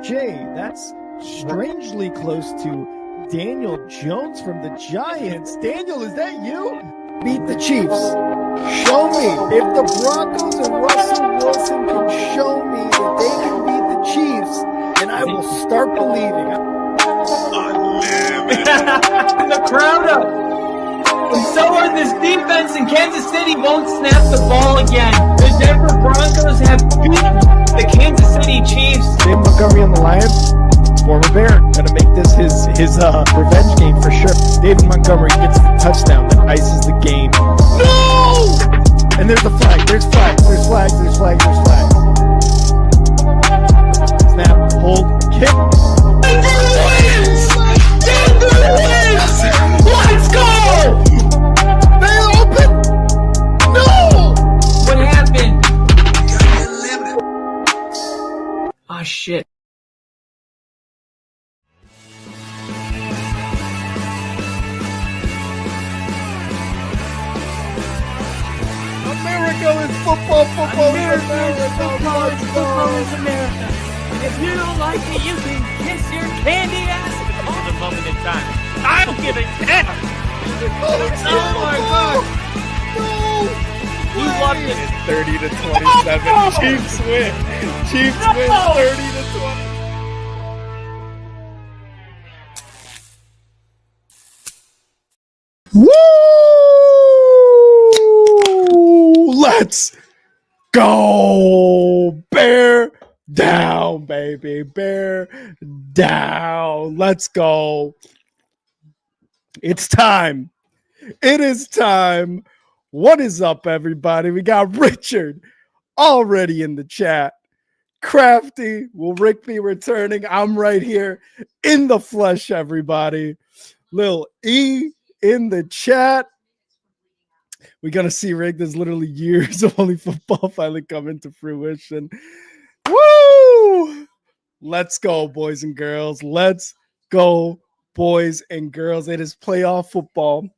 Jay, that's strangely close to Daniel Jones from the Giants. Daniel, is that you? Beat the Chiefs. Show me. If the Broncos and Russell Wilson can show me that they can beat the Chiefs, then I will start believing. The crowd up. And so are this defense, and Kansas City won't snap the ball again. The Denver Broncos have beaten the Kansas City Chiefs. David Montgomery on the Lions, former Bear, gonna make this his revenge game for sure. David Montgomery gets the touchdown that ices the game. No! And there's the flag. There's flags. There's flags. There's flags. There's flags. Snap. Hold. Kick. Denver wins! Denver wins! Let's go! They open. No! What happened? Oh shit. America is football. Football is America. Football is America. If you don't like it, you can kiss your candy ass. For the moment in time, I don't give a damn. Oh my God! No! He loved it. 30 to 27. Chiefs win. Chiefs win 30 to 20. Woo! Let's go! Bear down, baby. Bear down. Let's go. It's time. It is time. What is up, everybody? We got Richard already in the chat. Crafty, will Rick be returning? I'm right here in the flesh, everybody. Lil E in the chat. We're going to see Rick. There's literally years of only football finally coming to fruition. Woo! Let's go, boys and girls. Let's go, boys and girls. It is playoff football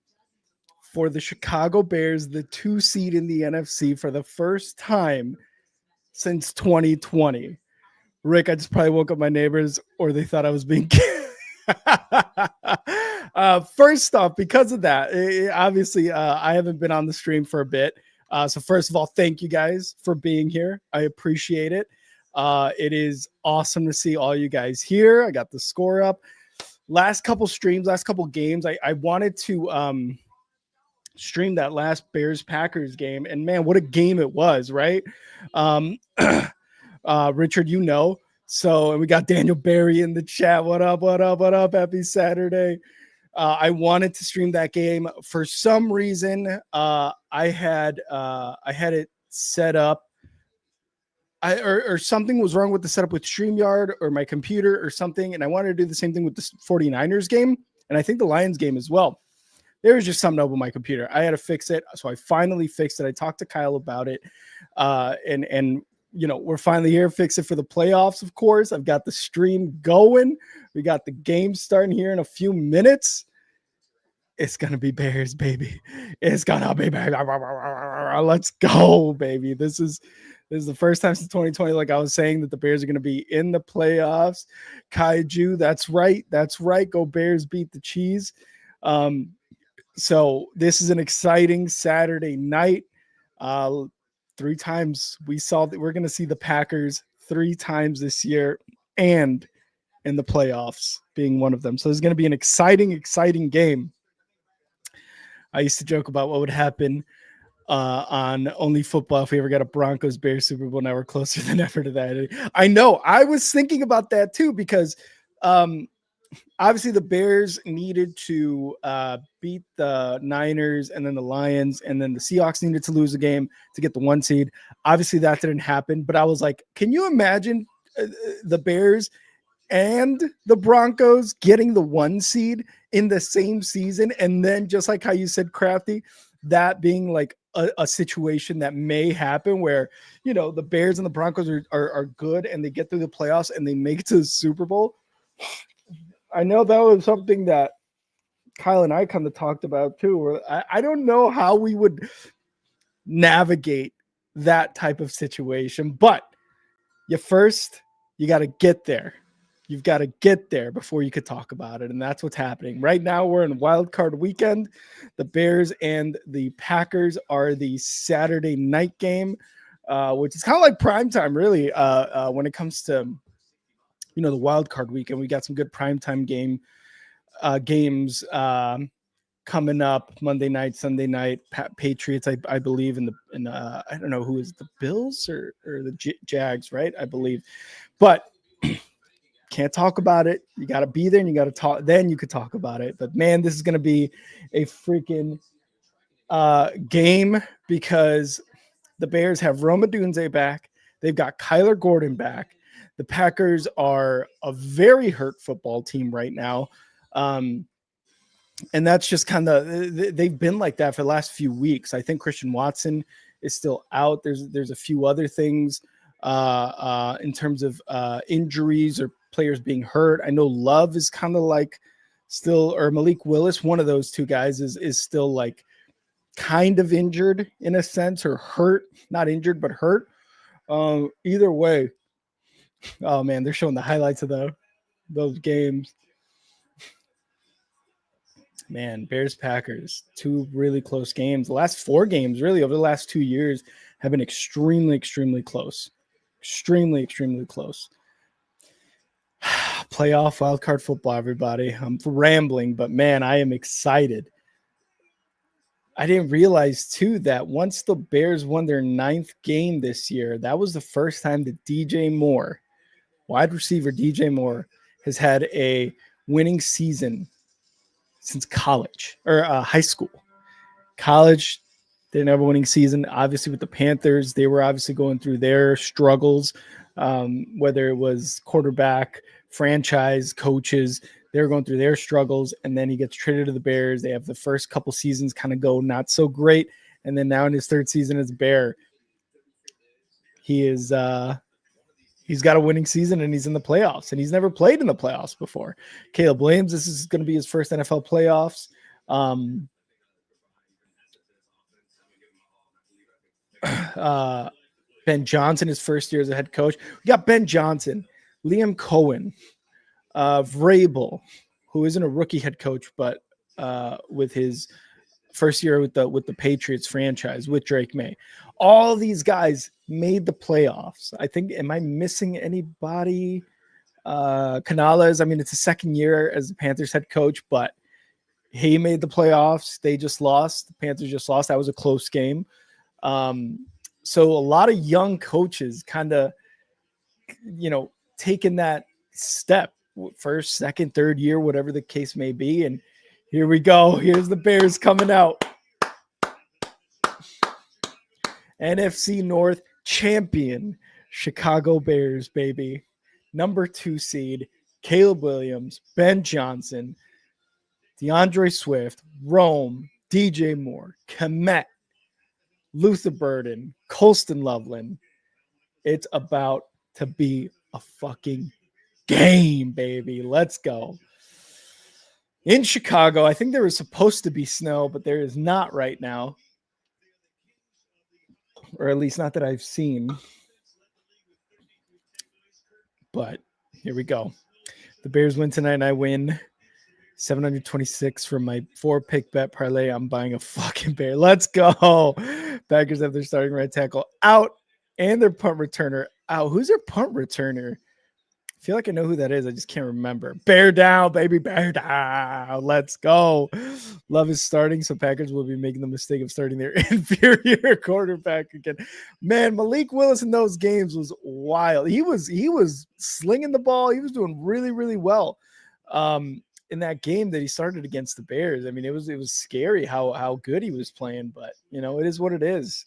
for the Chicago Bears, the 2 seed in the NFC for the first time since 2020. Rick, I just probably woke up my neighbors or they thought I was being first off, because of that, obviously I haven't been on the stream for a bit. So first of all, thank you guys for being here. I appreciate it. It is awesome to see all you guys here. I got the score up. Last couple streams, last couple games, I wanted to stream that last Bears-Packers game. And man, what a game it was, right? Richard, you know. So, and we got Daniel Barry in the chat. What up, what up, what up? Happy Saturday. I wanted to stream that game. For some reason, I had it set up. Or something was wrong with the setup with StreamYard or my computer or something. And I wanted to do the same thing with the 49ers game. And I think the Lions game as well. There was just something up with my computer. I had to fix it. So I finally fixed it. I talked to Kyle about it. And you know, we're finally here. Fix it for the playoffs, of course. I've got the stream going. We got the game starting here in a few minutes. It's going to be Bears, baby. It's going to be Bears. Let's go, baby. This is the first time since 2020, like I was saying, that the Bears are going to be in the playoffs. Kaiju, that's right. That's right. Go Bears, beat the cheese. So this is an exciting Saturday night. 3 times we saw that we're going to see the Packers 3 times this year and in the playoffs being one of them. So it's going to be an exciting game. I used to joke about what would happen on Only Football if we ever got a Broncos Bears Super Bowl. Now we're closer than ever to that. I know. I was thinking about that too, because obviously the Bears needed to beat the Niners and then the Lions, and then the Seahawks needed to lose a game to get the 1 seed. Obviously that didn't happen, but I was like, can you imagine the Bears and the Broncos getting the 1 seed in the same season? And then just like how you said, Crafty, that being like a situation that may happen where, you know, the Bears and the Broncos are good and they get through the playoffs and they make it to the Super Bowl. I know that was something that Kyle and I kind of talked about too, where I don't know how we would navigate that type of situation, but you got to get there. You've got to get there before you could talk about it. And that's what's happening. Right now, we're in wild card weekend. The Bears and the Packers are the Saturday night game, which is kind of like primetime, really, when it comes to, the wild card weekend. We got some good primetime games coming up Monday night, Sunday night. Patriots, I believe, in I don't know who is the Bills or the Jags, right? I believe. But can't talk about it. You got to be there and you got to talk. Then you could talk about it. But man, this is going to be a freaking game because the Bears have Rome Odunze back. They've got Kyler Gordon back. The Packers are a very hurt football team right now. And that's just kind of, they've been like that for the last few weeks. I think Christian Watson is still out. There's a few other things in terms of injuries or players being hurt. I know Love is kind of like still, or Malik Willis, one of those two guys is still like kind of injured in a sense, or hurt, not injured, but hurt. Either way, oh man, they're showing the highlights of those games. Man, Bears Packers, two really close games. The last four games, really, over the last 2 years, have been extremely, extremely close. Extremely, extremely close. Playoff wildcard football, everybody. I'm rambling, but man, I am excited. I didn't realize, too, that once the Bears won their 9th game this year, that was the first time that DJ Moore, wide receiver DJ Moore, has had a winning season since college or high school. College, they didn't have a winning season. Obviously, with the Panthers, they were obviously going through their struggles, whether it was quarterback, franchise, coaches. They were going through their struggles, and then he gets traded to the Bears. They have the first couple seasons kind of go not so great, and then now in his 3rd season as a Bear, he is he's got a winning season, and he's in the playoffs, and he's never played in the playoffs before. Caleb Williams, this is going to be his first NFL playoffs. Ben Johnson, his first year as a head coach. We got Ben Johnson, Liam Cohen, Vrabel, who isn't a rookie head coach, but with his first year with the Patriots franchise with Drake May. All these guys made the playoffs. I think, am I missing anybody? Canales, I mean, it's his 2nd year as the Panthers head coach, but he made the playoffs. They just lost. The Panthers just lost. That was a close game. So a lot of young coaches kind of, taking that step, 1st, 2nd, 3rd year, whatever the case may be. And here we go. Here's the Bears coming out. NFC North champion, Chicago Bears, baby. Number 2 seed, Caleb Williams, Ben Johnson, DeAndre Swift, Rome, DJ Moore, Kmet, Luther Burden, Colston Loveland. It's about to be a fucking game, baby. Let's go. In Chicago, I think there was supposed to be snow, but there is not right now. Or at least not that I've seen. But here we go. The Bears win tonight, and I win 726 from my 4-pick bet parlay. I'm buying a fucking Bear. Let's go. Packers have their starting right tackle out and their punt returner out. Who's their punt returner? I feel like I know who that is. I just can't remember. Bear down, baby. Bear down. Let's go. Love is starting, so Packers will be making the mistake of starting their inferior quarterback again. Man, Malik Willis in those games was wild. He was slinging the ball. He was doing really, really well in that game that he started against the Bears. I mean, it was scary how good he was playing, but it is what it is.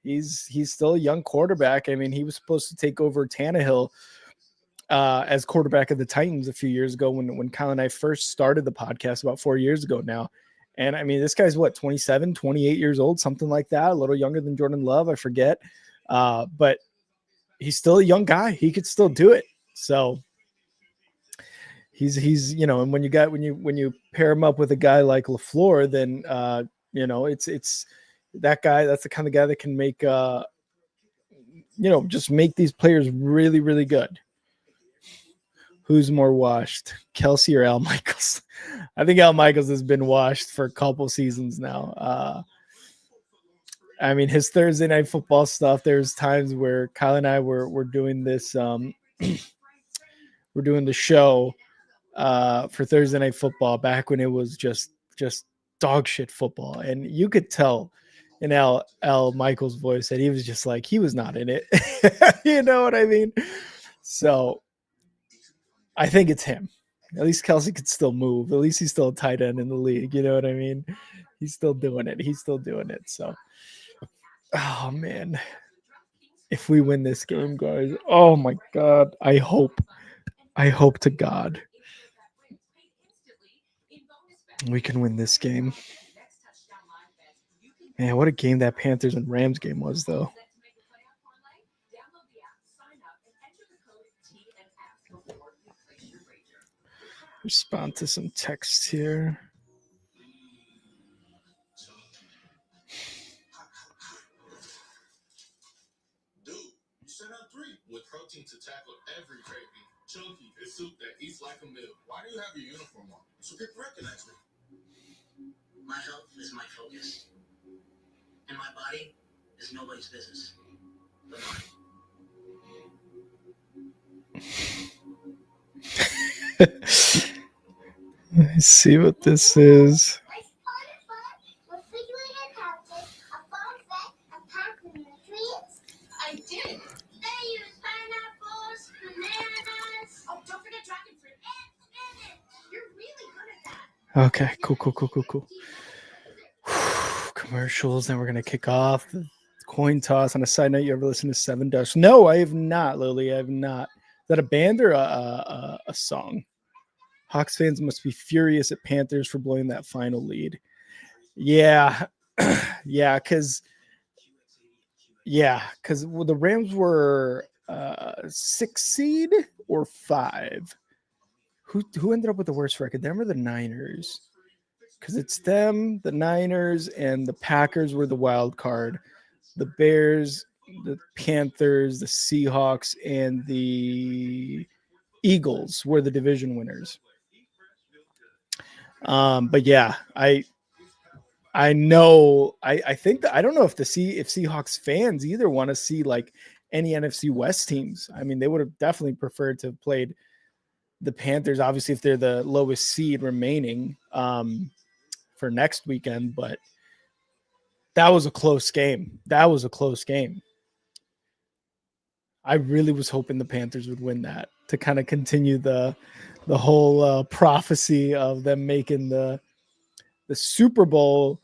He's still a young quarterback. I mean, he was supposed to take over Tannehill as quarterback of the Titans a few years ago when Kyle and I first started the podcast about 4 years ago now. And I mean, this guy's 27, 28 years old, something like that, a little younger than Jordan Love, I forget. But he's still a young guy. He could still do it. So he's and when you pair him up with a guy like LaFleur, then it's that guy. That's the kind of guy that can make just make these players really, really good. Who's more washed, Kelsey or Al Michaels? I think Al Michaels has been washed for a couple seasons now. I mean, his Thursday night football stuff, there's times where Kyle and I were doing this, we're doing the show for Thursday night football back when it was just dog shit football. And you could tell in Al Michaels' voice that he was just like, he was not in it. You know what I mean? So I think it's him. At least Kelsey could still move. At least he's still a tight end in the league. You know what I mean? He's still doing it. So, oh man, if we win this game, guys, oh my God, I hope to God we can win this game. Man, what a game that Panthers and Rams game was, though. Respond to some text here. Dude, you set out 3 with protein to tackle every craving. Chunky is soup that eats like a meal. Why do you have your uniform on? So people recognize me. My health is my focus. And my body is nobody's business but mine. Let's see what this is. I did. They use pineapples, bananas. Oh, don't forget dragon fruit. And you're really good at that. Okay, cool. Commercials, then we're going to kick off the coin toss. On a side note, you ever listen to Seven Dust? No, I have not, Lily. I have not. Is that a band or a song? Hawks fans must be furious at Panthers for blowing that final lead. Yeah, because the Rams were 6 seed or 5. Who ended up with the worst record? Them or the Niners? Because it's them, the Niners, and the Packers were the wild card. The Bears, the Panthers, the Seahawks, and the Eagles were the division winners. But yeah, I know. I think that I don't know if if Seahawks fans either want to see like any NFC West teams. I mean, they would have definitely preferred to have played the Panthers, obviously, if they're the lowest seed remaining for next weekend. But that was a close game. I really was hoping the Panthers would win that to kind of continue the whole prophecy of them making the Super Bowl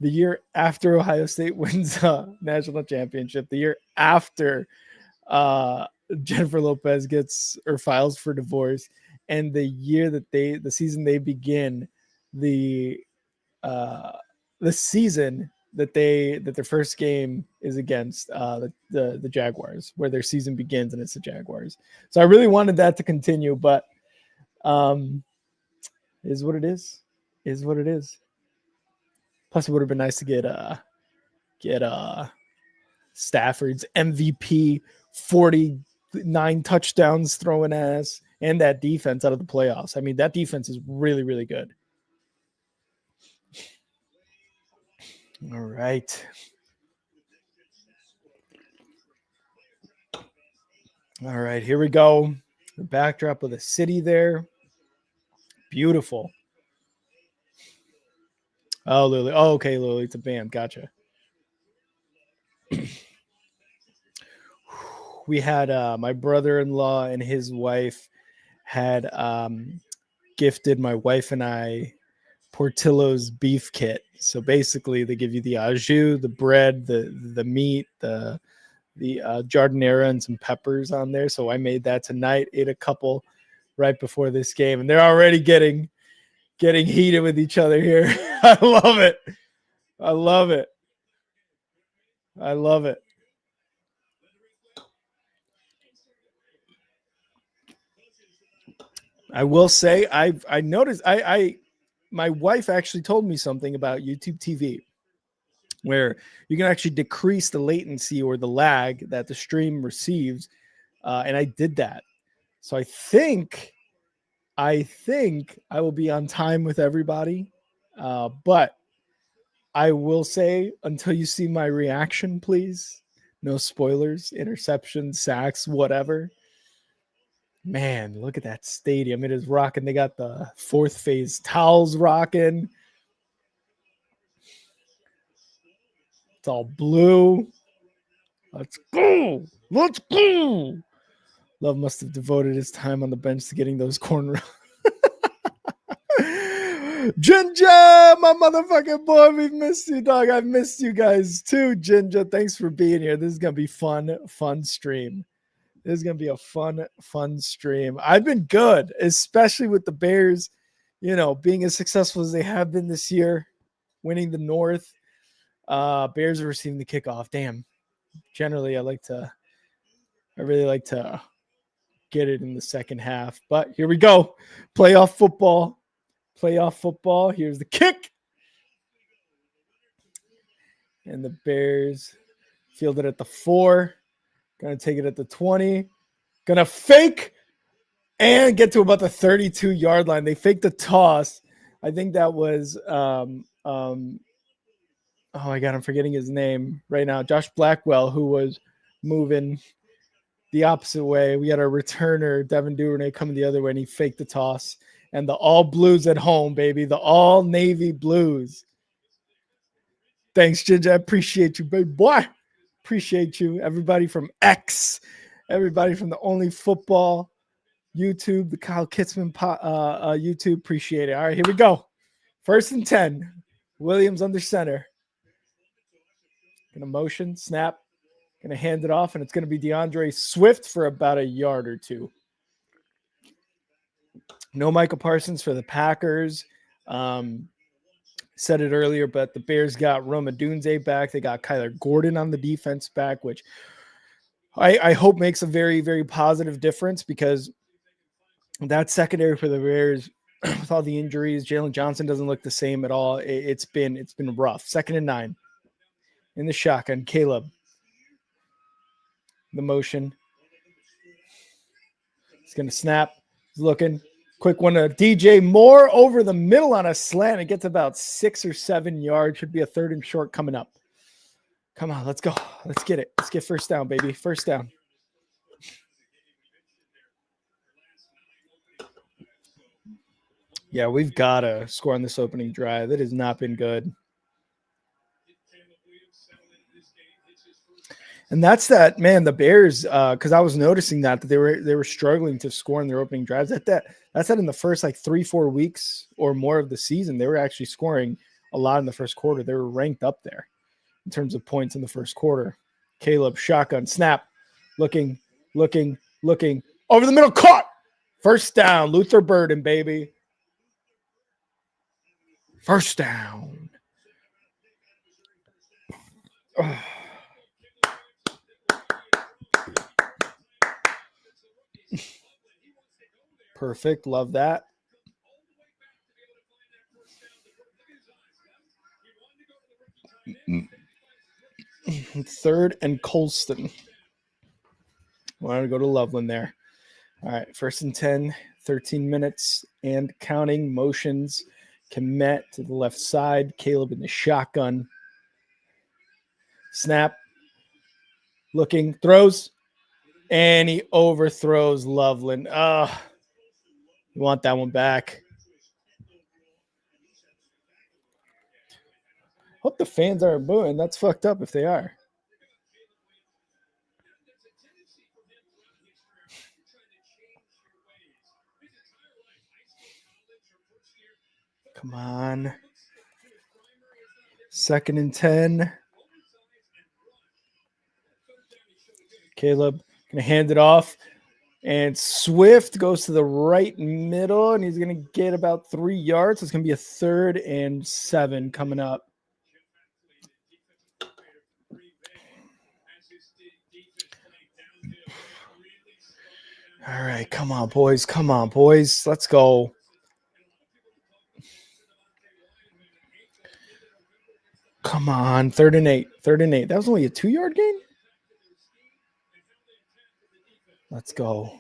the year after Ohio State wins a national championship, the year after Jennifer Lopez gets or files for divorce, and the year that the season they begin the season that their first game is against the Jaguars, where their season begins, and it's the Jaguars. So I really wanted that to continue, but is what it is. Plus, it would have been nice to get Stafford's MVP, 49 touchdowns throwing ass, and that defense out of the playoffs. I mean, that defense is really, really good. All right. All right, here we go. The backdrop of the city there. Beautiful. Oh, Lily. Oh, okay, Lily. It's a band. Gotcha. We had my brother-in-law and his wife had gifted my wife and I Portillo's beef kit. So basically, they give you the au jus, the bread, the meat, the jardinera, and some peppers on there. So I made that tonight. Ate a couple right before this game, and they're already getting heated with each other here. I love it. I will say I noticed my wife actually told me something about YouTube TV where you can actually decrease the latency or the lag that the stream receives. And I did that. So I think I think I will be on time with everybody. But I will say, until you see my reaction, please, no spoilers, interceptions, sacks, whatever. Man, look at that stadium. It is rocking. They got the fourth phase towels rocking. It's all blue. Let's go. Let's go. Love must have devoted his time on the bench to getting those corner. Ginger, my motherfucking boy, we've missed you, dog. I've missed you guys too, Ginger. Thanks for being here. This is going to be fun stream. This is going to be a fun stream. I've been good, especially with the Bears, being as successful as they have been this year, winning the North. Bears are receiving the kickoff. Damn. Generally, I really like to get it in the second half. But here we go. Playoff football. Here's the kick. And the Bears field it at the 4. Going to take it at the 20. Going to fake and get to about the 32-yard line. They faked the toss. I think that was oh my God, I'm forgetting his name right now. Josh Blackwell, who was moving the opposite way. We had our returner, Devin Duvernay, coming the other way, and he faked the toss. And the all blues at home, baby. The all navy blues. Thanks, Ginger. I appreciate you, baby boy. Appreciate you. Everybody from X. Everybody from the Only Football YouTube, the Kyle Kitzman YouTube. Appreciate it. All right, here we go. 1st and 10. Williams under center. Gonna motion, snap. Gonna hand it off, and it's gonna be DeAndre Swift for about a yard or two. No Michael Parsons for the Packers. Said it earlier, but the Bears got Roma Dunze back. They got Kyler Gordon on the defense back, which I hope makes a very, very positive difference, because that secondary for the Bears, with all the injuries, Jalen Johnson doesn't look the same at all. It's been rough. 2nd and 9 in the shotgun. Caleb, the motion. He's going to snap. He's looking. Quick one to DJ Moore over the middle on a slant. It gets about 6 or 7 yards. Should be a 3rd and short coming up. Come on, let's go. Let's get it. Let's get first down, baby. First down. Yeah, we've got to score on this opening drive. That has not been good. And that's that, man, the Bears, because I was noticing that they were struggling to score in their opening drives. That's in the first 3-4 weeks or more of the season. They were actually scoring a lot in the first quarter. They were ranked up there in terms of points in the first quarter. Caleb, shotgun, snap, looking, over the middle, caught. First down, Luther Burden, baby. First down. Oh. Perfect. Love that. Third and Colston. Want to go to Loveland there. All right. 1st and 10, 13 minutes and counting. Motions. Komet to the left side. Caleb in the shotgun. Snap. Looking. Throws. And he overthrows Loveland. You want that one back. Hope the fans aren't booing. That's fucked up if they are. Come on. 2nd and 10. Caleb going to hand it off. And Swift goes to the right middle, and he's going to get about 3 yards. So it's going to be a 3rd and 7 coming up. All right, come on, boys. Let's go. Come on, 3rd and 8. That was only a 2-yard gain? Let's go.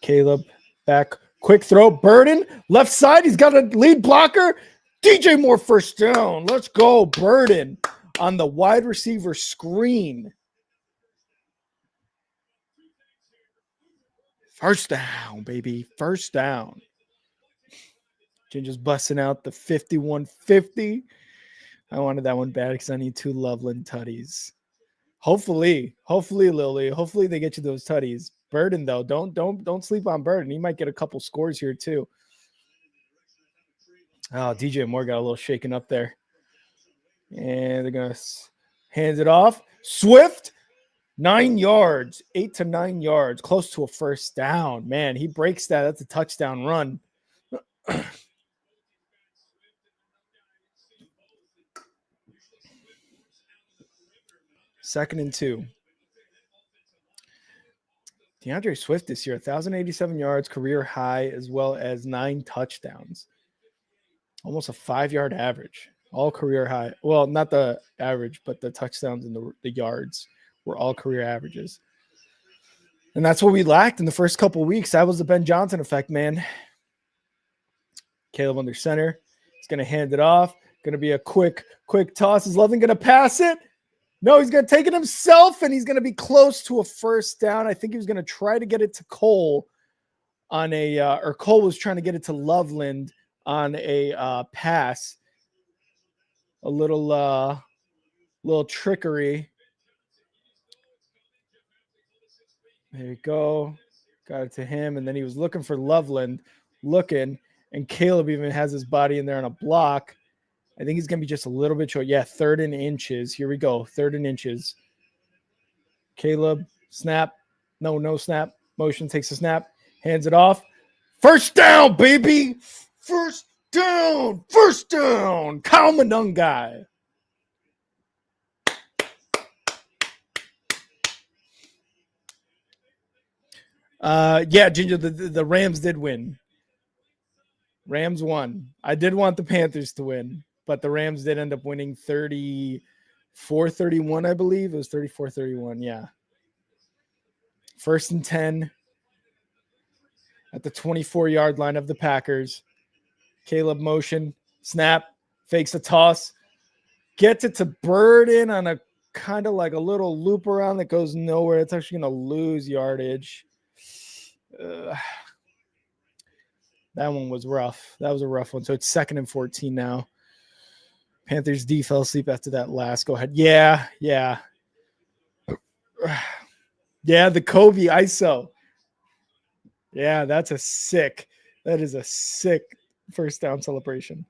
Caleb back Quick throw. Burden. Left side. He's got a lead blocker. DJ Moore first down. Let's go. Burden on the wide receiver screen. First down, baby. First down. Ginger's busting out the 51-50. I wanted that one bad because I need 2 Loveland tutties. Hopefully, Lily. Hopefully they get you those tutties. Burden, though, don't sleep on Burden. He might get a couple scores here too. Oh, DJ Moore got a little shaken up there. And they're gonna hand it off. Swift, 9 yards, 8 to 9 yards, close to a first down. Man, he breaks that. That's a touchdown run. Second and 2. DeAndre Swift this year, 1,087 yards, career high, as well as 9 touchdowns. Almost a 5-yard average. All career high. Well, not the average, but the touchdowns and the yards were all career averages. And that's what we lacked in the first couple weeks. That was the Ben Johnson effect, man. Caleb under center. He's going to hand it off. Going to be a quick toss. Is Loveland going to pass it? No, he's going to take it himself, and he's going to be close to a first down. I think he was going to try to get it to Cole on or Cole was trying to get it to Loveland on a pass. A little trickery. There you go. Got it to him, and then he was looking for Loveland, and Caleb even has his body in there on a block. I think he's going to be just a little bit short. Yeah, 3rd and inches. Here we go. 3rd and inches. Caleb, snap. No snap. Motion, takes a snap. Hands it off. First down, baby. First down. Kyle Monungai. Yeah, Ginger, the Rams did win. Rams won. I did want the Panthers to win, but the Rams did end up winning 34-31, I believe. It was 34-31, yeah. 1st and 10 at the 24-yard line of the Packers. Caleb motion, snap, fakes a toss, gets it to Burden on a kind of like a little loop around that goes nowhere. It's actually going to lose yardage. That one was rough. That was a rough one. So it's 2nd and 14 now. Panthers D fell asleep after that last. Go ahead. Yeah. Yeah, the Kobe ISO. Yeah, that is a sick first down celebration.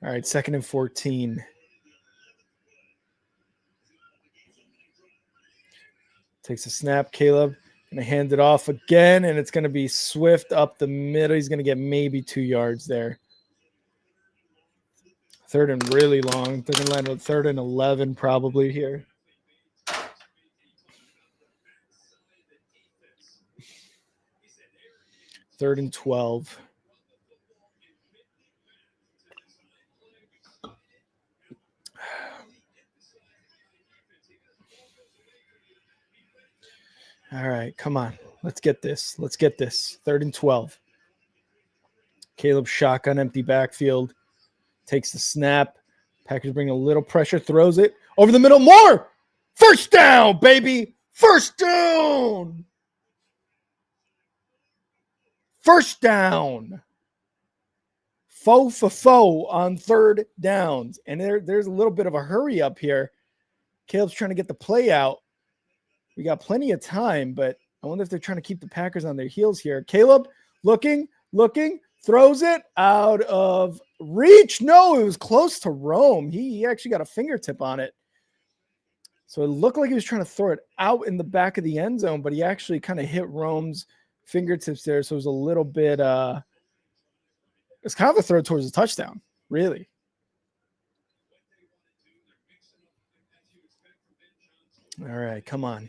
All right, 2nd and 14. Takes a snap. Caleb going to hand it off again, and it's going to be Swift up the middle. He's going to get maybe 2 yards there. 3rd and really long. They're going to land with 3rd and 11 probably here. Third and 12. All right, come on. Let's get this. 3rd and 12. Caleb shotgun, empty backfield. Takes the snap. Packers bring a little pressure, throws it over the middle. More! First down, baby! First down! First down! Faux for faux on 3rd downs. And there's a little bit of a hurry up here. Caleb's trying to get the play out. We got plenty of time, but I wonder if they're trying to keep the Packers on their heels here. Caleb looking, throws it out of reach. No, it was close to Rome. He actually got a fingertip on it. So it looked like he was trying to throw it out in the back of the end zone, but he actually kind of hit Rome's fingertips there. So it was a little bit, it's kind of a throw towards a touchdown, really. All right, come on.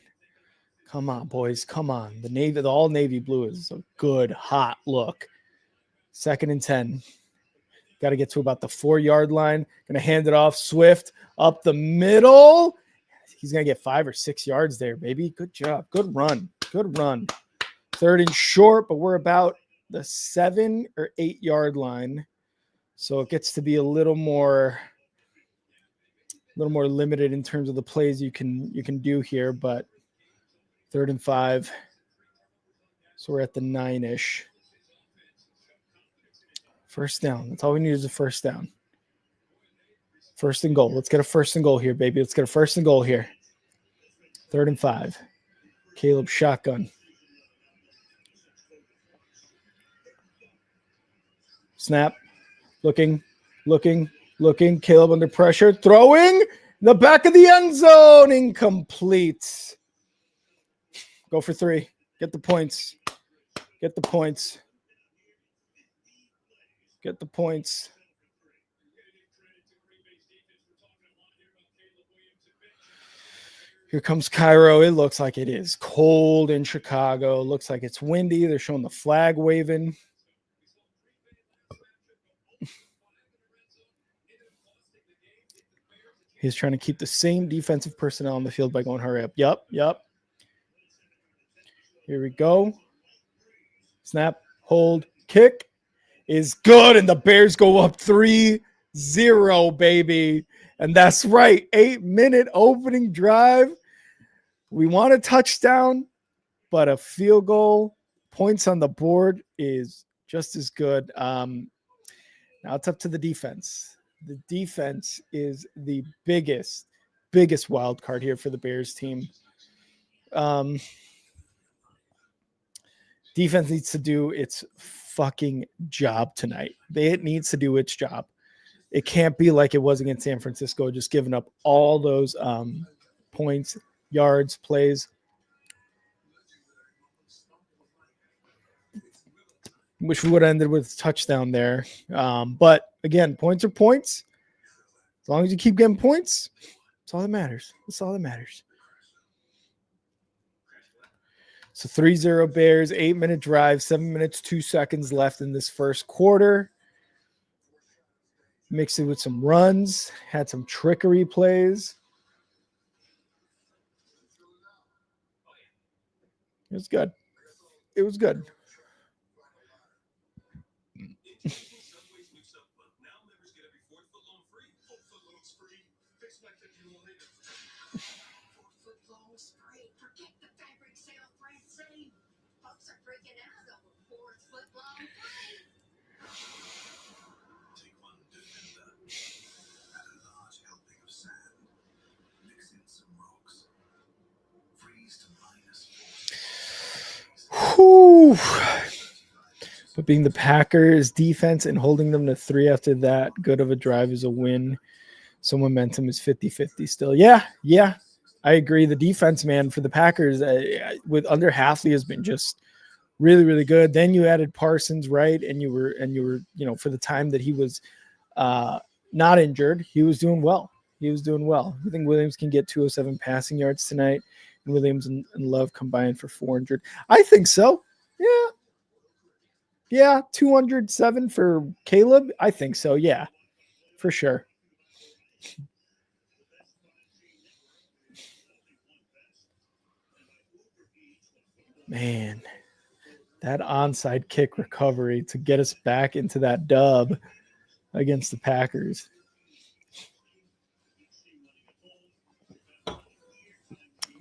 Come on, boys. Come on. The all navy blue is a good, hot look. 2nd and 10. Got to get to about the 4-yard line. Going to hand it off. Swift up the middle. he's going to get 5 or 6 yards there, baby. Good job. Good run. Good run. 3rd and short, but we're about the 7 or 8 yard line. So it gets to be a little more limited in terms of the plays you can do here, but 3rd and 5. So we're at the 9-ish. First down. That's all we need is a first down. 1st and goal. Let's get a 1st and goal here, baby. Let's get a 1st and goal here. 3rd and 5. Caleb shotgun. Snap. Looking. Caleb under pressure. Throwing. In the back of the end zone. Incomplete. Go for 3. Get the points. Get the points. Get the points. Here comes Cairo. It looks like it is cold in Chicago. Looks like it's windy. They're showing the flag waving. He's trying to keep the same defensive personnel on the field by going hurry up. Yup. Here we go. Snap, hold, kick is good. And the Bears go up 3-0, baby. And that's right. 8-minute opening drive. We want a touchdown, but a field goal, points on the board is just as good. Now it's up to the defense. The defense is the biggest wild card here for the Bears team. Defense needs to do its fucking job tonight. It needs to do its job. It can't be like it was against San Francisco, just giving up all those points, yards, plays. Wish we would have ended with a touchdown there. But again, points are points. As long as you keep getting points, that's all that matters. That's all that matters. So 3-0 Bears, 8-minute drive, 7 minutes, 2 seconds left in this first quarter. Mixed it with some runs, had some trickery plays. It was good. It was good. Whew. But being the Packers defense and holding them to 3 after that good of a drive is a win. So momentum is 50-50 still. Yeah, I agree. The defense, man, for the Packers with under Halfley has been just really, really good. Then you added Parsons, right? And you were, for the time that he was not injured, he was doing well. I think Williams can get 207 passing yards tonight. And Williams and Love combined for 400. I think so. Yeah, 207 for Caleb. I think so. Yeah, for sure. Man, that onside kick recovery to get us back into that dub against the Packers.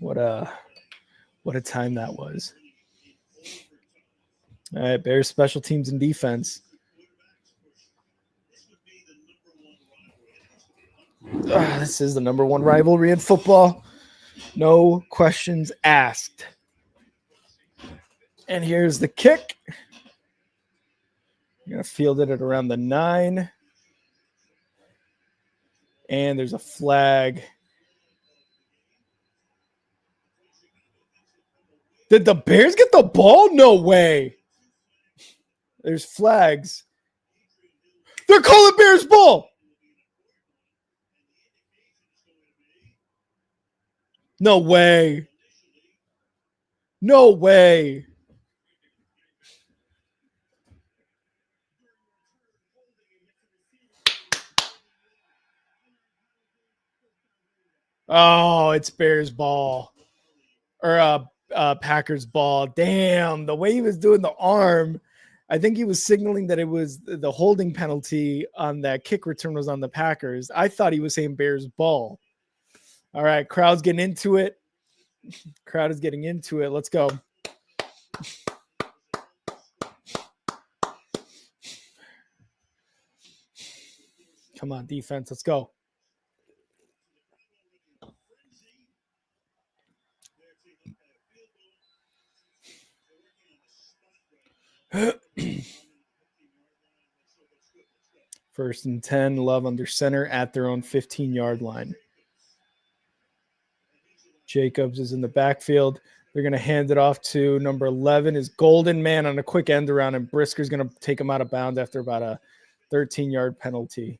What a time that was. All right, Bears special teams and defense. This is the number one rivalry in football. No questions asked. And here's the kick. You're going to field it at around the 9. And there's a flag. Did the Bears get the ball? No way. There's flags. They're calling Bears ball. No way. No way. Oh, it's Bears ball. Or Packers ball. Damn, the way he was doing the arm, I think he was signaling that it was the holding penalty on that kick return was on the Packers. I thought he was saying Bears ball. All right, crowd's getting into it. Crowd is getting into it. Let's go. Come on, defense. Let's go. First and 10, Love under center at their own 15-yard line. Jacobs is in the backfield. They're going to hand it off to number 11 is Golden Man on a quick end around, and Brisker's going to take him out of bounds after about a 13-yard penalty.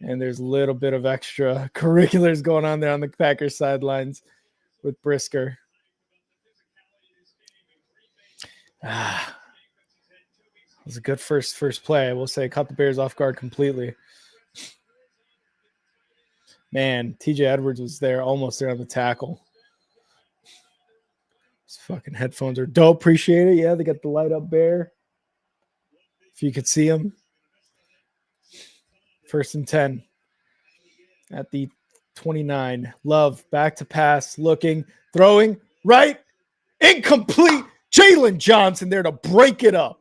And there's a little bit of extra curriculars going on there on the Packers sidelines with Brisker. It was a good first play. I will say, caught the Bears off guard completely. Man, TJ Edwards was there, almost there on the tackle. These fucking headphones are dope. Appreciate it. Yeah, they got the light up bear. If you could see them. First and 10 at the 29. Love back to pass, looking, throwing, right, incomplete. Jalen Johnson there to break it up.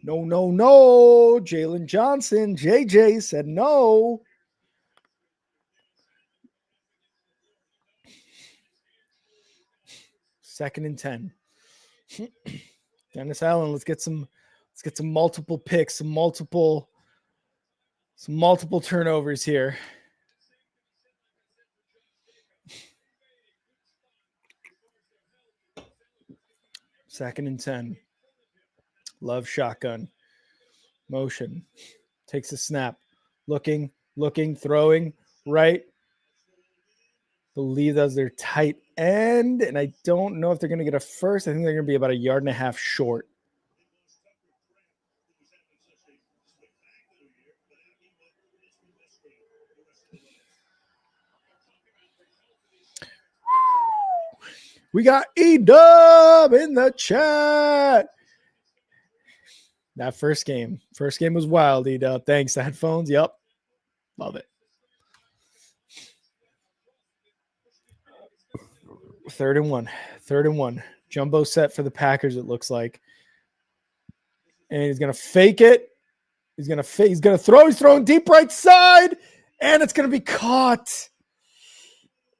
No. Jalen Johnson. JJ said no. Second and 10. Dennis Allen, let's get some multiple picks, some multiple turnovers here. Second and 10. Love shotgun. Motion. Takes a snap. Looking, throwing, right. Believe that's their tight end. And I don't know if they're going to get a first. I think they're going to be about 1.5 yards short. We got E-Dub in the chat. That first game was wild, E-Dub. Thanks. The headphones. Yep. Love it. Third and one. Jumbo set for the Packers, it looks like. And he's going to fake it. He's going to throw. He's throwing deep right side. And it's going to be caught.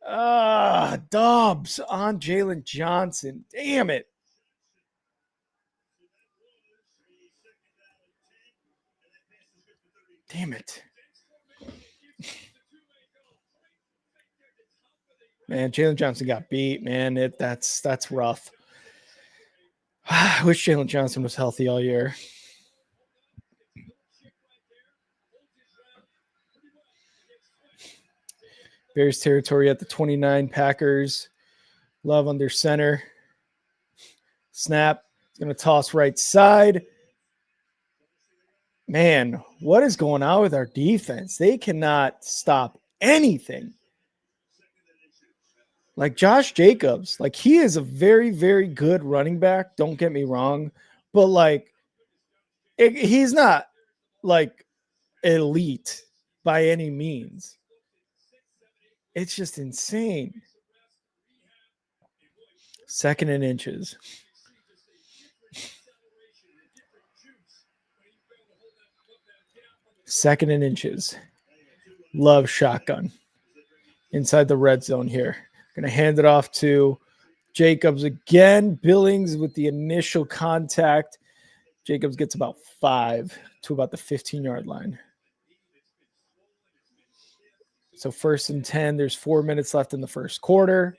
Dobbs on Jalen Johnson. Damn it. Man, Jalen Johnson got beat, man. That's rough. I wish Jalen Johnson was healthy all year. Bears territory at the 29. Packers. Love under center. Snap. It's going to toss right side. Man, what is going on with our defense? They cannot stop anything. Like Josh Jacobs, like he is a very, very good running back. Don't get me wrong. But like, he's not like elite by any means. It's just insane. Second and inches. Second and inches. Love shotgun. Inside the red zone here. Going to hand it off to Jacobs again. Billings with the initial contact. Jacobs gets about 5 to about the 15-yard line. So first and 10, there's 4 minutes left in the first quarter.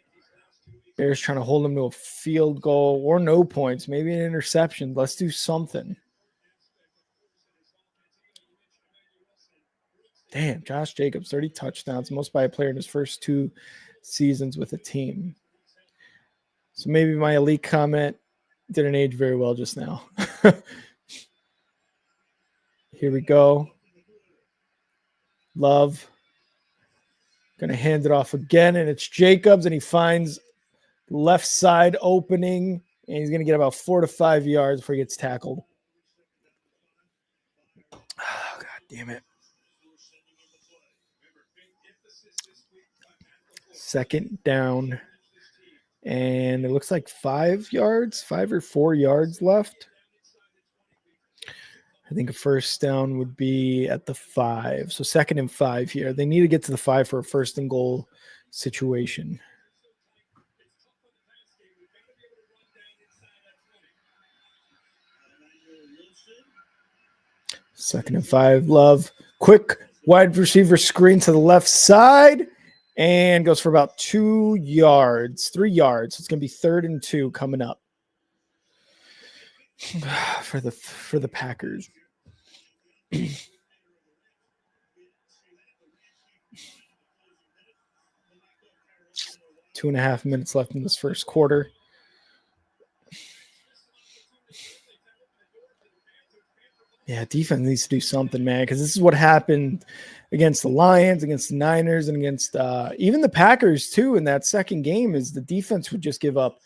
Bears trying to hold them to a field goal or no points, maybe an interception. Let's do something. Damn, Josh Jacobs, 30 touchdowns, most by a player in his first 2 seasons with a team. So maybe my elite comment didn't age very well just now. Here we go. Love. Going to hand it off again, and it's Jacobs, and he finds left side opening, and he's going to get about 4 to 5 yards before he gets tackled. Oh, God damn it. Second down, and it looks like 5 or 4 yards left. I think a first down would be at the 5. So 2nd and 5 here. They need to get to the 5 for a 1st and goal situation. Second and 5, Love. Quick wide receiver screen to the left side and goes for about 2 yards, 3 yards. It's going to be 3rd and 2 coming up for the Packers. 2.5 minutes left in this first quarter. Yeah, defense needs to do something, man, because this is what happened against the Lions, against the Niners, and against even the Packers, too, in that second game, is the defense would just give up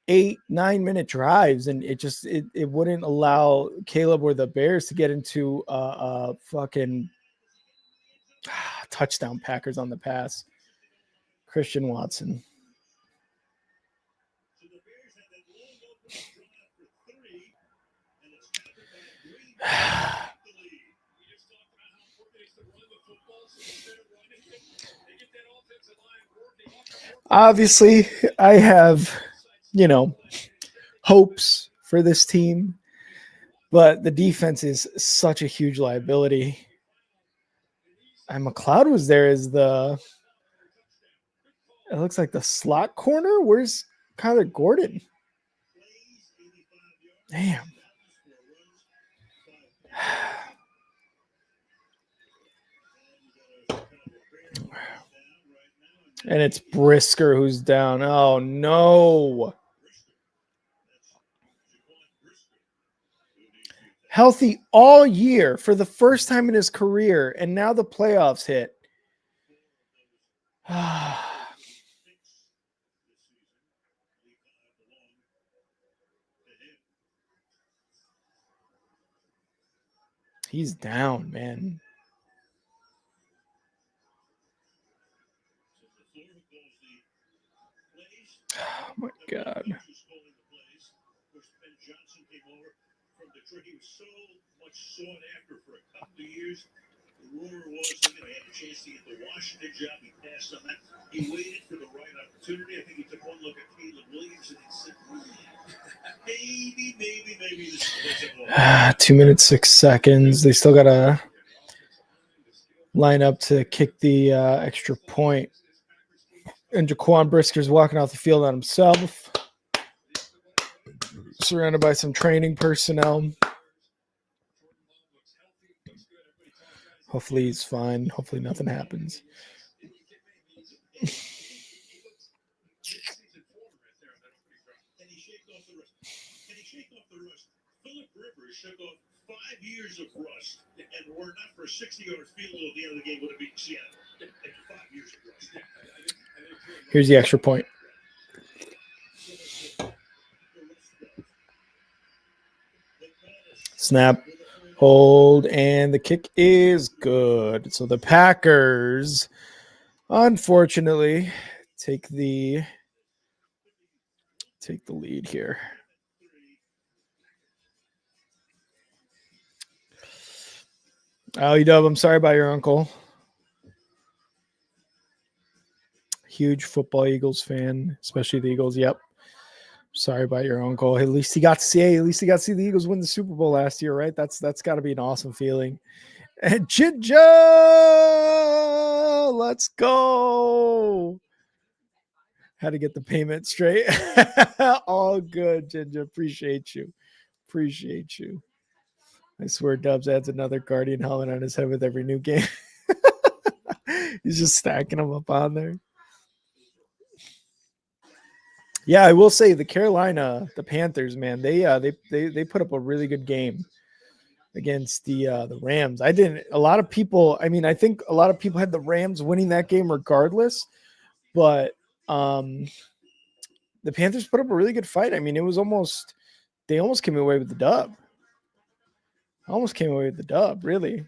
8-9 minute drives, and it wouldn't allow Caleb or the Bears to get into fucking touchdown Packers on the pass. Christian Watson. Obviously, I have, hopes for this team, but the defense is such a huge liability. And McLeod was there as it looks like the slot corner. Where's Kyler Gordon? Damn. And it's Brisker who's down. Oh, no. Healthy all year for the first time in his career, and now the playoffs hit. He's down, man. Oh, my God. He was so much sought after for a couple of years. The rumor was he had a chance to get the Washington job. He passed on that. He waited for the right opportunity. I think he took one look at Caleb Williams and he said, maybe this is 2 minutes, 6 seconds. They still got to line up to kick the extra point. And Jaquan Brisker's walking off the field on himself, surrounded by some training personnel. Hopefully he's fine. Hopefully nothing happens. Philip Rivers shook off 5 years of rust, and were not for a 60-yard field goal at the end of the game would have beaten Seattle. 5 years of rust. Here's the extra point. Snap, hold, and the kick is good. So the Packers, unfortunately, take the lead here. Dub, I'm sorry about your uncle. Huge football Eagles fan, especially the Eagles. Yep. Sorry about your uncle. At least he got to see the Eagles win the Super Bowl last year, right? That's got to be an awesome feeling. And Ginger, let's go. Had to get the payment straight. All good, Ginger. Appreciate you. I swear Dubs adds another Guardian helmet on his head with every new game. He's just stacking them up on there. Yeah, I will say the Panthers, man, they put up a really good game against the Rams. I didn't. A lot of people. I mean, I think a lot of people had the Rams winning that game regardless. But the Panthers put up a really good fight. I mean, it was almost they almost came away with the dub. Almost came away with the dub, really.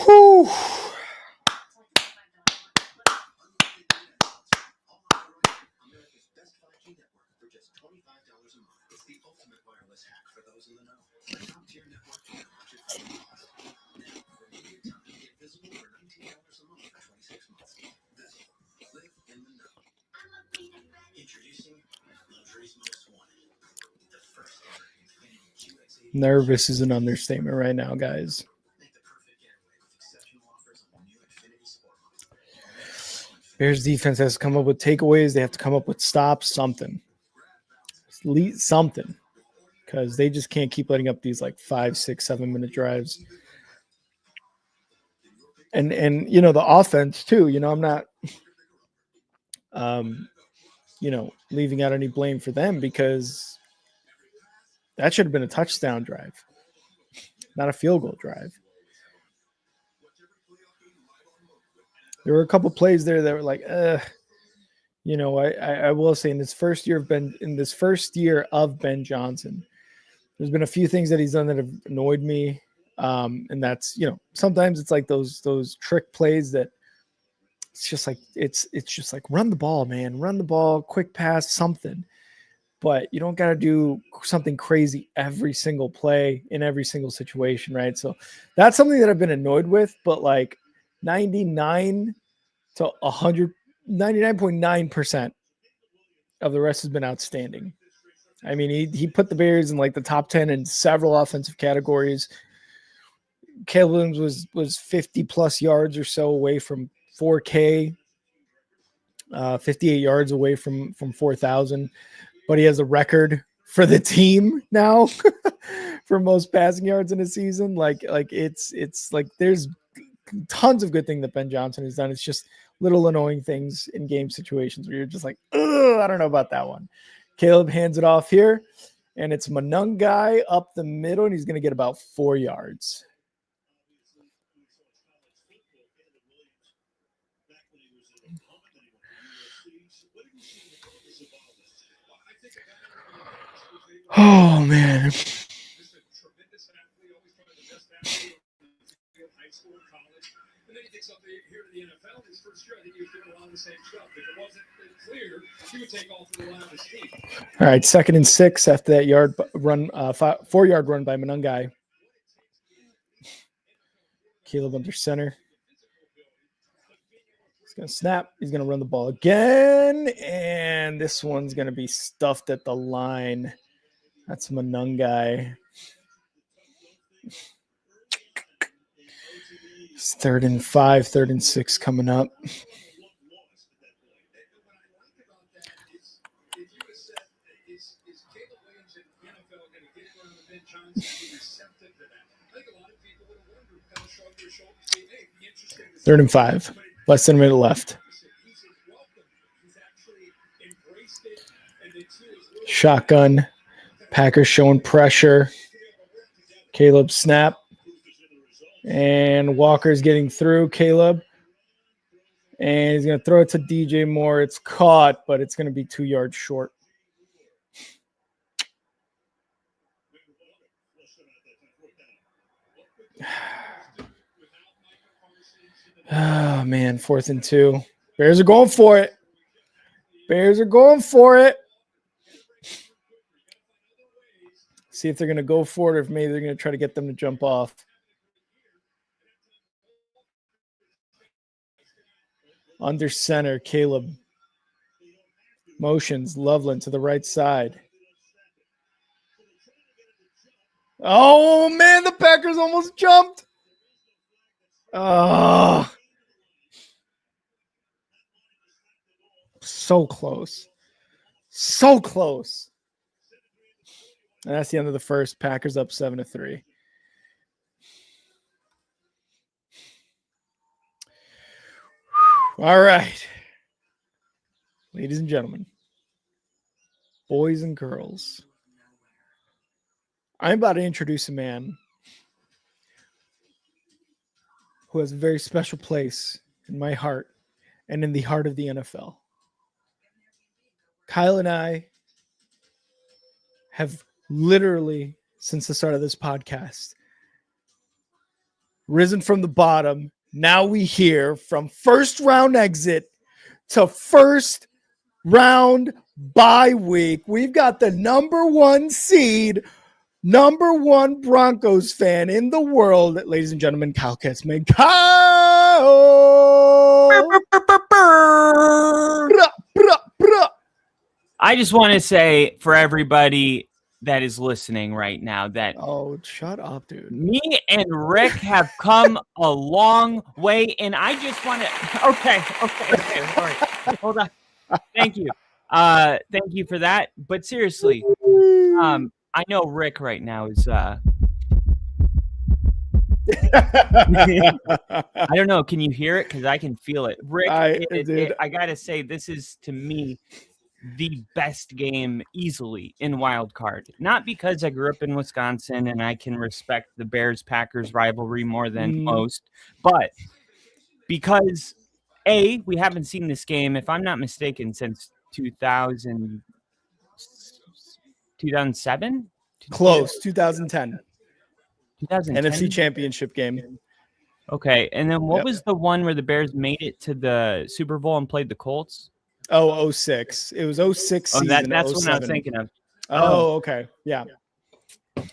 Whew. America's best 5G network for just $25 a month. It's the ultimate wireless hack for those in the know. A top-tier network for a budget friendly cost. Now, for immediate time, get Visible for $19 a month for 26 months. Visible. Live in the know. Introducing luxury's most wanted. The first ever Infinity QX80. Nervous is an understatement right now, guys. Make the perfect getaway with exceptional offers on the new Infinity Sport model. Bears defense has to come up with takeaways. They have to come up with stops, something. Something. Because they just can't keep letting up these like 5, 6, 7-minute drives. And you know, the offense too, you know, I'm not you know, leaving out any blame for them because that should have been a touchdown drive, not a field goal drive. There were a couple plays there that were like, you know, I will say in this first year of Ben Johnson, there's been a few things that he's done that have annoyed me. And that's, you know, sometimes it's like those trick plays that it's just like run the ball, man, run the ball, quick pass, something. But you don't got to do something crazy every single play in every single situation, right? So that's something that I've been annoyed with, but like 99 to 99.9% of the rest has been outstanding. I mean, he put the Bears in like the top 10 in several offensive categories. Caleb Williams was 50 plus yards or so away from 4K, 58 yards away from 4,000, but he has a record for the team now for most passing yards in a season. Like it's like there's tons of good things that Ben Johnson has done. It's just little annoying things in game situations where you're just like, I don't know about that one. Caleb hands it off here, and it's Manungai up the middle, and he's going to get about 4 yards. Oh, man. All right, 2nd and 6 after that 4-yard run by Manungai. Caleb under center. He's going to snap. He's going to run the ball again, and this one's going to be stuffed at the line. That's Manungai. It's 3rd and 5, 3rd and 6 coming up. Third and 5. Less than a minute left. Shotgun. Packers showing pressure. Caleb snap. And Walker's getting through Caleb. And he's going to throw it to DJ Moore. It's caught, but it's going to be 2 yards short. Oh, man, 4th and 2. Bears are going for it. Bears are going for it. See if they're going to go for it or if maybe they're going to try to get them to jump off. Under center, Caleb. Motions, Loveland to the right side. Oh, man, the Packers almost jumped. Oh. So close. So close. And that's the end of the first. Packers up 7-3. All right. Ladies and gentlemen, boys and girls, I'm about to introduce a man who has a very special place in my heart and in the heart of the NFL. Kyle and I have literally, since the start of this podcast, risen from the bottom. Now we hear from first round exit to first round bye week. We've got the number 1 seed, number 1 Broncos fan in the world, ladies and gentlemen, Kyle Ketzman. Kyle! I just want to say for everybody that is listening right now that shut up, dude. Me and Rick have come a long way, and I just want to. Okay. All right, hold on. Thank you. Thank you for that. But seriously, I know Rick right now is. I don't know. Can you hear it? Because I can feel it. Rick, I gotta say, this is to me the best game easily in Wildcard. Not because I grew up in Wisconsin and I can respect the Bears-Packers rivalry more than most, but because we haven't seen this game, if I'm not mistaken, since 2007? Close, 2010. 2010? NFC Championship game. Okay, and then what was the one where the Bears made it to the Super Bowl and played the Colts? 06. It was 06 season. That's what I was thinking of. Okay. Yeah.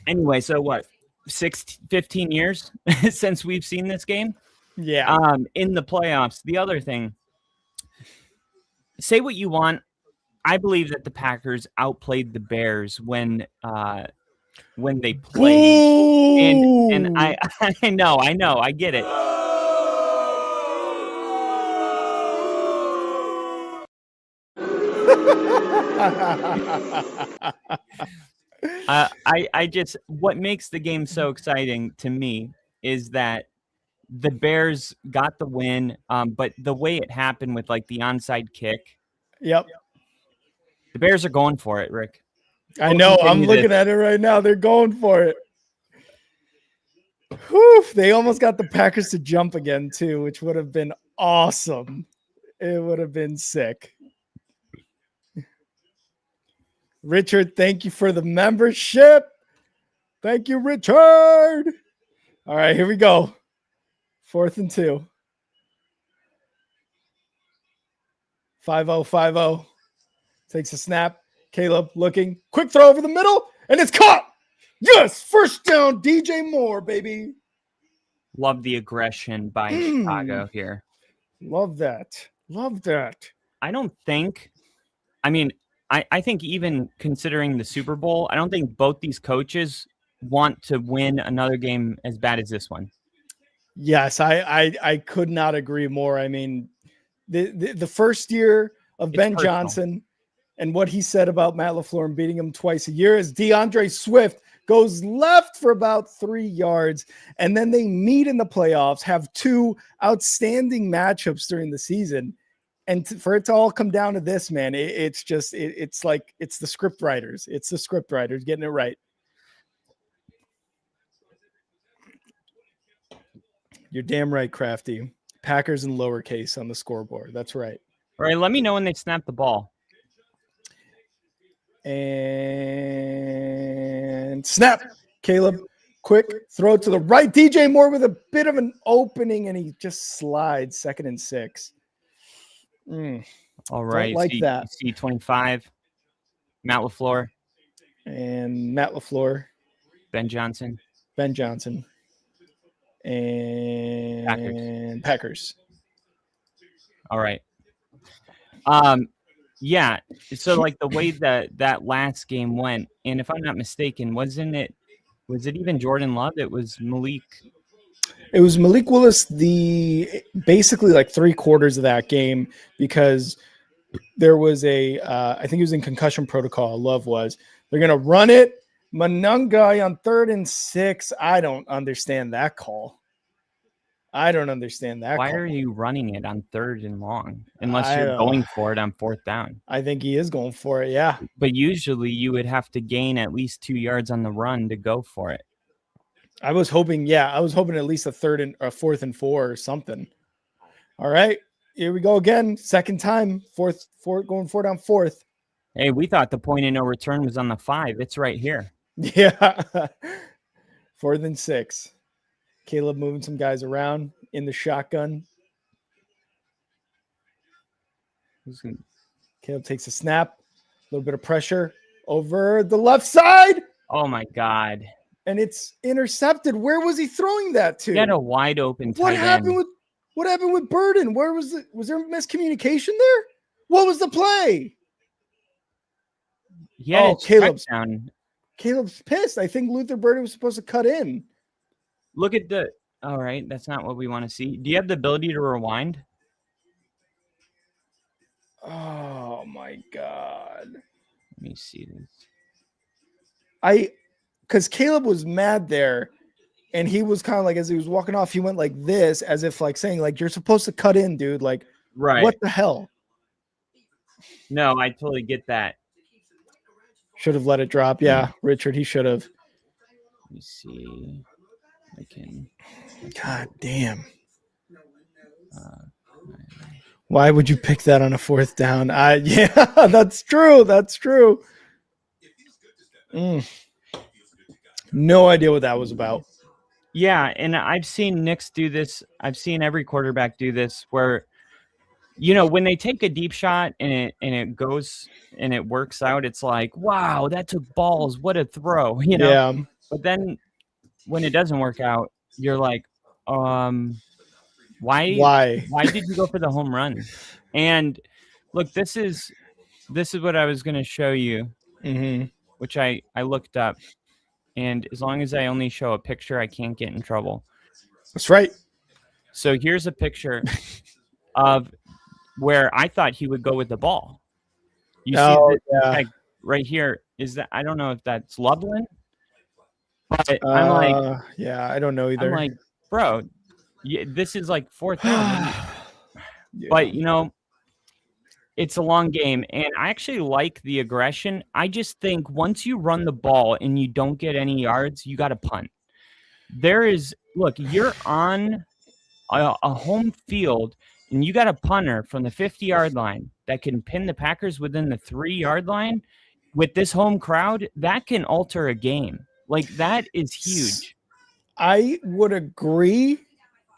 Anyway, so what? 15 years since we've seen this game? Yeah. In the playoffs. The other thing, say what you want. I believe that the Packers outplayed the Bears when they played. And I know, I get it. I just, what makes the game so exciting to me is that the Bears got the win, but the way it happened with like the onside kick. Yep. The Bears are going for it, Rick. I know. I'm looking at it right now. They're going for it. Whew, they almost got the Packers to jump again too, which would have been awesome. It would have been sick. Richard, thank you for the membership. Thank you, Richard. All right, here we go. 4th and 2. 5-0. Takes a snap. Caleb looking. Quick throw over the middle, and it's caught. Yes, first down, DJ Moore, baby. Love the aggression by Chicago here. Love that. I don't think, I think even considering the Super Bowl, I don't think both these coaches want to win another game as bad as this one. Yes, I could not agree more. I mean, the first year of Ben Johnson and what he said about Matt LaFleur and beating him twice a year is DeAndre Swift goes left for about 3 yards, and then they meet in the playoffs, have 2 outstanding matchups during the season. And for it to all come down to this, man, it's like it's the script writers. It's the script writers getting it right. You're damn right, Crafty. Packers in lowercase on the scoreboard. That's right. All right, let me know when they snap the ball. And snap. Caleb, quick throw to the right. DJ Moore with a bit of an opening, and he just slides. 2nd and 6. All right. Like that. C25. Matt LaFleur. And Matt LaFleur. Ben Johnson. And Packers. All right. Yeah. So like the way that last game went, and if I'm not mistaken, was it even Jordan Love? It was Malik. It was Malik Willis basically like 3/4 of that game, because there was I think he was in concussion protocol. Love was. They're going to run it. Monungai on 3rd and 6. I don't understand that call. I don't understand that. Why call. are you running it on 3rd and long unless I you're don't going know. for it on 4th down? I think he is going for it. Yeah. But usually you would have to gain at least 2 yards on the run to go for it. I was hoping at least a 3rd and a 4th and 4 or something. All right. Here we go again. Second time. Going 4 down 4th. Hey, we thought the point of no return was on the 5. It's right here. Yeah. 4th and 6. Caleb moving some guys around in the shotgun. Caleb takes a snap. A little bit of pressure over the left side. Oh, my God. And it's intercepted. Where was he throwing that to? He had a wide open tight end. What happened with Burden? Was there miscommunication there? What was the play? He had Caleb's pissed. I think Luther Burden was supposed to cut in. Look at all right, that's not what we want to see. Do you have the ability to rewind? Oh my God. Let me see this. Because Caleb was mad there, and he was kind of like, as he was walking off, he went like this, as if like saying, like, you're supposed to cut in, dude. Like, right. What the hell? No, I totally get that. Should have let it drop. Yeah, Richard, he should have. Let me see. I can. God damn. Why would you pick that on a 4th down? Yeah, that's true. That's true. No idea what that was about. Yeah, and I've seen Knicks do this. I've seen every quarterback do this where, when they take a deep shot and it goes and it works out, it's like, wow, that took balls. What a throw, Yeah. But then when it doesn't work out, you're like, why did you go for the home run? And look, this is what I was going to show you, which I looked up. And as long as I only show a picture, I can't get in trouble. That's right. So here's a picture of where I thought he would go with the ball. You see like right here, is that, I don't know if that's Loveland, but I'm like, yeah, I don't know either. I'm like, bro, this is like 4th down. Yeah. But it's a long game, and I actually like the aggression. I just think once you run the ball and you don't get any yards, you got to punt. You're on a home field, and you got a punter from the 50-yard line that can pin the Packers within the 3-yard line. With this home crowd, that can alter a game. Like, that is huge. I would agree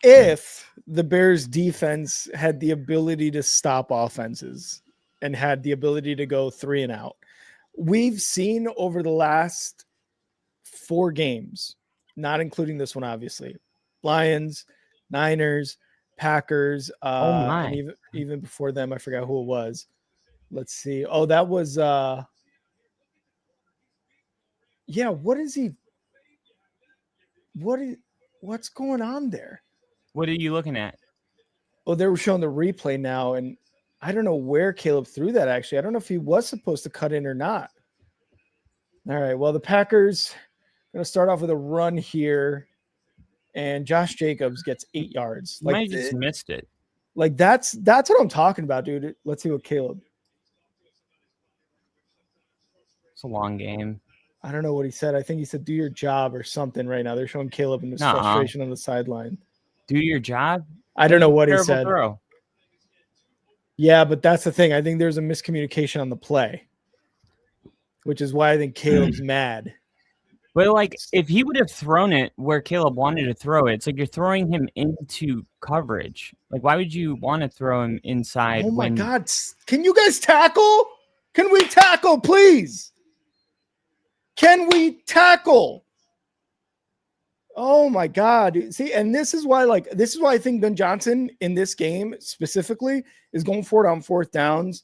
if the Bears defense had the ability to stop offenses and had the ability to go 3 and out. We've seen over the last 4 games, not including this one, obviously, Lions, Niners, Packers, and even before them, I forgot who it was. Let's see. Oh, that was what's going on there? What are you looking at? Oh, they were showing the replay now, and I don't know where Caleb threw that, actually. I don't know if he was supposed to cut in or not. All right, well, the Packers are going to start off with a run here, and Josh Jacobs gets 8 yards. You might have just missed it. Like, that's what I'm talking about, dude. Let's see what Caleb. It's a long game. I don't know what he said. I think he said, do your job or something right now. They're showing Caleb in his frustration on the sideline. Do your job? I don't know what he said. Throw. Yeah, but that's the thing. I think there's a miscommunication on the play, which is why I think Caleb's mad. But, like, if he would have thrown it where Caleb wanted to throw it, it's like you're throwing him into coverage. Like, why would you want to throw him inside? Oh, my God. Can you guys tackle? Can we tackle, please? Can we tackle? Oh my God. See, and this is why I think Ben Johnson in this game specifically is going for it on 4th downs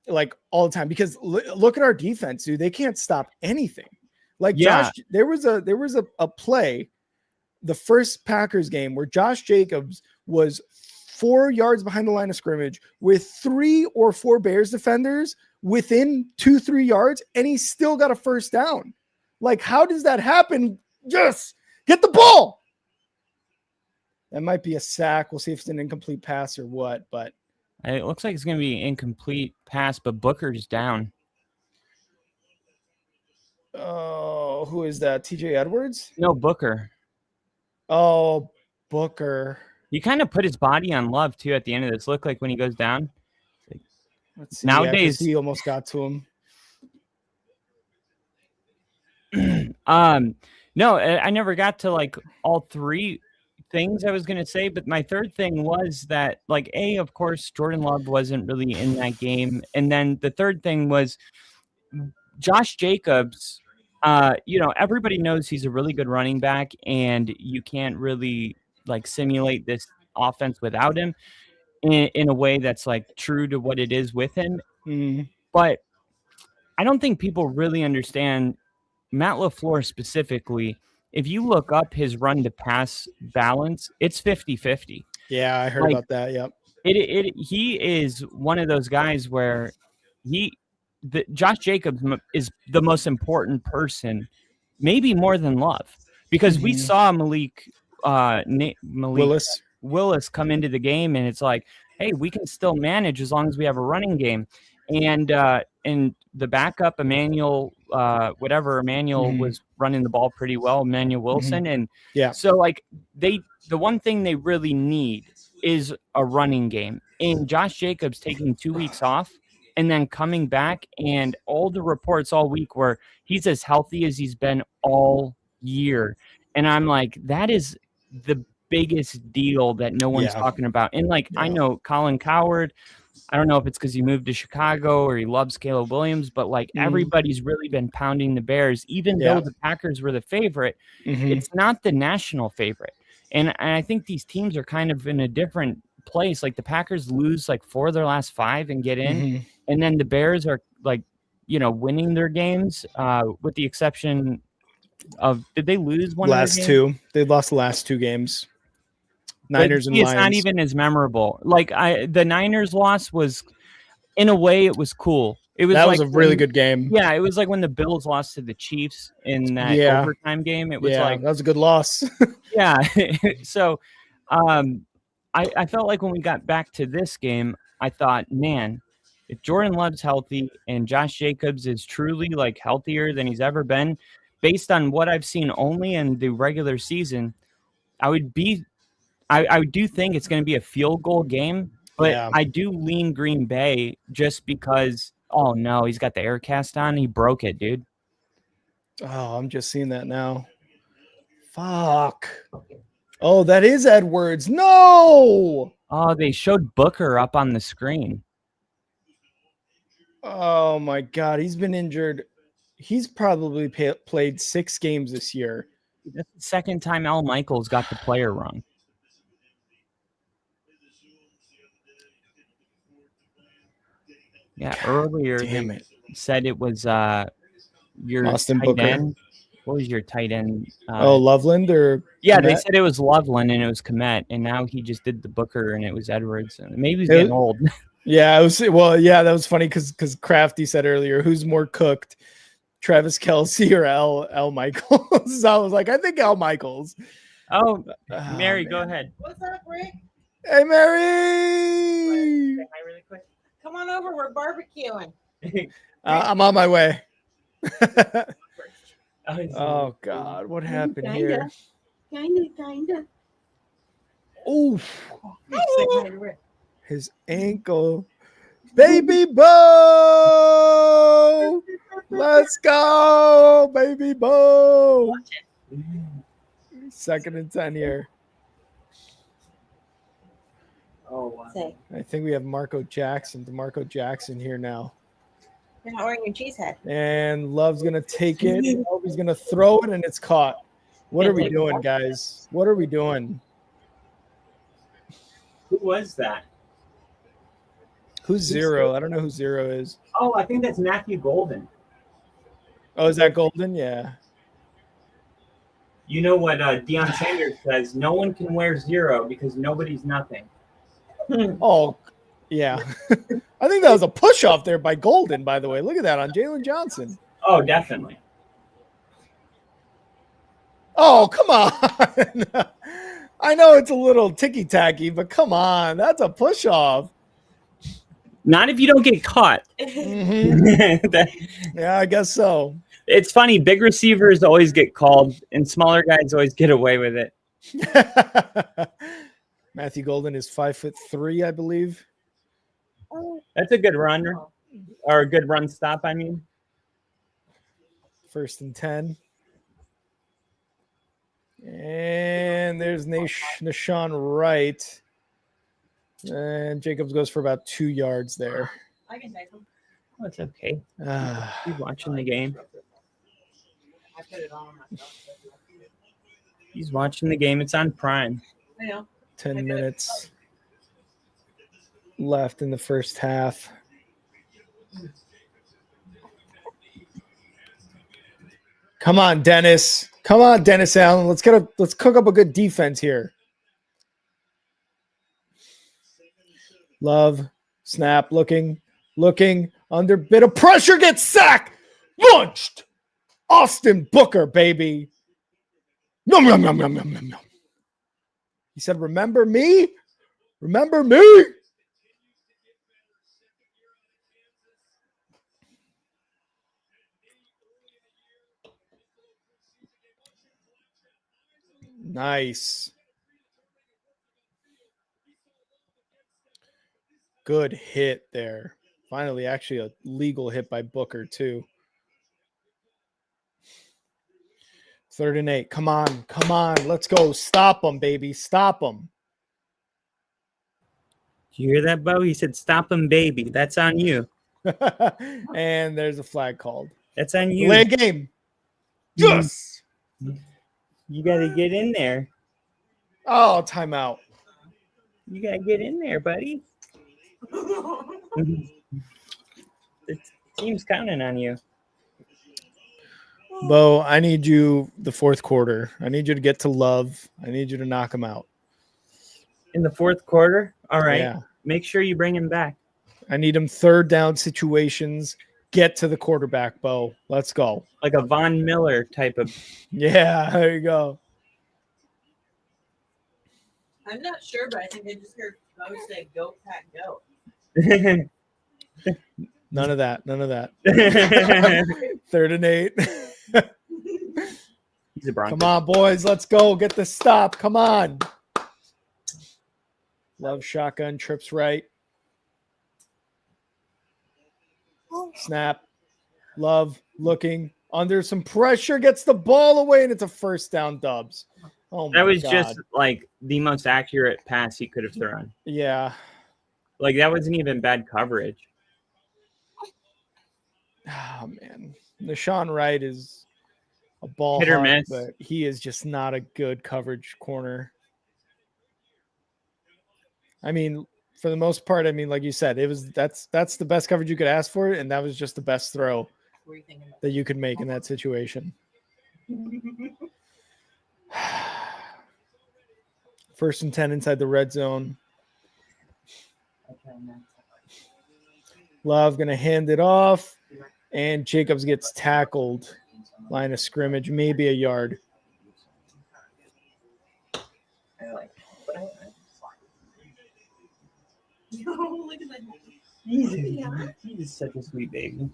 like all the time, because look at our defense, dude. They can't stop anything. Like, Josh, there was a play the first Packers game where Josh Jacobs was 4 yards behind the line of scrimmage with 3 or 4 Bears defenders within 2-3 yards, and he still got a first down. Like, how does that happen? Yes, get the ball. That might be a sack. We'll see if it's an incomplete pass or what, but it looks like it's going to be incomplete pass, but Booker's down. Oh, who is that? TJ Edwards? No, Booker. Oh, Booker. He kind of put his body on Love too at the end of this. Look like when he goes down. Let's see. Nowadays, he almost got to him. No, I never got to like all 3 things I was going to say, but my third thing was that, like, of course, Jordan Love wasn't really in that game. And then the third thing was Josh Jacobs. Everybody knows he's a really good running back, and you can't really like simulate this offense without him in a way that's like true to what it is with him. But I don't think people really understand Matt LaFleur specifically. If you look up his run to pass balance, it's 50-50. Yeah, I heard about that. Yep. He is one of those guys where Josh Jacobs is the most important person, maybe more than Love, because we saw Malik Willis come into the game, and it's like, hey, we can still manage as long as we have a running game. And the backup, Emmanuel was running the ball pretty well, Emmanuel Wilson. And so like the one thing they really need is a running game. And Josh Jacobs taking 2 weeks off and then coming back, and all the reports all week where he's as healthy as he's been all year. And I'm like, that is the biggest deal that no one's talking about. And like, I know Colin Cowherd, I don't know if it's because he moved to Chicago or he loves Caleb Williams, but like everybody's really been pounding the Bears, even though the Packers were the favorite. It's not the national favorite. And I think these teams are kind of in a different place. Like the Packers lose like 4 of their last 5 and get in. And then the Bears are like, winning their games with the exception of, did they lose one last of their games? 2? They lost the last 2 games. Niners and Lions. It's not even as memorable. Like the Niners loss was, in a way, it was cool. It was was a really good game. Yeah, it was like when the Bills lost to the Chiefs in that overtime game. It was like that was a good loss. Yeah. So I felt like when we got back to this game, I thought, man, if Jordan Love's healthy and Josh Jacobs is truly like healthier than he's ever been, based on what I've seen only in the regular season, I do think it's going to be a field goal game, but I do lean Green Bay just because, oh no, he's got the air cast on. He broke it, dude. Oh, I'm just seeing that now. Fuck. Oh, that is Edwards. No. Oh, they showed Booker up on the screen. Oh my God. He's been injured. He's probably played 6 games this year. That's the second time Al Michaels got the player wrong. Yeah, earlier they said it was your Austin tight Booker. end. What was your tight end? Loveland or yeah, Kmet? They said it was Loveland and it was Kmet, and now he just did the Booker and it was Edwards. Maybe he's getting old. Yeah, that was funny because Crafty said earlier, who's more cooked, Travis Kelce or Al Michaels? I was like, I think Al Michaels. Oh, Mary, go ahead. What's up, Rick? Hey, Mary. Say hi really quick. Come on over. We're barbecuing. I'm on my way. Oh God, what happened here? Kinda. Oof. His ankle. Baby Bo! Let's go, Baby Bo! 2nd and 10 here. Oh, wow. I think we have DeMarco Jackson here now. You're not wearing your cheese head. And Love's going to take it. He's going to throw it, and it's caught. What are we doing, guys? What are we doing? Who was that? Who's 0? I don't know who 0 is. Oh, I think that's Matthew Golden. Oh, is that Golden? Yeah. You know what Deion Sanders says? No one can wear 0 because nobody's nothing. Oh, yeah. I think that was a push off there by Golden, by the way. Look at that on Jalen Johnson. Oh, definitely. Oh, come on. I know it's a little ticky tacky, but come on. That's a push off. Not if you don't get caught. Yeah, I guess so. It's funny. Big receivers always get called, and smaller guys always get away with it. Matthew Golden is 5'3", I believe. That's a good runner, or a good run stop, I mean. 1st and 10. And there's Nashawn Wright. And Jacobs goes for about 2 yards there. I can take them. Oh, it's okay. He's watching the game. I put it on myself. He's watching the game. It's on Prime. I know. 10 minutes left in the first half. Come on, Dennis. Come on, Dennis Allen. Let's cook up a good defense here. Love, snap, looking, under bit of pressure, gets sacked, launched. Austin Booker, baby. Yum, yum, yum, yum, yum, yum, yum. He said, remember me? Remember me? Nice. Good hit there. Finally, actually a legal hit by Booker, too. 3rd and 8. Come on. Let's go. Stop them, baby. Stop them. You hear that, Bo? He said, stop him, baby. That's on you. And there's a flag called. That's on you. Delay game. Yes. You got to get in there. Oh, timeout. You got to get in there, buddy. The team's counting on you. Bo, I need you the 4th quarter. I need you to get to Love. I need you to knock him out. In the 4th quarter? All right. Yeah. Make sure you bring him back. I need him 3rd down situations. Get to the quarterback, Bo. Let's go. Like a Von Miller type of. Yeah, there you go. I'm not sure, but I think I just heard Bo say, go, Pack, go. None of that. 3rd and 8. He's a Bronco. Come on, boys. Let's go. Get the stop. Come on. Love shotgun. Trips right. Snap. Love looking under some pressure. Gets the ball away, and it's a 1st down, Dubs. Oh, my that was God. just like the most accurate pass he could have thrown. Yeah. Like that wasn't even bad coverage. Oh, man. Nashawn Wright is a ball hit or hawk, miss, but he is just not a good coverage corner. I mean, for the most part, I mean, like you said, that's the best coverage you could ask for, and that was just the best throw that you could make in that situation. 1st and 10 inside the red zone. Love going to hand it off, and Jacobs gets tackled. Line of scrimmage, maybe a yard. Look at that. He's such a sweet baby.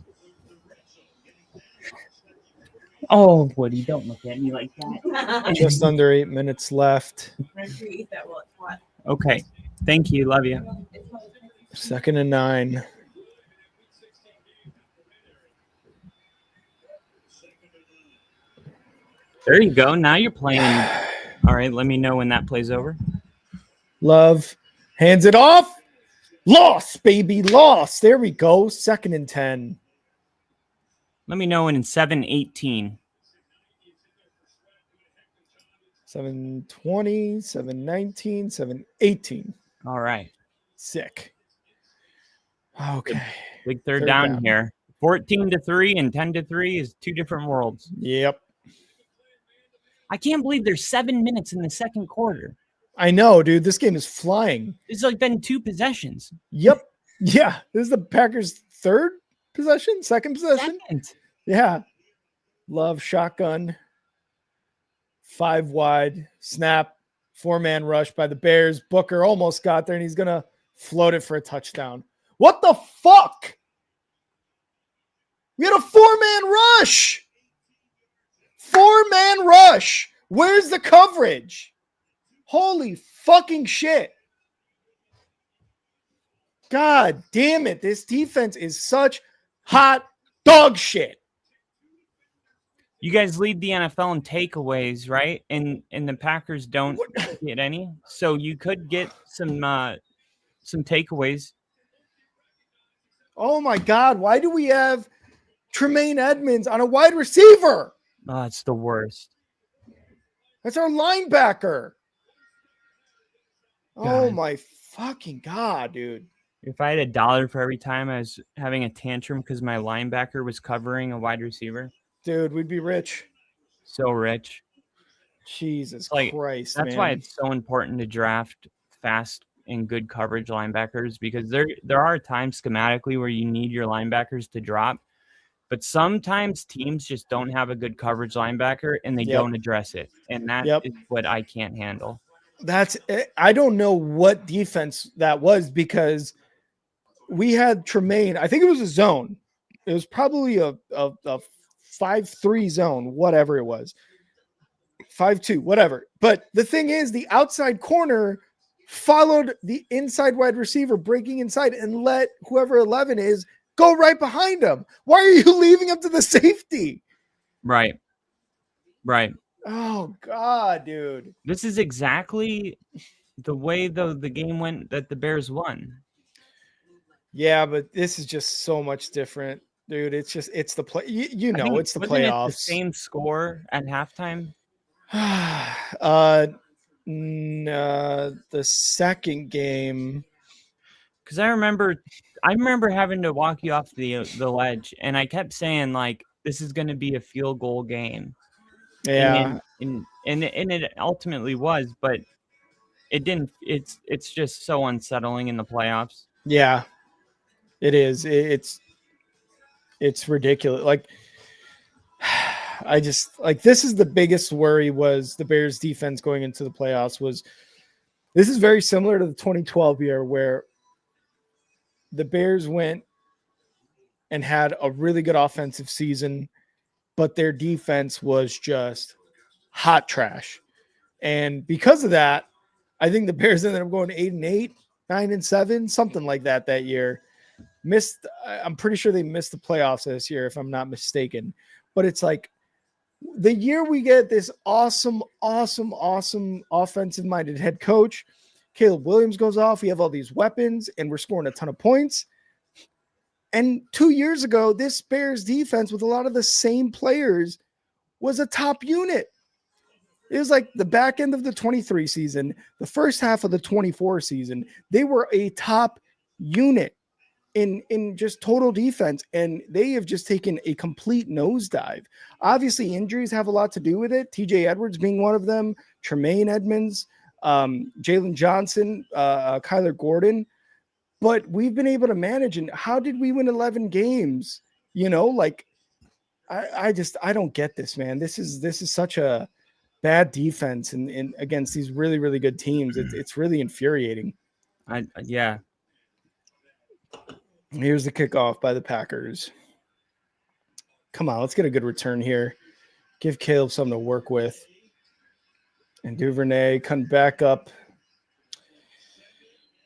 Oh, Woody, don't look at me like that. Just under 8 minutes left. Okay. Thank you. Love you. 2nd and 9. There you go. Now you're playing. All right. Let me know when that plays over. Love hands it off. Lost, baby. Lost. There we go. 2nd and 10. Let me know when in 7:18. 7:20, 7:19, 7:18. All right. Sick. Okay. Big third down here. 14-3 and 10-3 is 2 different worlds. Yep. I can't believe there's 7 minutes in the second quarter. I know, dude. This game is flying. It's like been 2 possessions. Yep. Yeah. This is the Packers' third possession, second possession. Yeah. Love shotgun. 5 wide snap. 4-man rush by the Bears. Booker almost got there, and he's going to float it for a touchdown. What the fuck? We had a 4-man rush. 4-man rush. Where's the coverage? Holy fucking shit. God damn it. This defense is such hot dog shit. You guys lead the NFL in takeaways, right? And the Packers don't get any. So you could get some takeaways. Oh my God. Why do we have Tremaine Edmonds on a wide receiver? Oh, it's the worst. That's our linebacker. God. Oh my fucking God, dude. If I had $1 for every time I was having a tantrum because my linebacker was covering a wide receiver. Dude, we'd be rich. So rich. Jesus Christ, That's man. why it's so important to draft fast and good coverage linebackers, because there are times schematically where you need your linebackers to drop, but sometimes teams just don't have a good coverage linebacker and they don't address it. And that is what I can't handle. I don't know what defense that was, because we had Tremaine. I think it was a zone. It was probably a 5-3 zone, whatever it was. 5-2, whatever. But the thing is, the outside corner followed the inside wide receiver breaking inside and let whoever 11 is go right behind him. Why are you leaving him to the safety? Right. Oh God, dude. This is exactly the way the game went that the Bears won. Yeah, but this is just so much different, dude. It's the play. You know, it's the playoffs. The same score at halftime. The second game, because I remember having to walk you off the ledge, and I kept saying, like, this is going to be a field goal game. Yeah, and it ultimately was, but it didn't. It's just so unsettling in the playoffs. Yeah, it is. It's ridiculous. Like, I just, like, this is the biggest worry, was the Bears defense going into the playoffs. This is very similar to the 2012 year, where the Bears went and had a really good offensive season, but their defense was just hot trash. And because of that, I think the Bears ended up going 8-8, 9-7, something like that year. I'm pretty sure they missed the playoffs this year, if I'm not mistaken. But it's like, the year we get this awesome offensive-minded head coach, Caleb Williams goes off. We have all these weapons, and we're scoring a ton of points. And 2 years ago, this Bears defense, with a lot of the same players, was a top unit. It was like the back end of the 23 season, the first half of the 24 season. They were a top unit in just total defense, and they have just taken a complete nosedive. Obviously, injuries have a lot to do with it. TJ Edwards being one of them, Tremaine Edmonds, Jalen Johnson, Kyler Gordon. But we've been able to manage. And how did we win 11 games? You know, like, I don't get this, man. This is such a bad defense and against these really, really good teams. It's really infuriating. Yeah. Here's the kickoff by the Packers. Come on, let's get a good return here. Give Caleb something to work with. And Duvernay come back up.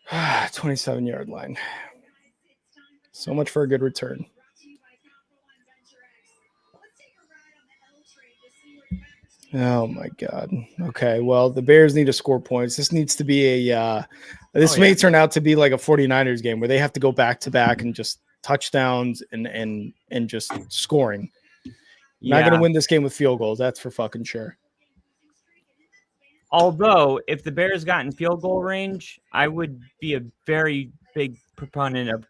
27-yard line. So much for a good return. Oh my God. Okay. Well, the Bears need to score points. This needs to be may turn out to be like a 49ers game where they have to go back to back and just touchdowns and just scoring. Not going to win this game with field goals. That's for fucking sure. Although, if the Bears got in field goal range, I would be a very big proponent of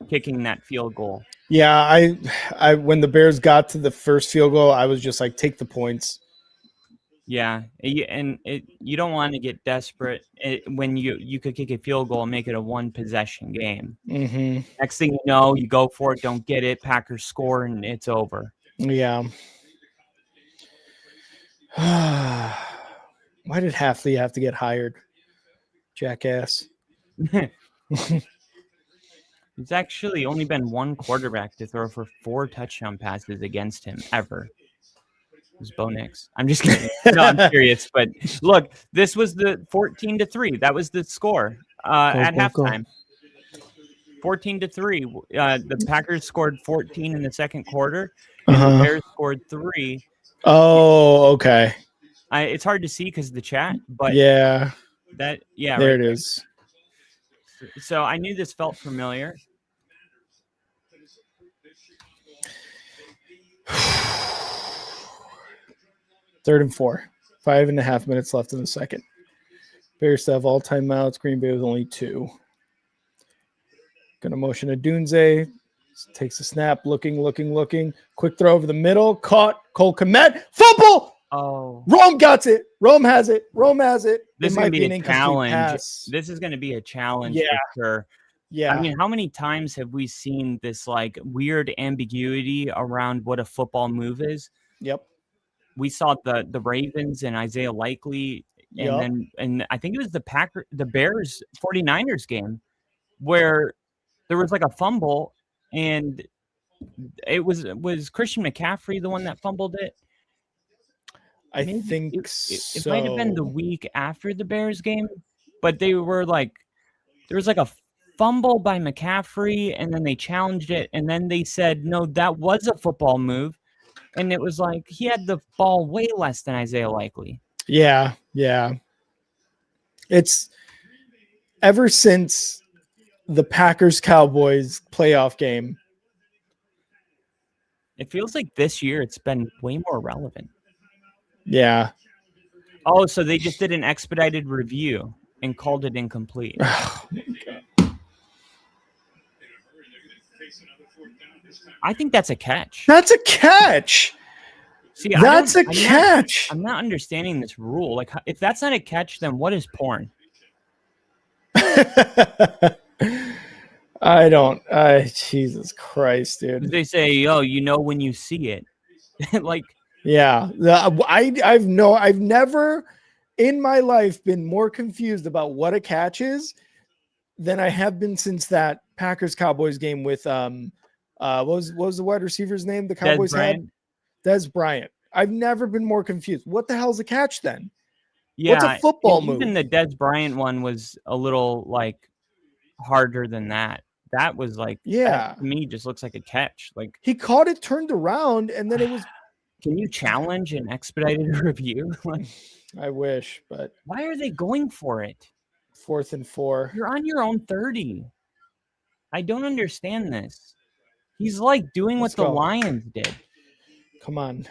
kicking that field goal. Yeah, I when the Bears got to the first field goal, I was just like, take the points. Yeah, you don't want to get desperate when you could kick a field goal and make it a one possession game. Mm-hmm. Next thing you know, you go for it, don't get it, Packers score, and it's over. Yeah. Why did Hafley have to get hired? Jackass. There's actually only been one quarterback to throw for 4 touchdown passes against him ever. It was Bo Nix. I'm just kidding. No, I'm serious. But look, this was the 14-3. That was the score at halftime. 14-3. The Packers scored 14 in the second quarter, and the Bears scored 3. Oh, okay. It's hard to see because of the chat, but yeah, there right it is. So I knew this felt familiar. Third and 4. 5.5 minutes left in the second. Bears have all timeouts. Green Bay with only 2. Gonna motion to Dunze. Takes a snap. Looking. Quick throw over the middle. Caught. Cole Kmet. Fumble! Oh. Rome got it. Rome has it. This is going to be a challenge. This is going to be a challenge for sure. Yeah. I mean, how many times have we seen this like weird ambiguity around what a football move is? Yep. We saw the Ravens and Isaiah Likely, and I think it was the Bears 49ers game where there was like a fumble, and it was Christian McCaffrey the one that fumbled it? I think it might have been the week after the Bears game, but they were like, there was like a fumble by McCaffrey, and then they challenged it, and then they said, no, that was a football move. And it was like, he had the ball way less than Isaiah Likely. Yeah. It's ever since the Packers-Cowboys playoff game. It feels like this year it's been way more relevant. Yeah. Oh, so they just did an expedited review and called it incomplete. Oh, my God. I think that's a catch. That's a catch. See, that's a catch. I'm not understanding this rule. Like, if that's not a catch, then what is porn? I don't. Jesus Christ, dude. They say, oh, you know when you see it. Like, yeah. I've never in my life been more confused about what a catch is than I have been since that Packers Cowboys game with what was the wide receiver's name the Cowboys had? Dez Bryant. I've never been more confused. What the hell's a catch then? Yeah, what's a football move? Even the Dez Bryant one was a little like harder than that. That was like, that, to me, just looks like a catch. Like, he caught it, turned around, and then it was. Can you challenge an expedited review? I wish, but why are they going for it? 4th and 4. You're on your own 30. I don't understand this. He's like doing what the Lions did. Come on.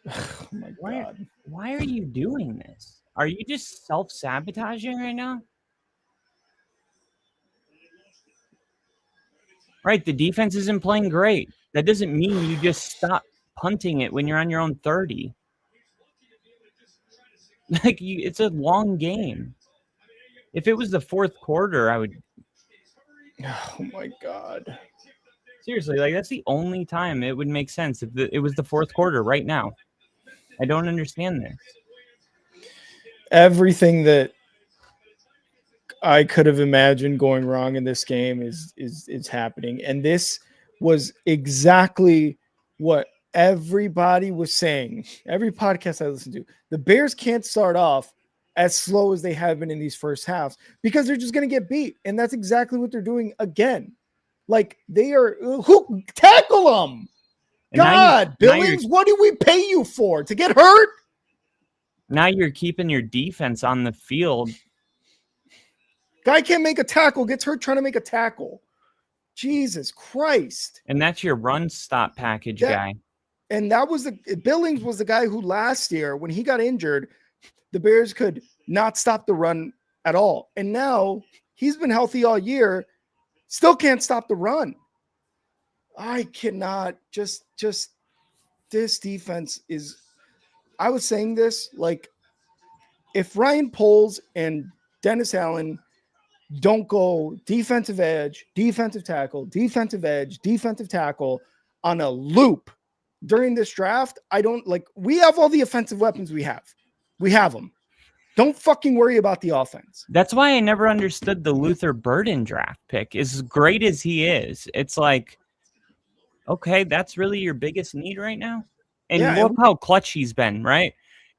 Oh my God. Why are you doing this? Are you just self-sabotaging right now? Right, the defense isn't playing great. That doesn't mean you just stop punting it when you're on your own 30. Like, it's a long game. If it was the fourth quarter, I would. Oh my God. Seriously, like, that's the only time it would make sense if it was the fourth quarter right now. I don't understand this. Everything that I could have imagined going wrong in this game is happening. And this was exactly what everybody was saying. Every podcast I listened to. The Bears can't start off as slow as they have been in these first halves because they're just going to get beat. And that's exactly what they're doing again. Like, they are who tackle them. God, Billings, what do we pay you for? To get hurt? Now you're keeping your defense on the field. Guy can't make a tackle, gets hurt trying to make a tackle. Jesus Christ. And that's your run stop package guy. And that was Billings was the guy who last year, when he got injured, the Bears could not stop the run at all. And now he's been healthy all year. Still can't stop the run. I cannot just this defense is. I was saying this, like, if Ryan Poles and Dennis Allen don't go defensive edge, defensive tackle, defensive edge, defensive tackle on a loop during this draft, I don't like. We have all the offensive weapons we have. We have them. Don't fucking worry about the offense. That's why I never understood the Luther Burden draft pick. As great as he is, it's like, okay, that's really your biggest need right now. And look how clutch he's been, right?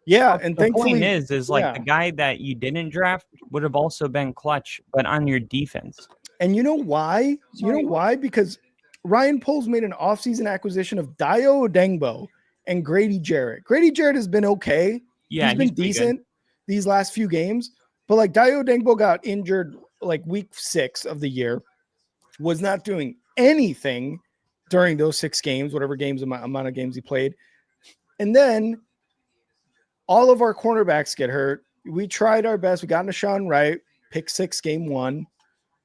Yeah, but and the thankfully, point is like the guy that you didn't draft would have also been clutch, but on your defense. And you know why? You know why? Because Ryan Poles made an offseason acquisition of Dio Odengbo and Grady Jarrett. Grady Jarrett has been okay. Yeah, he's been decent these last few games, but like Dio Odengbo got injured like week 6 of the year, was not doing anything during those 6 games, whatever games amount of games he played. And then all of our cornerbacks get hurt. We tried our best. We got Nashawn Wright, pick 6,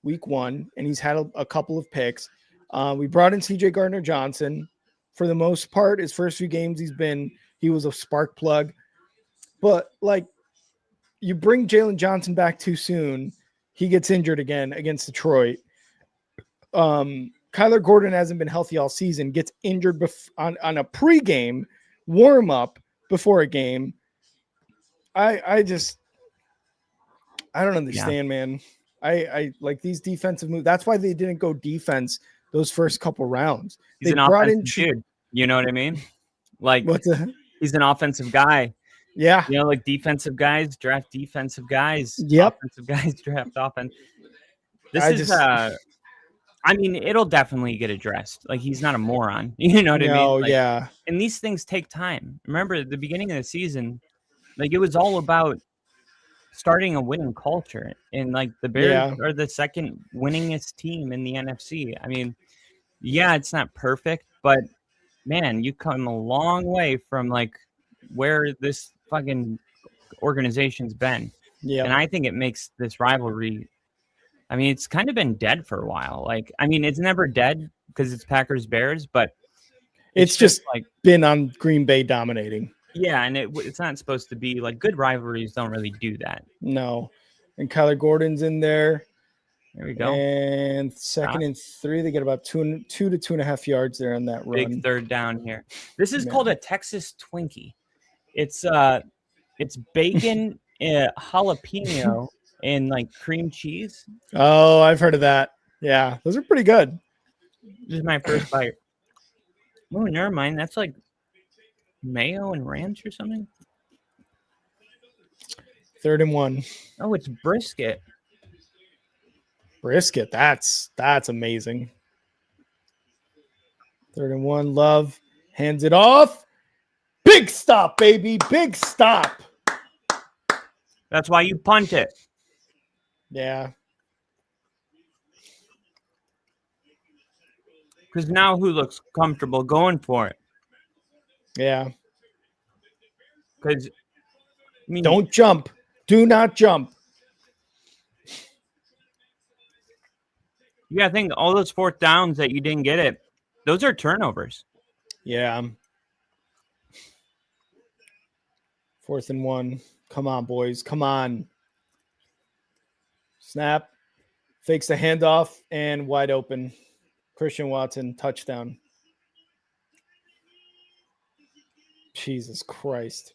week 1, and he's had a couple of picks. We brought in CJ Gardner-Johnson. For the most part, his first few games, he was a spark plug. But like, you bring Jalen Johnson back too soon, he gets injured again against Detroit. Kyler Gordon hasn't been healthy all season, gets injured on a pregame warm up before a game. I don't understand, man. I like these defensive moves. That's why they didn't go defense those first couple rounds. He's an offensive dude. You know what I mean? Like, he's an offensive guy. Yeah. You know, like defensive guys draft defensive guys. Yep. Offensive guys draft offense. I mean, it'll definitely get addressed. Like, he's not a moron. You know what I mean? Like, yeah. And these things take time. Remember, at the beginning of the season, like, it was all about starting a winning culture. And, like, the Bears are the second winningest team in the NFC. I mean, yeah, it's not perfect, but, man, you come a long way from, like, where this fucking organization's been. Yeah. And I think it makes this rivalry, I mean, it's kind of been dead for a while. Like, I mean, it's never dead because it's Packers-Bears, but it's just like been on Green Bay dominating. Yeah, and it's not supposed to be like, good rivalries don't really do that. No. And Kyler Gordon's in there. There we go. And second and 3, they get about 2 to 2.5 yards there on that run. Big third down here. This is called a Texas Twinkie. It's bacon, jalapeno, and like cream cheese. Oh, I've heard of that. Yeah, those are pretty good. This is my first bite. Oh, never mind. That's like mayo and ranch or something. 3rd and 1. Oh, it's brisket. Brisket. That's amazing. 3rd and 1. Love hands it off. Big stop, baby. Big stop. That's why you punt it. Yeah. Because now who looks comfortable going for it? Yeah. Because don't jump. Do not jump. Yeah, I think all those 4th downs that you didn't get it, those are turnovers. Yeah. 4th and 1. Come on, boys. Come on. Snap. Fakes the handoff and wide open. Christian Watson, touchdown. Jesus Christ.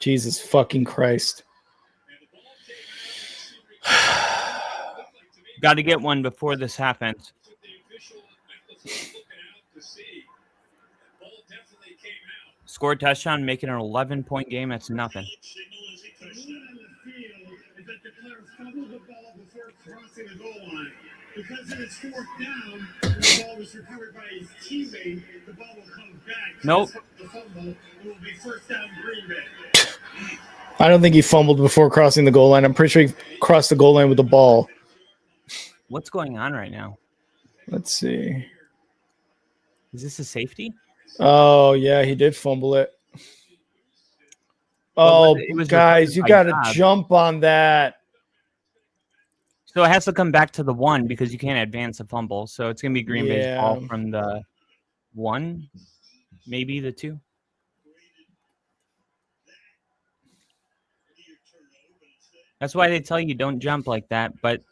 Jesus fucking Christ. Got to get one before this happens. Score a touchdown, make it an 11-point game. That's nothing. Because it is 4th down, the ball was recovered by his teammate. The ball will come back. Nope. The fumble will be 1st down Green Bay. I don't think he fumbled before crossing the goal line. I'm pretty sure he crossed the goal line with the ball. What's going on right now? Let's see. Is this a safety? Oh, yeah, he did fumble it. Oh, it was guys, recovered you by got to Dobbs. jump on that. So it has to come back to the 1 because you can't advance a fumble. So it's going to be Green Bay's ball from the 1, maybe the 2. That's why they tell you don't jump like that. But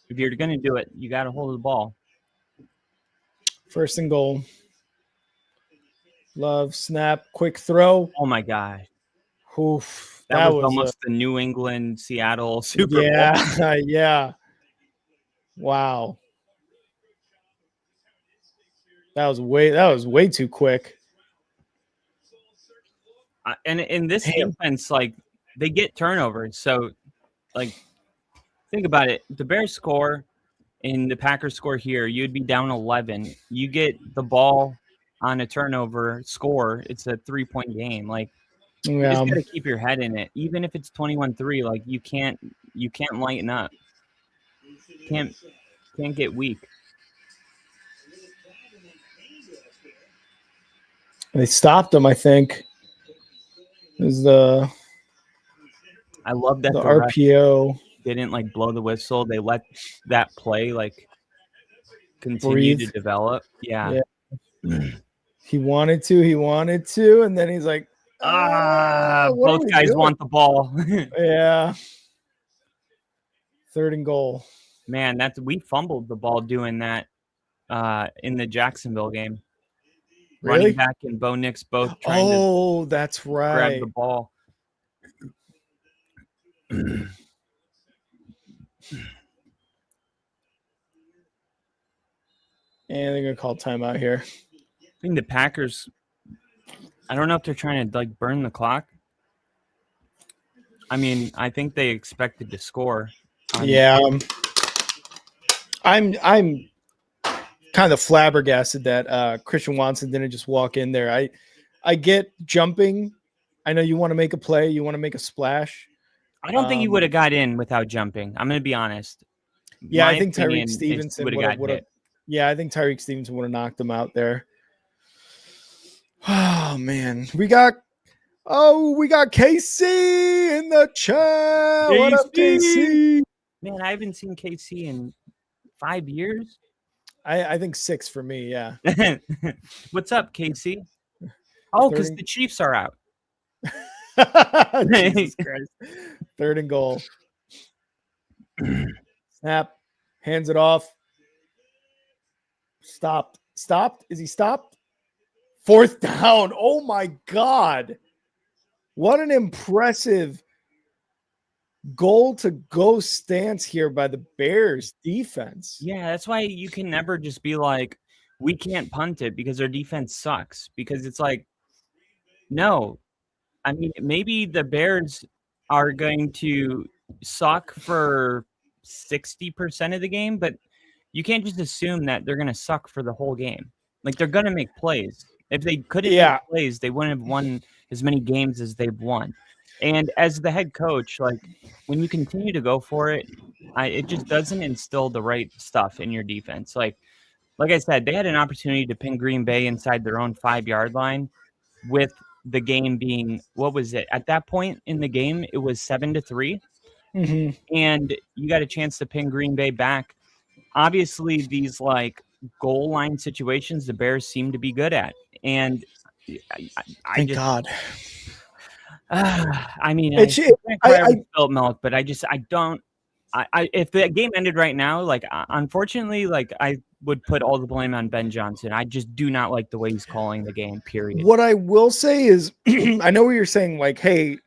if you're going to do it, you got to hold the ball. First and goal. Love, snap, quick throw. Oh, my God. Oof, That was almost the New England, Seattle Super Bowl. Yeah. Wow. That was way too quick. And in this defense, like, they get turnovers. So, like, think about it. The Bears score and the Packers score here. You'd be down 11. You get the ball on a turnover, score. It's a 3-point game. Like, you just got to keep your head in it. Even if it's 21-3, like, you can't lighten up. Can't get weak. They stopped him, I think. I love that the RPO didn't like blow the whistle. They let that play like continue to develop. Yeah. He wanted to, and then he's like, both guys want the ball. Yeah. 3rd and goal. Man, we fumbled the ball doing that in the Jacksonville game. Really? Running back and Bo Nix both trying to that's right. grab the ball. And they're gonna call timeout here. I think the Packers, I don't know if they're trying to like burn the clock. I mean, I think they expected to score. Yeah. I'm kind of flabbergasted that Christian Watson didn't just walk in there. I get jumping. I know you want to make a play, you want to make a splash. I don't think he would have got in without jumping. I'm going to be honest. Yeah, I think Tyreek Stevenson would have. Yeah, I think Tyreek Stevenson would have knocked him out there. Oh man, we got KC in the chat. What up, KC? Man, I haven't seen KC in 5 years. I think 6 for me. Yeah. What's up, KC? Oh, because the Chiefs are out. Jesus Christ. 3rd and goal. Snap. Hands it off. Stopped. Is he stopped? 4th down. Oh my God. What an impressive goal to go stance here by the Bears defense. Yeah, that's why you can never just be like, we can't punt it because their defense sucks. Because it's like, no. I mean, maybe the Bears are going to suck for 60% of the game, but you can't just assume that they're going to suck for the whole game. Like, they're going to make plays. If they couldn't make plays, they wouldn't have won as many games as they've won. And as the head coach, like, when you continue to go for it, it just doesn't instill the right stuff in your defense. Like I said, they had an opportunity to pin Green Bay inside their own 5-yard line with the game being, what was it? At that point in the game, it was 7-3. Mm-hmm. And you got a chance to pin Green Bay back. Obviously, these like goal line situations, the Bears seem to be good at. And Thank God. I mean, I spilled milk, but I don't. If the game ended right now, like, unfortunately, like, I would put all the blame on Ben Johnson. I just do not like the way he's calling the game, period. What I will say is, I know what you're saying, like, hey,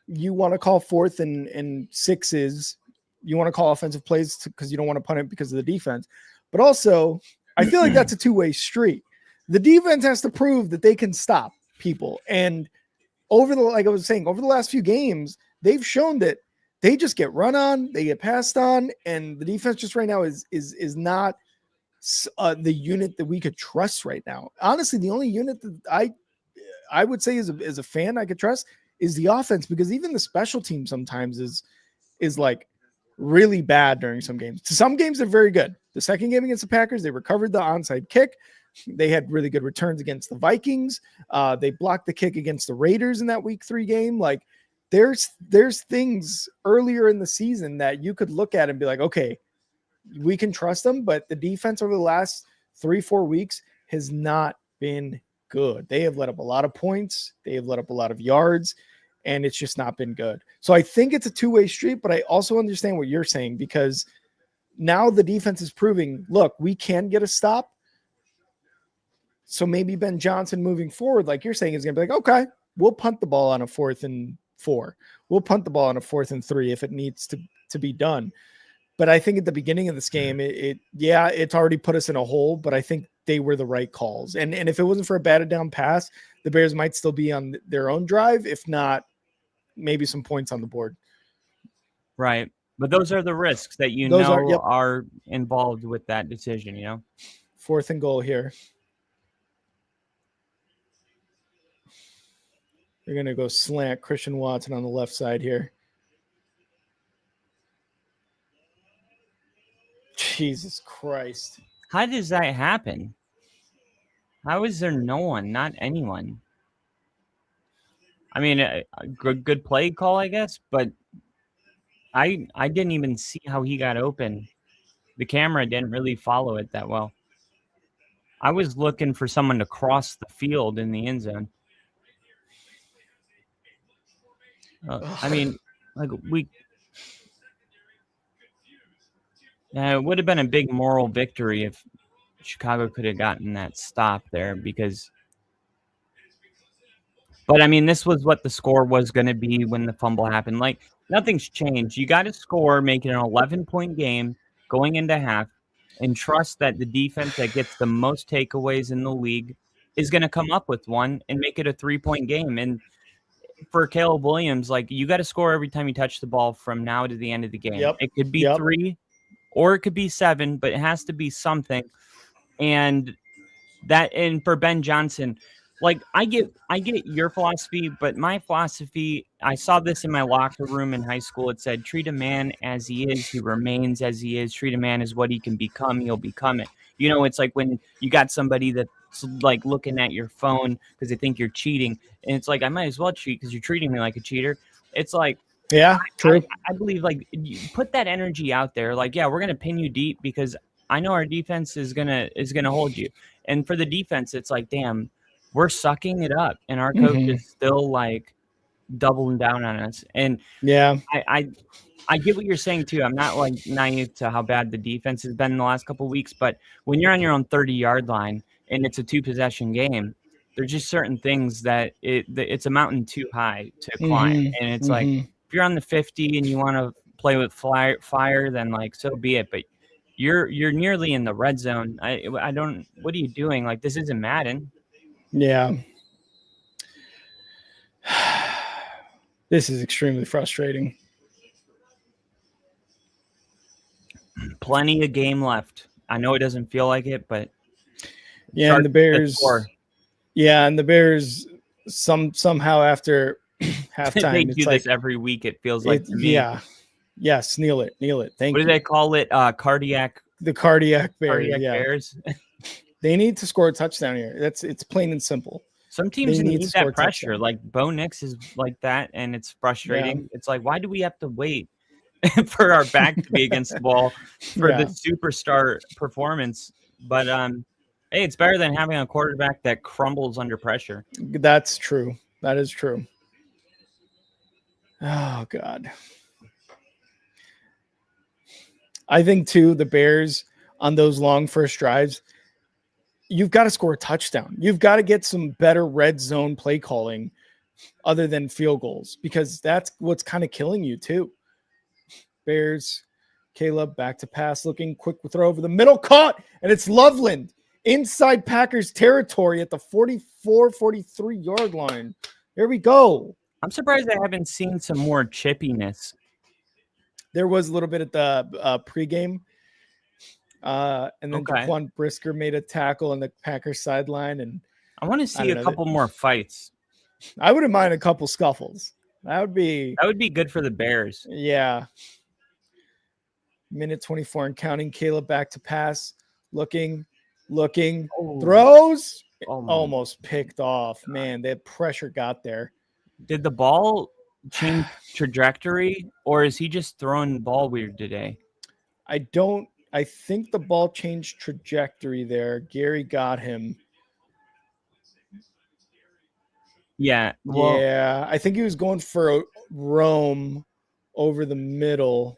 you want to call 4th and 6s, you want to call offensive plays because you don't want to punt it because of the defense. But also, I feel like that's a two-way street. The defense has to prove that they can stop people. And like I was saying, over the last few games, they've shown that they just get run on, they get passed on, and the defense just right now is not the unit that we could trust right now. Honestly, the only unit that I would say as a fan I could trust is the offense, because even the special team sometimes is like really bad during some games. To some games they're very good. The second game against the Packers, they recovered the onside kick. They had really good returns against the Vikings. They blocked the kick against the Raiders in that week 3 game. Like there's things earlier in the season that you could look at and be like, okay, we can trust them, but the defense over the last 3-4 weeks has not been good. They have let up a lot of points. They have let up a lot of yards, and it's just not been good. So I think it's a two-way street, but I also understand what you're saying because now the defense is proving, look, we can get a stop. So maybe Ben Johnson moving forward, like you're saying, is going to be like, okay, we'll punt the ball on a 4th and 4. We'll punt the ball on a 4th and 3 if it needs to be done. But I think at the beginning of this game, it's already put us in a hole, but I think they were the right calls. And if it wasn't for a batted down pass, the Bears might still be on their own drive. If not, maybe some points on the board. Right. But those are the risks that are involved with that decision, 4th and goal here. They're going to go slant Christian Watson on the left side here. Jesus Christ. How does that happen? How is there no one, not anyone? I mean, a good play call, I guess, but I didn't even see how he got open. The camera didn't really follow it that well. I was looking for someone to cross the field in the end zone. I mean, like it would have been a big moral victory if Chicago could have gotten that stop there but I mean, this was what the score was going to be when the fumble happened. Like nothing's changed. You got to score, make it an 11-point game going into half and trust that the defense that gets the most takeaways in the league is going to come up with one and make it a 3-point game. And for Caleb Williams, like you got to score every time you touch the ball from now to the end of the game. Yep. It could be 3 or it could be 7, but it has to be something. And for Ben Johnson, like I get your philosophy, but my philosophy, I saw this in my locker room in high school. It said, treat a man as he is, he remains as he is. Treat a man as what he can become, he'll become it. It's like when you got somebody that's like looking at your phone because they think you're cheating. And it's like, I might as well cheat because you're treating me like a cheater. It's like, yeah, true. I believe like you put that energy out there. Like, yeah, we're going to pin you deep because I know our defense is going to hold you. And for the defense, it's like, damn, we're sucking it up. And our coach is still like doubling down on us. And yeah, I get what you're saying too. I'm not like naive to how bad the defense has been in the last couple of weeks, but when you're on your own 30-yard line and it's a 2-possession game, there's just certain things that it's a mountain too high to climb. And it's like, if you're on the 50 and you want to play with fire, then like, so be it. But you're nearly in the red zone. I don't, what are you doing? Like, this isn't Madden. Yeah. This is extremely frustrating. Plenty of game left. I know it doesn't feel like it, but yeah, and the Bears. Yeah, and the Bears somehow after halftime. They do this every week. It feels like to me. Yeah. Yes, kneel it. Thank you. What do they call it? Cardiac. The cardiac Bears. Bears. They need to score a touchdown here. It's plain and simple. Some teams need that pressure. Like Bo Nix is like that, and it's frustrating. Yeah. It's like, why do we have to wait for our back to be against the ball for the superstar performance? But hey, it's better than having a quarterback that crumbles under pressure. That's true. That is true. Oh God. I think too, the Bears on those long first drives, you've got to score a touchdown. You've got to get some better red zone play calling other than field goals, because that's what's kind of killing you too. Bears, Caleb back to pass, looking quick throw over the middle, caught, and it's Loveland inside Packers territory at the 43 yard line. There we go. I'm surprised I haven't seen some more chippiness. There was a little bit at the pregame. And then Jaquan Brisker made a tackle on the Packers sideline. And I want to see a couple more fights. I wouldn't mind a couple scuffles. That would be good for the Bears. Yeah. Minute 24 and counting. Caleb back to pass, looking, Looking, throws, Oh my. almost picked off. Man, that pressure got there. Did the ball change trajectory, or is he just throwing the ball weird today? I think the ball changed trajectory there. Gary got him. Yeah. Well, Yeah, I think he was going for a roam over the middle.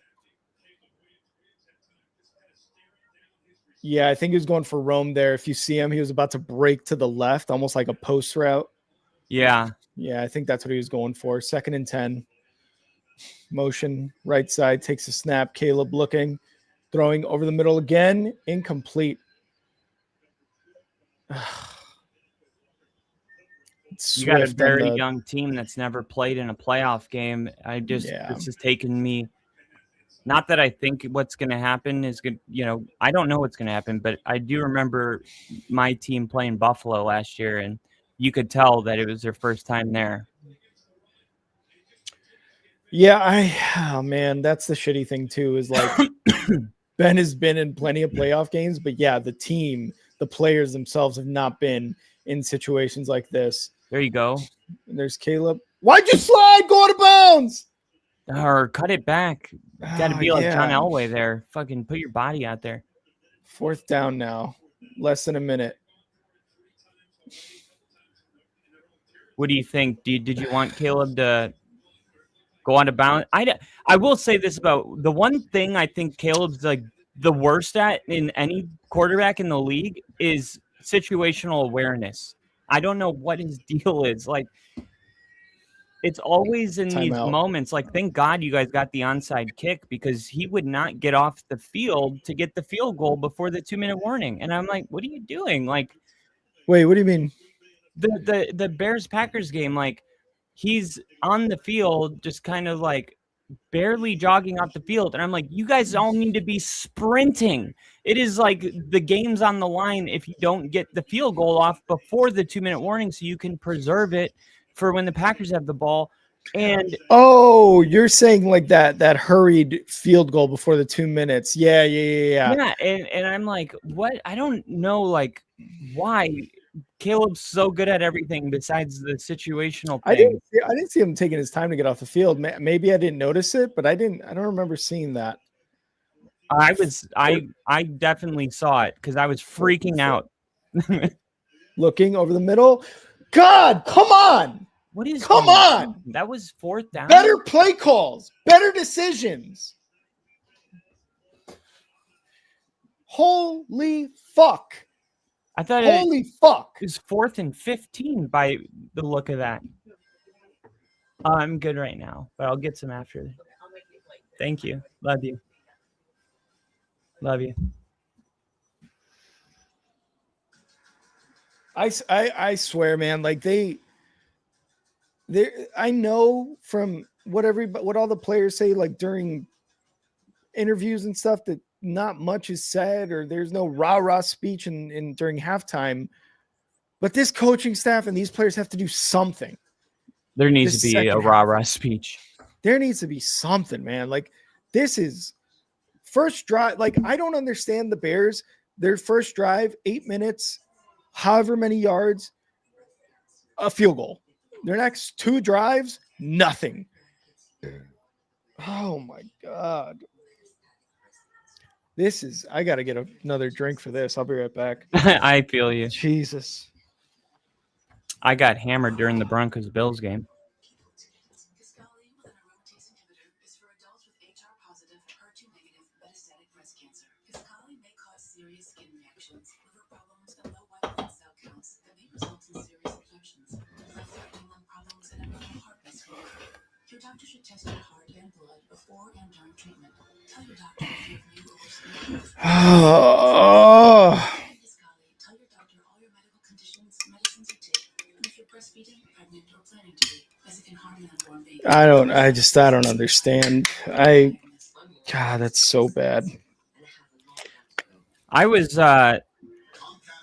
Yeah, I think he was going for roam there. If you see him, he was about to break to the left, almost like a post route. yeah. Yeah, I think that's what he was going for. 2nd and 10. Motion, right side, takes a snap. Caleb looking, throwing over the middle again. Incomplete. You got a very young team that's never played in a playoff game. This has taken me. Not that I think what's going to happen is good. I don't know what's going to happen, but I do remember my team playing Buffalo last year, and you could tell that it was their first time there. Yeah, oh man, that's the shitty thing too, is like Ben has been in plenty of playoff games, but yeah, the team, the players themselves have not been in situations like this. There you go. And there's Caleb. Why'd you slide? Go out of bounds. Or cut it back. Got to be like John Elway there. Fucking put your body out there. 4th down now. Less than a minute. What do you think? Did you want Caleb to go on to bounds? I will say this about the one thing I think Caleb's like the worst at in any quarterback in the league is situational awareness. I don't know what his deal is. Like, it's always in these moments. Like, thank God you guys got the onside kick, because he would not get off the field to get the field goal before the 2-minute warning. And I'm like, what are you doing? Like, wait, what do you mean? The Bears-Packers game, like, he's on the field just kind of like barely jogging off the field. And I'm like, you guys all need to be sprinting. It is like the game's on the line if you don't get the field goal off before the 2-minute warning, so you can preserve it for when the Packers have the ball. And you're saying like that hurried field goal before the 2 minutes. Yeah. Yeah, and I'm like, what? I don't know, like, why Caleb's so good at everything besides the situational thing. I didn't see him taking his time to get off the field. Maybe I didn't notice it, but I don't remember seeing that. I definitely saw it because I was freaking out. Looking over the middle. God, come on. Come on. That was 4th down. Better play calls, better decisions. Holy fuck. I thought holy fuck. It was 4th and 15 by the look of that. I'm good right now, but I'll get some after. Thank you. Love you. Love you. I swear, man, like I know from what all the players say, like during interviews and stuff, that not much is said, or there's no rah-rah speech in during halftime. But this coaching staff and these players have to do something. There needs to be a rah-rah speech. There needs to be something, man. Like, this is first drive. Like, I don't understand the Bears. Their first drive, 8 minutes, however many yards, a field goal. Their next 2 drives, nothing. Oh my God. I got to get another drink for this. I'll be right back. I feel you. Jesus. I got hammered during the Broncos-Bills game. Your doctor should test your heart and blood before and during treatment. Tell your doctor if you have new or Tell your doctor all your medical conditions, medicines you take, and if you're breastfeeding, pregnant, or planning to be, as it can harm an unborn baby. I don't understand. God, that's so bad. I was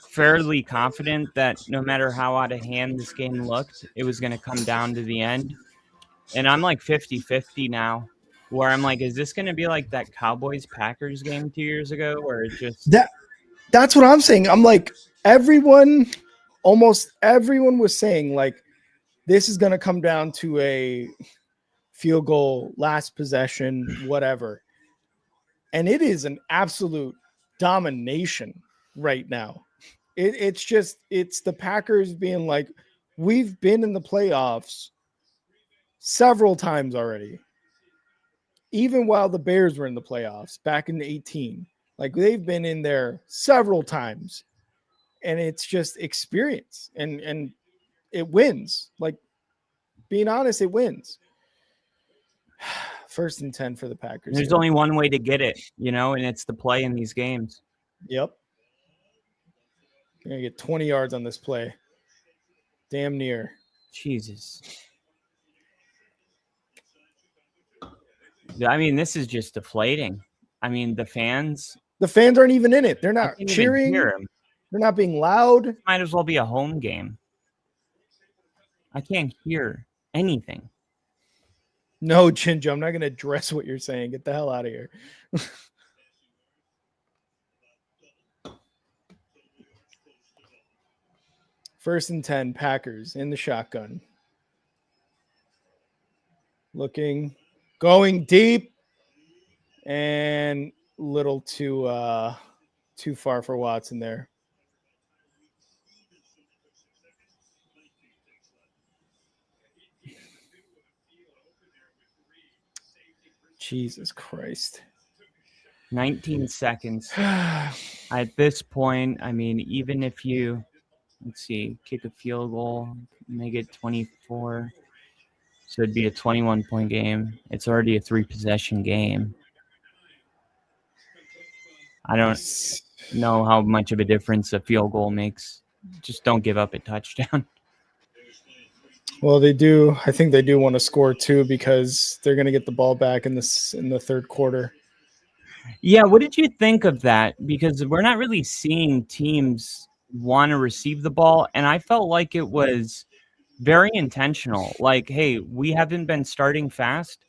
fairly confident that no matter how out of hand this game looked, it was going to come down to the end. And I'm like 50-50 now, where I'm like, is this going to be like that Cowboys-Packers game 2 years ago, where it just That's what I'm saying. I'm like, almost everyone was saying, like, this is going to come down to a field goal, last possession, whatever. And it is an absolute domination right now. It's the Packers being like, we've been in the playoffs several times already. Even while the Bears were in the playoffs back in 2018, like they've been in there several times, and it's just experience and it wins. Like, being honest, it wins. 1st and 10 for the Packers. There's only one way to get it, and it's to play in these games. Yep. You're going to get 20 yards on this play. Damn near. Jesus. I mean, this is just deflating. I mean, the fans aren't even in it. They're not cheering. They're not being loud. Might as well be a home game. I can't hear anything. No, Chinjo, I'm not going to address what you're saying. Get the hell out of here. 1st and 10, Packers in the shotgun. Going deep, and little too far for Watson there. Jesus Christ. 19 seconds. At this point, I mean, even if you, kick a field goal, make it 24. So it'd be a 21-point game. It's already a 3-possession game. I don't know how much of a difference a field goal makes. Just don't give up a touchdown. Well, they do. I think they do want to score too, because they're going to get the ball back in the 3rd quarter. Yeah, what did you think of that? Because we're not really seeing teams want to receive the ball, and I felt like it was very intentional. Like, hey, we haven't been starting fast.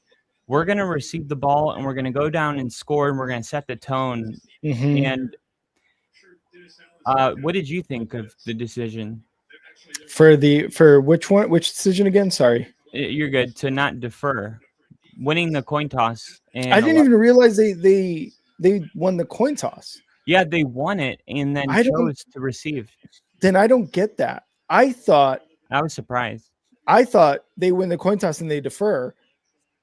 We're going to receive the ball, and we're going to go down and score, and we're going to set the tone. Mm-hmm. And what did you think of the decision? For which one? Which decision again? Sorry. You're good. To not defer. Winning the coin toss. And I didn't even realize they won the coin toss. Yeah, they won it and then chose to receive. Then I don't get that. I was surprised. I thought they win the coin toss and they defer.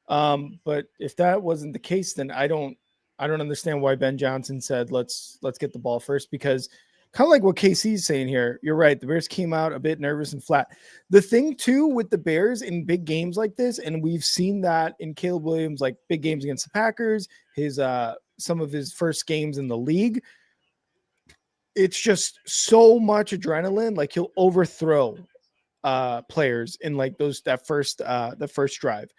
But if that wasn't the case, then I don't understand why Ben Johnson said let's get the ball first, because kind of like what KC's saying here, you're right. The Bears came out a bit nervous and flat. The thing too with the Bears in big games like this, and we've seen that in Caleb Williams, like big games against the Packers, some of his first games in the league, it's just so much adrenaline. Like, he'll overthrow players in like the first drive.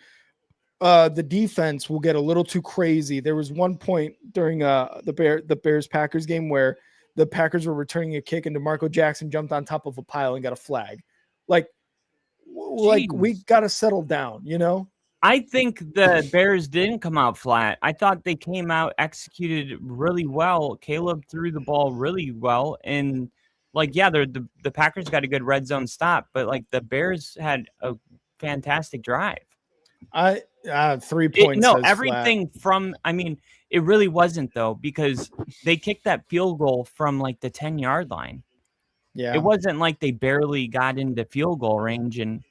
The defense will get a little too crazy. There was one point during the Bears Packers game where the Packers were returning a kick and DeMarco Jackson jumped on top of a pile and got a flag. Like we got to settle down, I think the Bears didn't come out flat. I thought they came out, executed really well. Caleb threw the ball really well. And the Packers got a good red zone stop, but like the Bears had a fantastic drive. 3 points. Everything flat. From, I mean, it really wasn't though, because they kicked that field goal from like the 10-yard line. Yeah. It wasn't like they barely got into field goal range and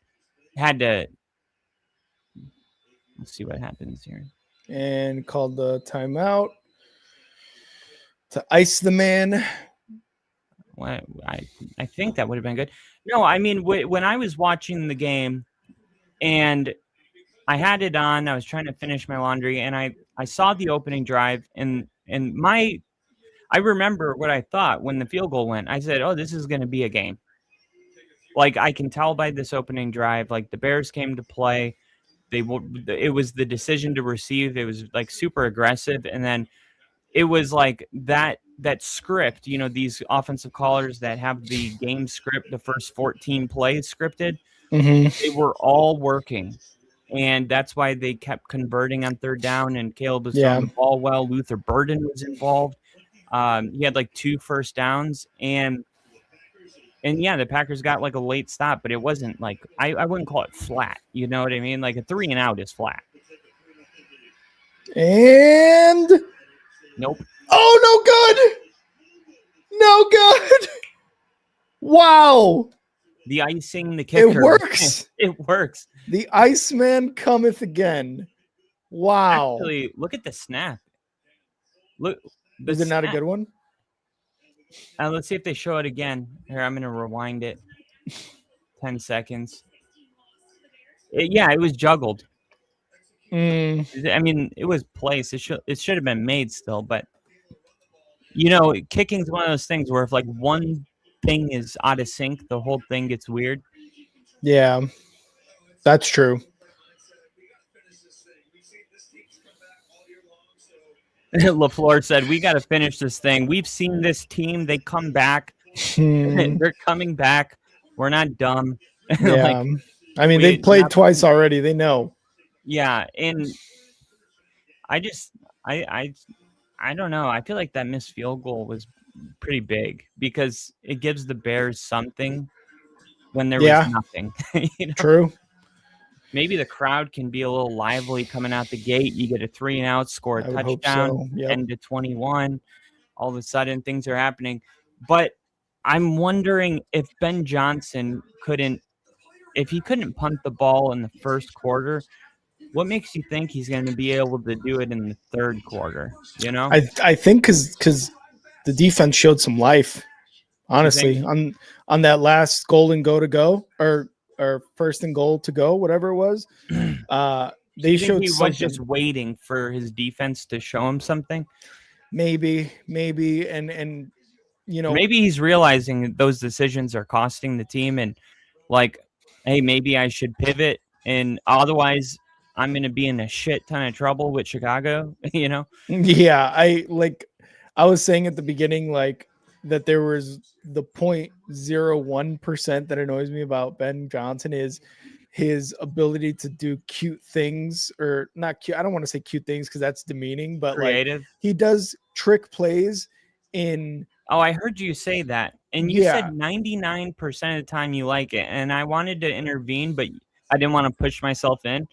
had to. Let's see what happens here. And called the timeout to ice the man. Well, I think that would have been good. No, I mean, when I was watching the game and I had it on, I was trying to finish my laundry, and I saw the opening drive, and I remember what I thought when the field goal went. I said, oh, this is going to be a game. Like, I can tell by this opening drive, like the Bears came to play. It was the decision to receive. It was like super aggressive. And then it was like that script, these offensive callers that have the game script, the first 14 plays scripted, They were all working. And that's why they kept converting on third down, and Caleb was throwing the ball well. Luther Burden was involved. He had like 2 first downs, and yeah, the Packers got like a late stop, but it wasn't like I wouldn't call it flat. You know what I mean? Like a 3 and out is flat. And nope. Oh, no good. Wow. The icing, the kicker. It works. It works. The Iceman cometh again. Wow. Actually, look at the snap. Look. Is it not a good one? Let's see if they show it again. Here, I'm going to rewind it. 10 seconds. It was juggled. I mean, it was placed. It should have been made still, but kicking is one of those things where if like one thing is out of sync, the whole thing gets weird. Yeah, that's true. LaFleur said, "We got to finish this thing. We've seen this team. They come back. They're coming back. We're not dumb." Yeah. I mean, they've played twice already. They know. Yeah, and I don't know. I feel like that missed field goal was pretty big because it gives the Bears something when there was nothing. True. Maybe the crowd can be a little lively coming out the gate. You get a 3 and out, score a touchdown, 10-21. All of a sudden, things are happening. But I'm wondering if Ben Johnson couldn't punt the ball in the first quarter. What makes you think he's going to be able to do it in the third quarter? I think because the defense showed some life. Honestly, on that last golden go to go or first and goal to go, whatever it was, they showed he something. Was just waiting for his defense to show him something. Maybe, and maybe he's realizing those decisions are costing the team, and like, hey, maybe I should pivot, and otherwise I'm going to be in a shit ton of trouble with Chicago. Yeah, I was saying at the beginning, like, that there was the 0.01% that annoys me about Ben Johnson is his ability to do cute things, or not cute. I don't want to say cute things because that's demeaning, but creative. Like he does trick plays in. Oh, I heard you say that. And you said 99% of the time you like it. And I wanted to intervene, but I didn't want to push myself in.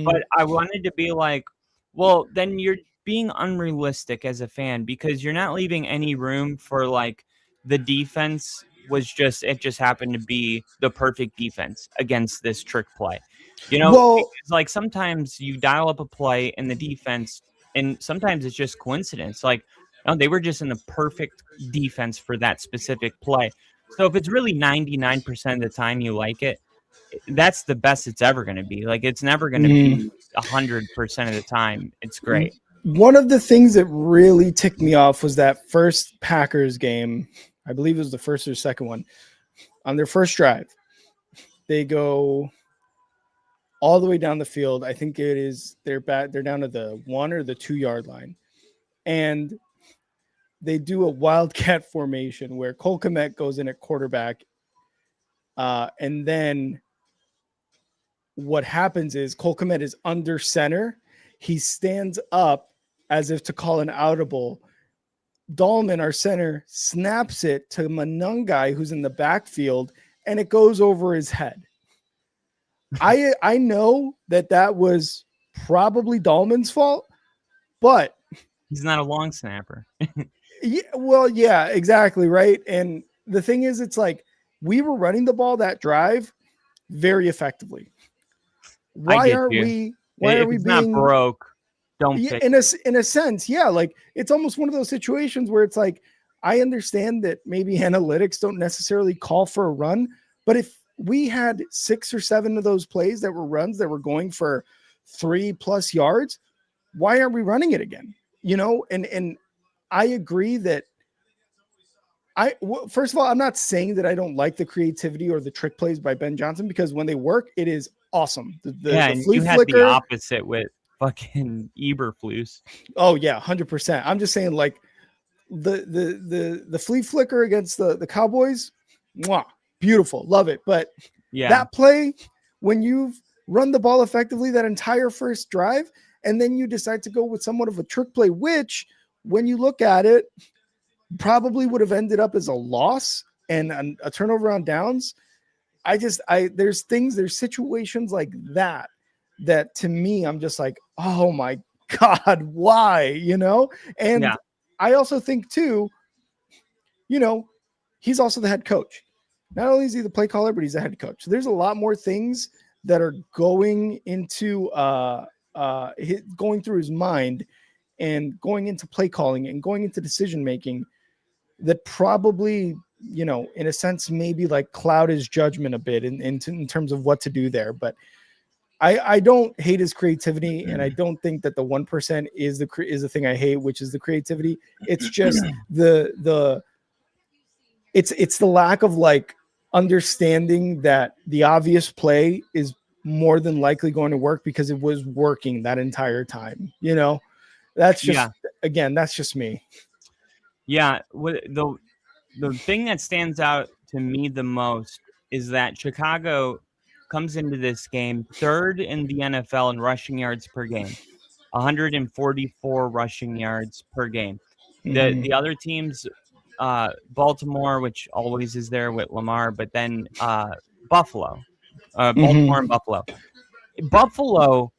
But I wanted to be like, well, then you're being unrealistic as a fan because you're not leaving any room for like the defense just happened to be the perfect defense against this trick play. Because like sometimes you dial up a play in the defense and sometimes it's just coincidence. Like, oh, they were just in the perfect defense for that specific play. So if it's really 99% of the time you like it, that's the best it's ever going to be. Like, it's never going to be 100% of the time. It's great. One of the things that really ticked me off was that first Packers game. I believe it was the first or second one. On their first drive, they go all the way down the field. I think it is they're down to the 1 or the 2 yard line. And they do a wildcat formation where Cole Kmet goes in at quarterback. And then what happens is Cole Kmet is under center. He stands up as if to call an audible. Dahlman, our center, snaps it to Manungai, who's in the backfield, and it goes over his head. I know that was probably Dahlman's fault, but he's not a long snapper. yeah, exactly, right. And the thing is, it's like we were running the ball that drive very effectively. Why aren't we? Why are we being not broke? Don't in a sense, yeah. Like it's almost one of those situations where it's like I understand that maybe analytics don't necessarily call for a run, but if we had 6 or 7 of those plays that were runs that were going for 3+ yards, why aren't we running it again? And I agree that first of all, I'm not saying that I don't like the creativity or the trick plays by Ben Johnson because when they work, it is awesome. The flea flicker, had the opposite with fucking Eberflus. Oh yeah, 100%. I'm just saying, like the flea flicker against the Cowboys, mwah, beautiful, love it. But that play, when you've run the ball effectively that entire first drive, and then you decide to go with somewhat of a trick play, which when you look at it, probably would have ended up as a loss and a turnover on downs. There's situations like that to me, I'm just like, oh my God, why, And Yeah. I also think too, he's also the head coach. Not only is he the play caller, but he's the head coach. So there's a lot more things that are going into going through his mind and going into play calling and going into decision making that probably, in a sense, maybe like cloud his judgment a bit in terms of what to do there. But I don't hate his creativity, and I don't think that the 1% is the thing I hate, which is the creativity. It's just it's the lack of like understanding that the obvious play is more than likely going to work because it was working that entire time. That's just again, that's just me. Yeah, the thing that stands out to me the most is that Chicago comes into this game third in the NFL in rushing yards per game, 144 rushing yards per game. The other teams, Baltimore, which always is there with Lamar, but then Baltimore and Buffalo. Buffalo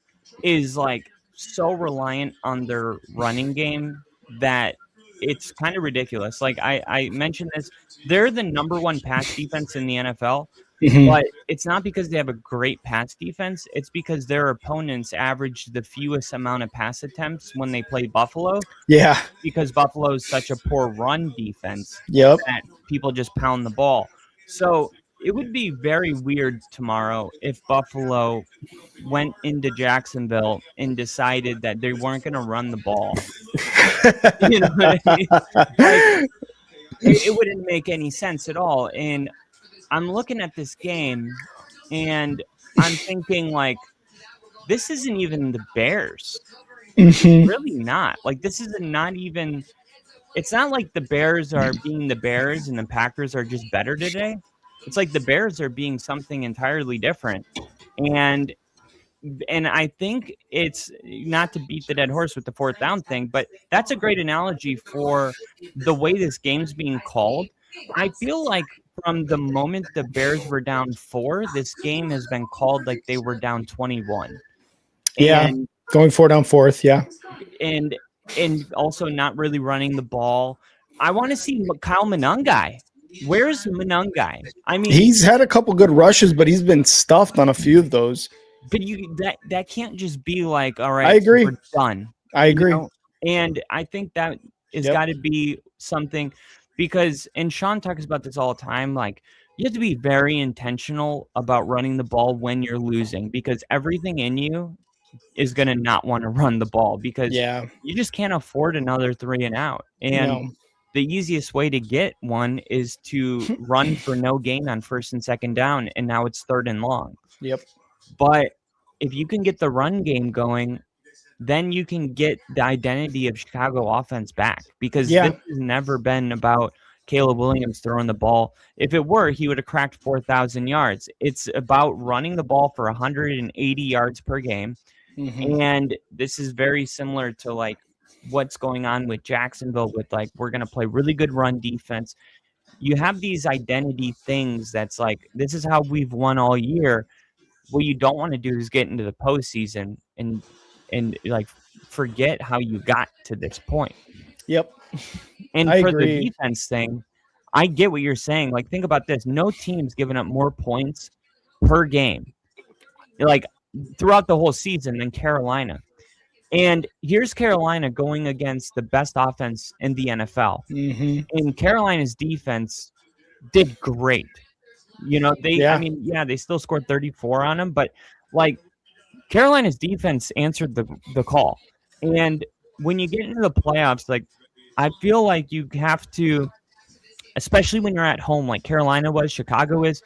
is like so reliant on their running game that it's kind of ridiculous. Like I mentioned this, they're the number one pass defense in the NFL, but it's not because they have a great pass defense. It's because their opponents average the fewest amount of pass attempts when they play Buffalo. Yeah. Because Buffalo is such a poor run defense that people just pound the ball. So it would be very weird tomorrow if Buffalo went into Jacksonville and decided that they weren't going to run the ball. You know what I mean? Like, it wouldn't make any sense at all. And I'm looking at this game and I'm thinking, like, this isn't even the Bears. It's really not. Like, this is not even. It's not like the Bears are being the Bears and the Packers are just better today. It's like the Bears are being something entirely different. And I think it's not to beat the dead horse with the fourth down thing, but that's a great analogy for the way this game's being called. I feel like from the moment the Bears were down 4, this game has been called like they were down 21. Yeah, and, going 4 down fourth, yeah. And also not really running the ball. I want to see Kyle Monangai. Where's Monangai? I mean, he's had a couple good rushes, but he's been stuffed on a few of those. But that can't just be like, all right, I agree. we're done. I agree. And I think that has got to be something because, and Sean talks about this all the time, like you have to be very intentional about running the ball when you're losing because everything in you is going to not want to run the ball because you just can't afford another 3 and out. And the easiest way to get one is to run for no gain on first and second down. And now it's 3rd and long. Yep. But if you can get the run game going, then you can get the identity of Chicago offense back because this has never been about Caleb Williams throwing the ball. If it were, he would have cracked 4,000 yards. It's about running the ball for 180 yards per game. And this is very similar to like what's going on with Jacksonville with like, we're going to play really good run defense. You have these identity things that's like, this is how we've won all year. What you don't want to do is get into the postseason and like forget how you got to this point. Yep. And I agree. The defense thing, I get what you're saying. Like, think about this. No team's given up more points per game, like throughout the whole season than Carolina. And here's Carolina going against the best offense in the NFL. And Carolina's defense did great. You know, they still scored 34 on them, but like Carolina's defense answered the call. And when you get into the playoffs, like I feel like you have to, especially when you're at home, like Carolina was, Chicago is,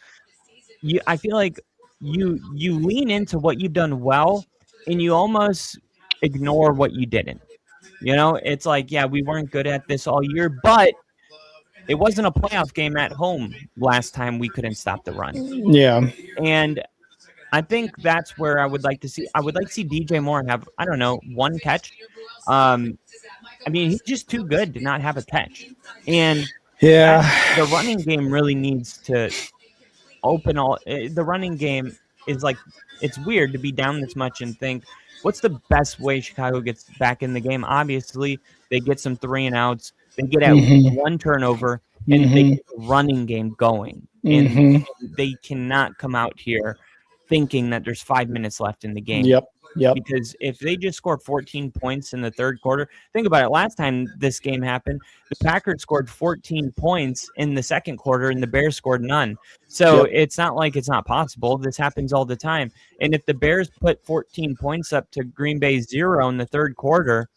I feel like you lean into what you've done well and you almost ignore what you didn't. You know, it's like, yeah, we weren't good at this all year, but it wasn't a playoff game at home last time we couldn't stop the run. Yeah. And I think that's where I would like to see DJ Moore have, I don't know, 1 catch. I mean, he's just too good to not have a catch. And yeah, the running game really needs to open all. The running game is like, it's weird to be down this much and think, what's the best way Chicago gets back in the game? Obviously, they get some 3-and-outs. They get at least one turnover, and they get the running game going. And they cannot come out here thinking that there's 5 minutes left in the game. Yep. Because if they just score 14 points in the third quarter, think about it. Last time this game happened, the Packers scored 14 points in the second quarter, and the Bears scored none. So it's not like it's not possible. This happens all the time. And if the Bears put 14 points up to Green Bay's 0 in the third quarter,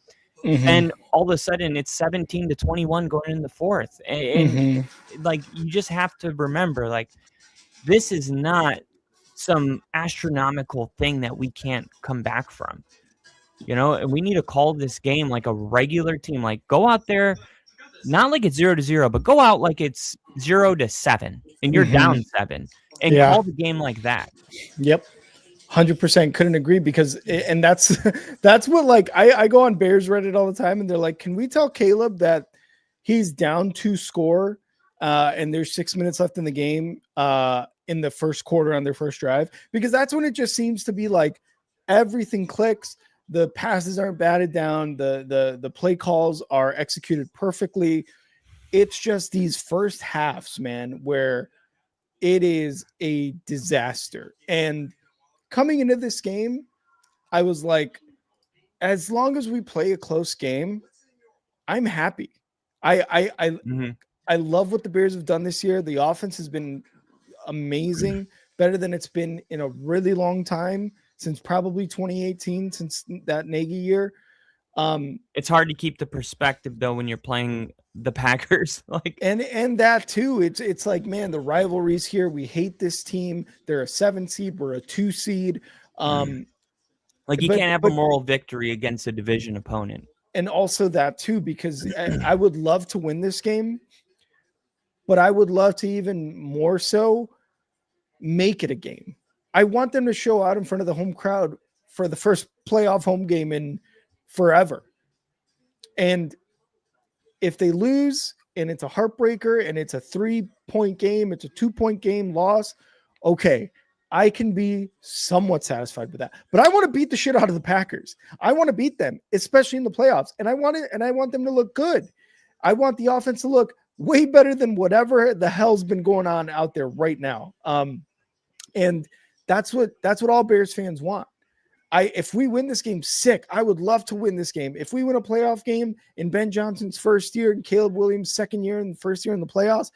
then all of a sudden it's 17-21 going in the fourth. And like, you just have to remember, like, this is not some astronomical thing that we can't come back from, and we need to call this game like a regular team. Like, go out there, not like it's 0-0, but go out like it's 0-7 and you're down 7 and call the game like that. Yep. 100% couldn't agree, because, and that's what, like, I go on Bears Reddit all the time and they're like, can we tell Caleb that he's down 2 score and there's 6 minutes left in the game in the first quarter on their first drive? Because that's when it just seems to be like everything clicks. The passes aren't batted down. The play calls are executed perfectly. It's just these first halves, man, where it is a disaster. And coming into this game, I was like, as long as we play a close game, I'm happy. I love what the Bears have done this year. The offense has been amazing, better than it's been in a really long time, since probably 2018, since that Nagy year. It's hard to keep the perspective though when you're playing the Packers, like, and that too. It's like, man, the rivalries here. We hate this team. They're a 7 seed. We're a 2 seed. Like, you can't have a moral victory against a division opponent. And also that too, because I would love to win this game, but I would love to even more so make it a game. I want them to show out in front of the home crowd for the first playoff home game in forever. And if they lose and it's a heartbreaker and it's a 3-point game, it's a 2-point game loss, okay, I can be somewhat satisfied with that. But I want to beat the shit out of the Packers. I want to beat them, especially in the playoffs. And I want them to look good. I want the offense to look way better than whatever the hell's been going on out there right now. And that's what all Bears fans want. If we win this game, sick. I would love to win this game. If we win a playoff game in Ben Johnson's first year and Caleb Williams' second year and first year in the playoffs,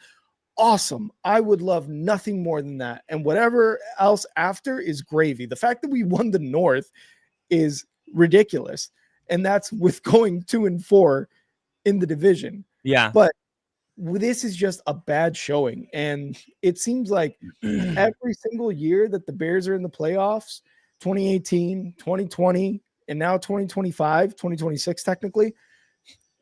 awesome. I would love nothing more than that. And whatever else after is gravy. The fact that we won the North is ridiculous. And that's with going 2-4 in the division. Yeah. But this is just a bad showing. And it seems like every single year that the Bears are in the playoffs, 2018, 2020, and now 2025, 2026 technically,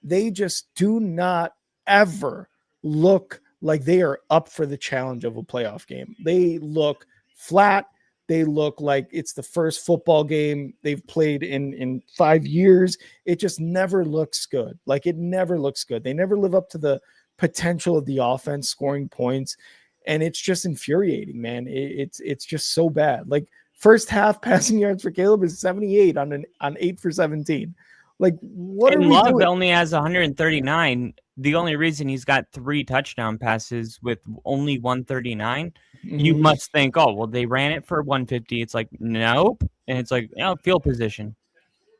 they just do not ever look like they are up for the challenge of a playoff game. They look flat. They look like it's the first football game they've played in 5 years. It just never looks good. Like, it never looks good. They never live up to the potential of the offense scoring points. And it's just infuriating, man. It's just so bad. Like, first half passing yards for Caleb is 78 on 8 for 17. Like, what and are we Love doing? only has 139. The only reason he's got 3 touchdown passes with only 139, you must think, oh, well, they ran it for 150. It's like, nope. And it's like, field position.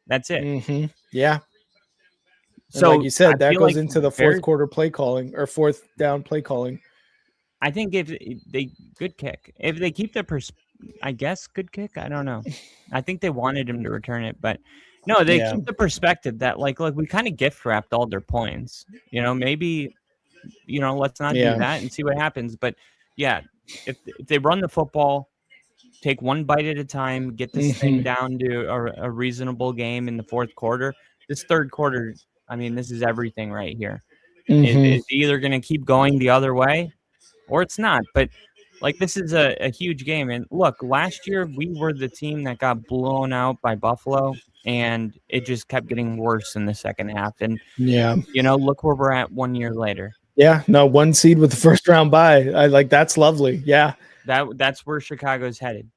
That's it. Yeah. So, and like you said, that goes like into the fourth quarter play calling, or fourth down play calling. I think if they good kick, if they keep the I guess good kick. I don't know. I think they wanted him to return it, but no, they keep the perspective that like we kind of gift wrapped all their points. Maybe let's not do that and see what happens. But yeah, if they run the football, take one bite at a time, get this thing down to a reasonable game in the fourth quarter. This third quarter, I mean, this is everything right here. It's either going to keep going the other way or it's not. But Like, this is a huge game. And look, last year we were the team that got blown out by Buffalo, and it just kept getting worse in the second half. And, Yeah. Look where we're at 1 year later. Yeah. No, 1 seed with the first round bye. That's lovely. Yeah. That's where Chicago's headed.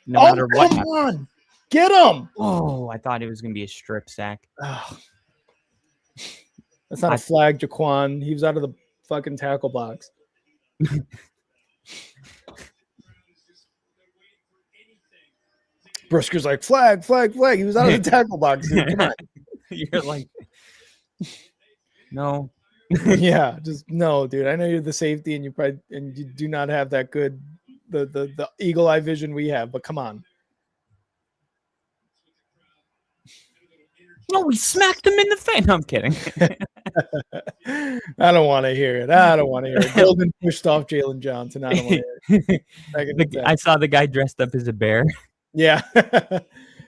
No matter what. Come on. Get him. Oh, I thought it was going to be a strip sack. Oh. That's not a flag, Jaquan. He was out of the fucking tackle box. Brisker's like, flag. He was out of the tackle box. Dude. Come on. You're like, no. Yeah, just no, dude. I know you're the safety, and you do not have that good the eagle eye vision we have. But come on. No, we smacked him in the face. No, I'm kidding. I don't want to hear it. Golden pushed off Jalen Johnson. I don't want to hear it. I saw the guy dressed up as a bear. Yeah.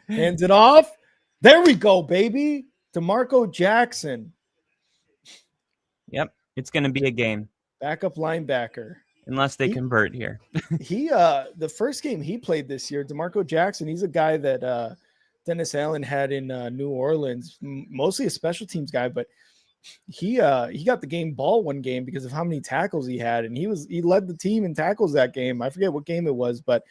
Hands it off. There we go, baby. DeMarco Jackson. Yep. It's going to be a game. Backup linebacker. Unless they convert here. He the first game he played this year, DeMarco Jackson, he's a guy that Dennis Allen had in New Orleans, mostly a special teams guy, but he got the game ball one game because of how many tackles he had, and he led the team in tackles that game. I forget what game it was, but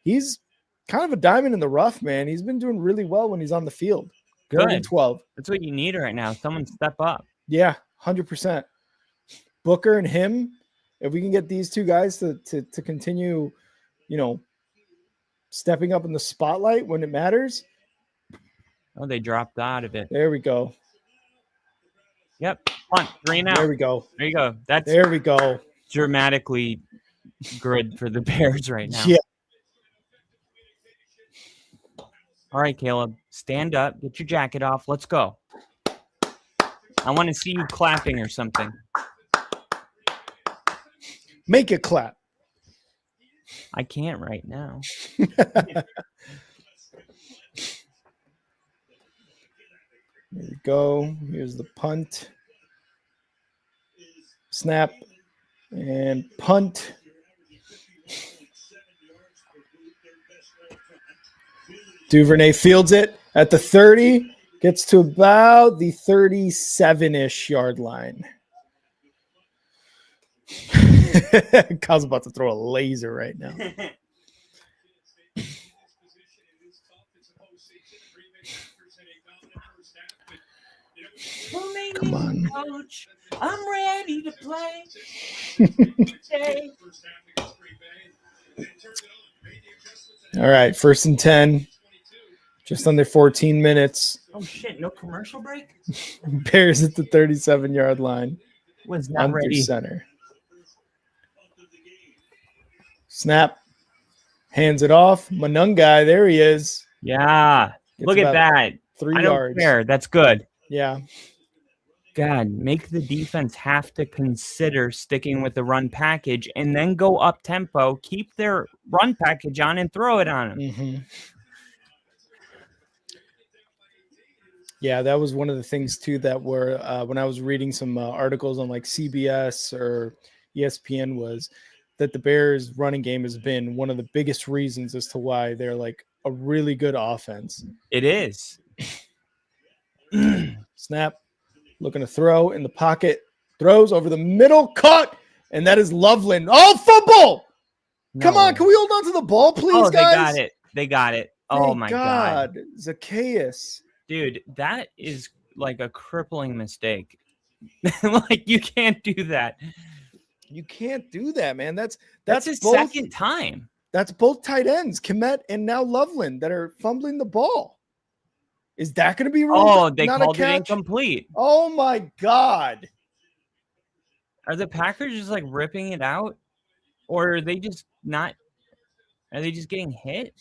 he's kind of a diamond in the rough, man. He's been doing really well when he's on the field. Good. 12. That's what you need right now. Someone step up. Yeah, 100%. Booker and him, if we can get these two guys to continue, stepping up in the spotlight when it matters. Oh, they dropped out of it. There we go. Yep. Punt. 3 now. There we go. There you go. There we go. Dramatically good for the Bears right now. Yeah. All right, Caleb. Stand up. Get your jacket off. Let's go. I want to see you clapping or something. Make it clap. I can't right now. There we go. Here's the punt. Snap. And punt. Duvernay fields it at the 30. Gets to about the 37-ish yard line. Kyle's about to throw a laser right now. Come on. Coach, I'm ready to play. All right, 1st and 10. Just under 14 minutes. Oh, shit. No commercial break? Bears at the 37-yard line. Was not ready. Center. Snap. Hands it off. Manungai, there he is. Yeah. Look at that. 3 yards. Care. That's good. Yeah. God, make the defense have to consider sticking with the run package and then go up tempo, keep their run package on and throw it on them. Mm-hmm. Yeah, that was one of the things too that were when I was reading some articles on like CBS or ESPN was that the Bears running game has been one of the biggest reasons as to why they're like a really good offense. It is. Snap. Looking to throw in the pocket. Throws over the middle. Caught. And that is Loveland. Oh, football. No. Come on. Can we hold on to the ball, please, guys? They got it. Oh, Thank my God. Zacchaeus. Dude, that is like a crippling mistake. Like, you can't do that. You can't do that, man. That's his both, second time. That's both tight ends, Kmet and now Loveland, that are fumbling the ball. Is that going to be ruled? Oh, they called it incomplete. Oh, my God. Are the Packers just like ripping it out? Or are they just not? Are they just getting hit?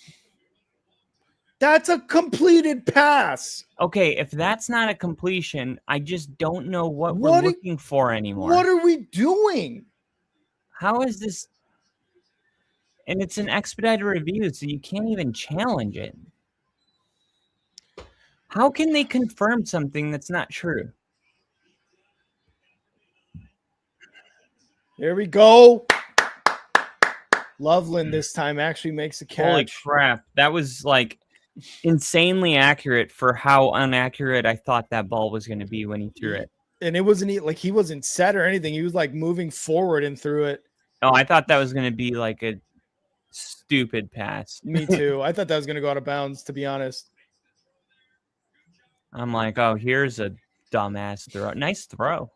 That's a completed pass. Okay, if that's not a completion, I just don't know what we're looking for anymore. What are we doing? How is this? And it's an expedited review, so you can't even challenge it. How can they confirm something that's not true? There we go. Loveland this time actually makes a catch. Holy crap. That was like insanely accurate for how inaccurate I thought that ball was going to be when he threw it. And it wasn't like he wasn't set or anything. He was like moving forward and threw it. Oh, I thought that was going to be like a stupid pass. Me too. I thought that was going to go out of bounds, to be honest. I'm like, oh, here's a dumbass throw. Nice throw.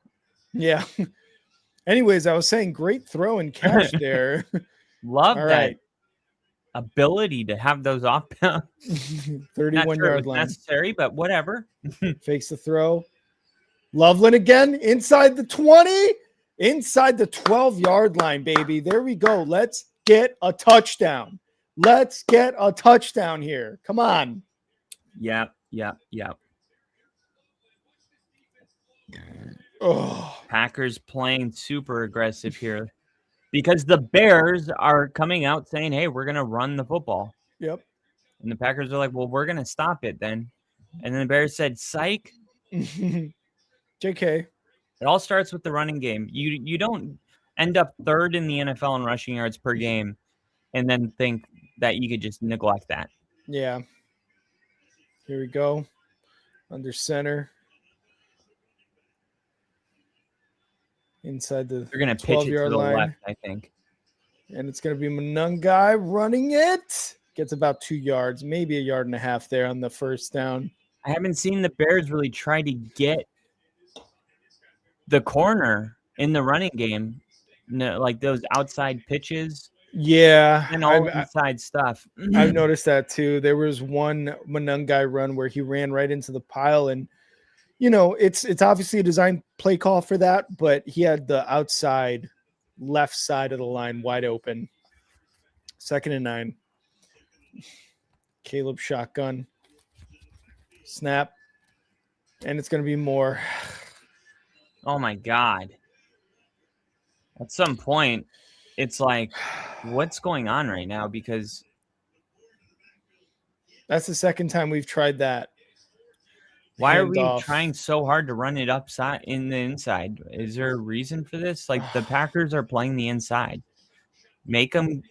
Yeah. Anyways, I was saying great throw and catch there. Love All that right. ability to have those off bounds. 31-yard line. Necessary, but whatever. Fakes the throw. Loveland again inside the 20, inside the 12-yard line, baby. There we go. Let's get a touchdown. Let's get a touchdown here. Come on. Yep. Oh, Packers playing super aggressive here because the Bears are coming out saying, hey, we're going to run the football. yep. And the Packers are like, well, we're going to stop it then. And then the Bears said, psych. JK. It all starts with the running game. You don't end up third in the NFL in rushing yards per game and then think that you could just neglect that. Yeah. Here we go. Under center. Inside the They're going to pitch it to 12-yard the line. left, I think. And it's going to be Munungai running it. Gets about 2 yards, maybe 1.5 yards there on the first down. I haven't seen the Bears really try to get the corner in the running game. No, like those outside pitches Yeah. and all inside stuff. I've noticed that too. There was one Munungai run where he ran right into the pile, and it's obviously a design play call for that, but he had the outside left side of the line wide open. 2nd and 9. Caleb shotgun. Snap. And it's going to be more. Oh my God. At some point, it's like, what's going on right now? Because that's the second time we've tried that. why are we trying so hard to run it upside in the inside? Is there a reason for this? Like the Packers are playing the inside. Make them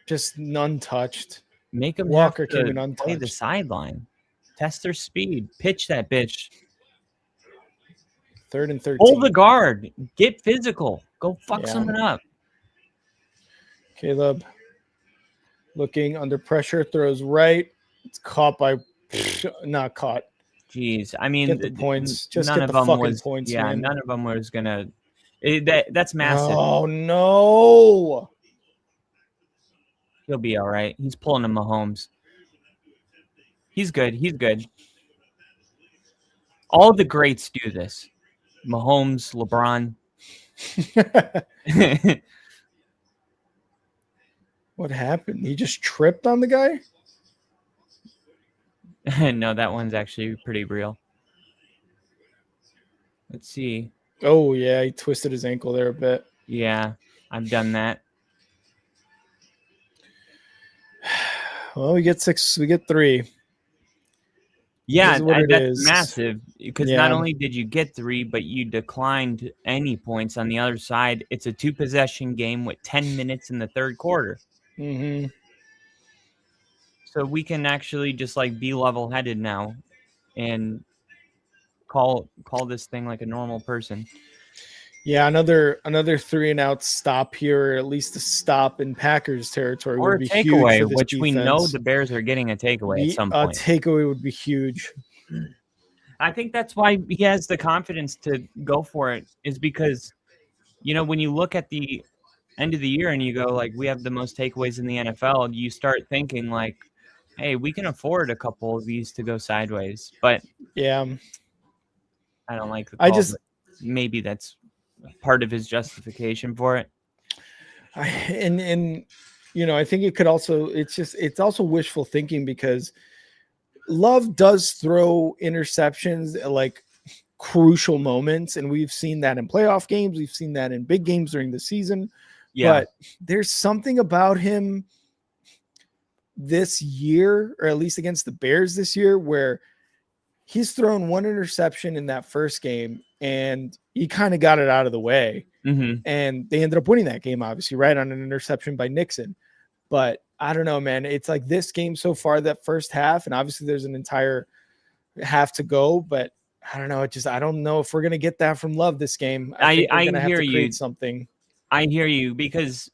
just untouched. Make them Walker have to came in untouched. play the sideline. Test their speed. Pitch that bitch. 3rd and 13. Hold the guard. Get physical. Go fuck someone up. Caleb looking under pressure, throws right. It's caught by not caught. Jeez. I mean, get the points. Just none get of the them fucking was, points. Yeah, man. none of them was gonna. That's massive. Oh no. He'll be all right. He's pulling a Mahomes. He's good. He's good. All the greats do this. Mahomes, LeBron. What happened? He just tripped on the guy? No, that one's actually pretty real. Let's see. Oh, yeah. He twisted his ankle there a bit. Yeah, I've done that. Well, we get 6. We get 3. Yeah, that's is. massive because not only did you get 3, but you declined any points on the other side. It's a 2-possession game with 10 minutes in the third quarter. Mm-hmm. So we can actually just like be level-headed now and call this thing like a normal person. Yeah, another 3-and-out stop here, or at least a stop in Packers territory Or would a be takeaway, huge for this which we know defense. the Bears are getting a takeaway at some point. A takeaway would be huge. I think that's why he has the confidence to go for it, is because, when you look at the end of the year and you go, like, we have the most takeaways in the NFL, you start thinking, like, hey, we can afford a couple of these to go sideways. But yeah, I don't like the call, but maybe that's part of his justification for it. I think it could also, it's also wishful thinking because Love does throw interceptions at like crucial moments, and we've seen that in playoff games. We've seen that in big games during the season. Yeah. But there's something about him this year, or at least against the Bears this year, where he's thrown one interception in that first game and he kind of got it out of the way. and they ended up winning that game, obviously, right, on an interception by Nixon. But I don't know, man. It's like this game so far, that first half, and obviously there's an entire half to go, but I don't know. I don't know if we're gonna get that from Love this game. I think we're gonna have to create something. I hear you, because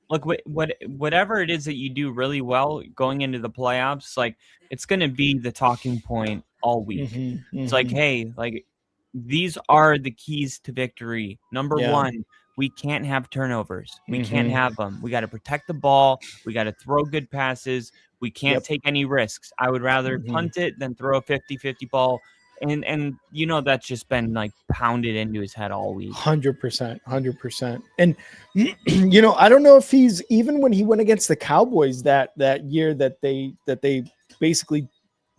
look, whatever it is that you do really well going into the playoffs, like it's gonna be the talking point all week. It's like, hey, like these are the keys to victory. Number one, we can't have turnovers. We can't have them. We got to protect the ball. We got to throw good passes. We can't take any risks. I would rather punt it than throw a 50-50 ball. And you know, that's just been like pounded into his head all week. 100%. And you know, I don't know if he's, even when he went against the Cowboys that year that they basically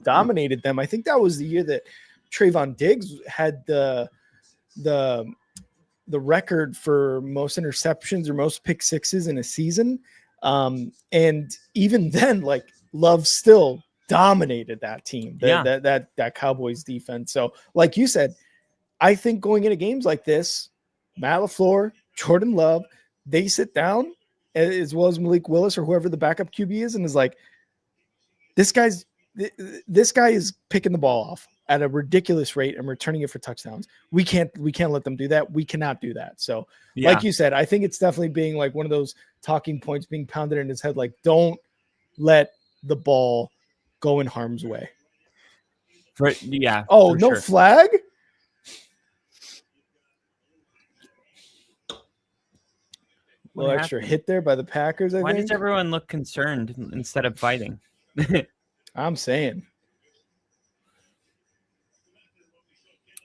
dominated them. I think that was the year that Trayvon Diggs had the record for most interceptions or most pick sixes in a season. And even then, like, Love still dominated that team, that Cowboys defense. So like you said, I think going into games like this, Matt LaFleur, Jordan Love, they sit down, as well as Malik Willis or whoever the backup QB is, and is like, this guy is picking the ball off at a ridiculous rate and returning it for touchdowns. We can't let them do that. We cannot do that. So like you said, I think it's definitely being like one of those talking points being pounded in his head. Like, don't let the ball go in harm's way. No sure. Flag. Little extra hit there by the Packers. Why does everyone look concerned instead of fighting? I'm saying.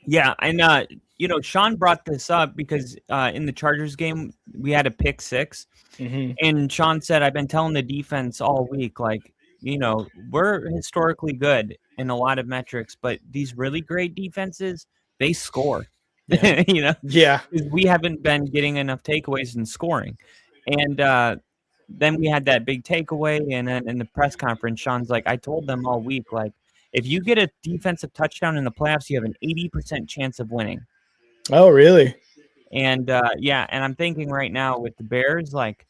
Yeah, and you know, Sean brought this up because in the Chargers game we had a pick six, and Sean said, "I've been telling the defense all week, like, you know, we're historically good in a lot of metrics, but these really great defenses, they score." You know, we haven't been getting enough takeaways and scoring, and then we had that big takeaway, and then in the press conference, Sean's like, "I told them all week, like, if you get a defensive touchdown in the playoffs, you have an 80% chance of winning." Oh, really? And and I'm thinking right now with the Bears, like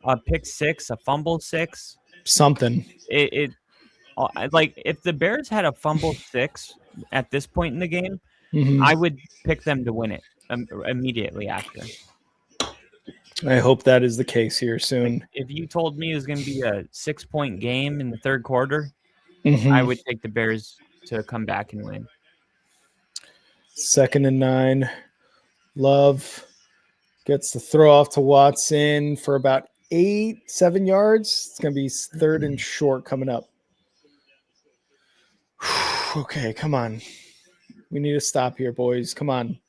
a pick six, a fumble six, something. It like if the Bears had a fumble six at this point in the game, I would pick them to win it immediately after. I hope that is the case here soon. Like, if you told me it was going to be a 6-point game in the third quarter, I would take the Bears to come back and win. 2nd and 9. Love gets the throw off to Watson for about 7 yards. It's going to be 3rd and short coming up. Okay, come on. We need to stop here, boys. Come on.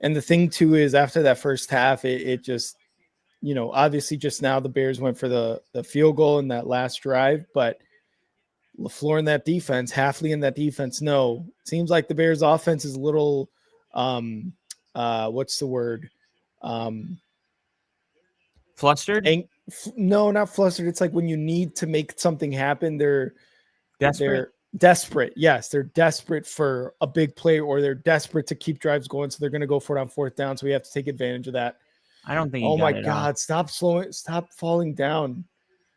And the thing, too, is after that first half, it just, you know, obviously just now the Bears went for the field goal in that last drive, but LaFleur in that defense, Halfley in that defense, no. It seems like the Bears offense is a little, what's the word? Flustered? No, not flustered. It's like when you need to make something happen, they're desperate. Desperate. Yes, they're desperate for a big play, or they're desperate to keep drives going, so they're going to go for it on 4th down, so we have to take advantage of that. I don't think Oh my God, stop falling down.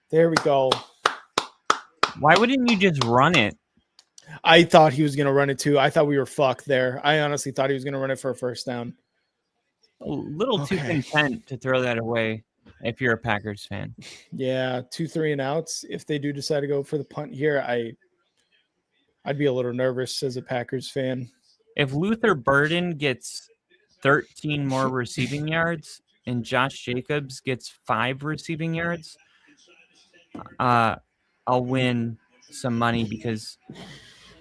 There we go. Why wouldn't you just run it? I thought he was going to run it too. I thought we were fucked there. I honestly thought he was going to run it for a 1st down. A little too content to throw that away if you're a Packers fan. Yeah, 2 3 and outs. If they do decide to go for the punt here, I'd be a little nervous as a Packers fan. If Luther Burden gets 13 more receiving yards and Josh Jacobs gets 5 receiving yards, I'll win some money because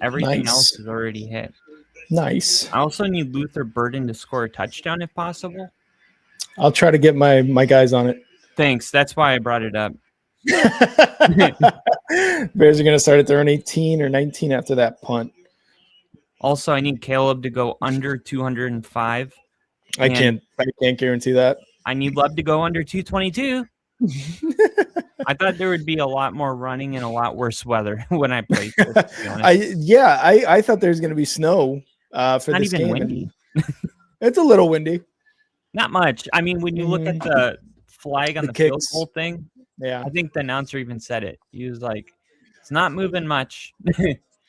everything else is already hit. Nice. I also need Luther Burden to score a touchdown if possible. I'll try to get my guys on it. Thanks. That's why I brought it up. Bears are going to start at their own 18 or 19 after that punt. Also, I need Caleb to go under 205. I can't guarantee that. I need Love to go under 222. I thought there would be a lot more running and a lot worse weather when I played. I thought there was going to be snow for Not this even game. windy. It's a little windy. Not much. I mean, when you look at the flag on The the field kicks. goal thing, Yeah. I think the announcer even said it. He was like, "It's not moving much."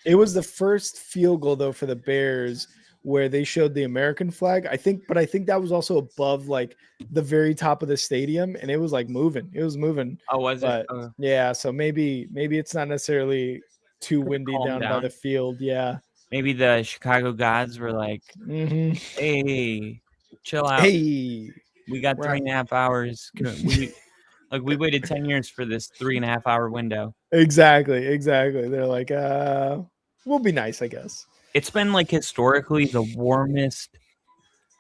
It was the first field goal though for the Bears where they showed the American flag. I think that was also above like the very top of the stadium, and it was like moving. It was moving. Oh, was But it? Oh, yeah, so maybe it's not necessarily too windy calm down by down. the field. Yeah. Maybe the Chicago gods were like, Mhm. "Hey, chill out. Hey, We got we're 3.5 hours. We waited 10 years for this 3.5 hour window." exactly. They're like, we'll be nice, I guess. It's been like historically the warmest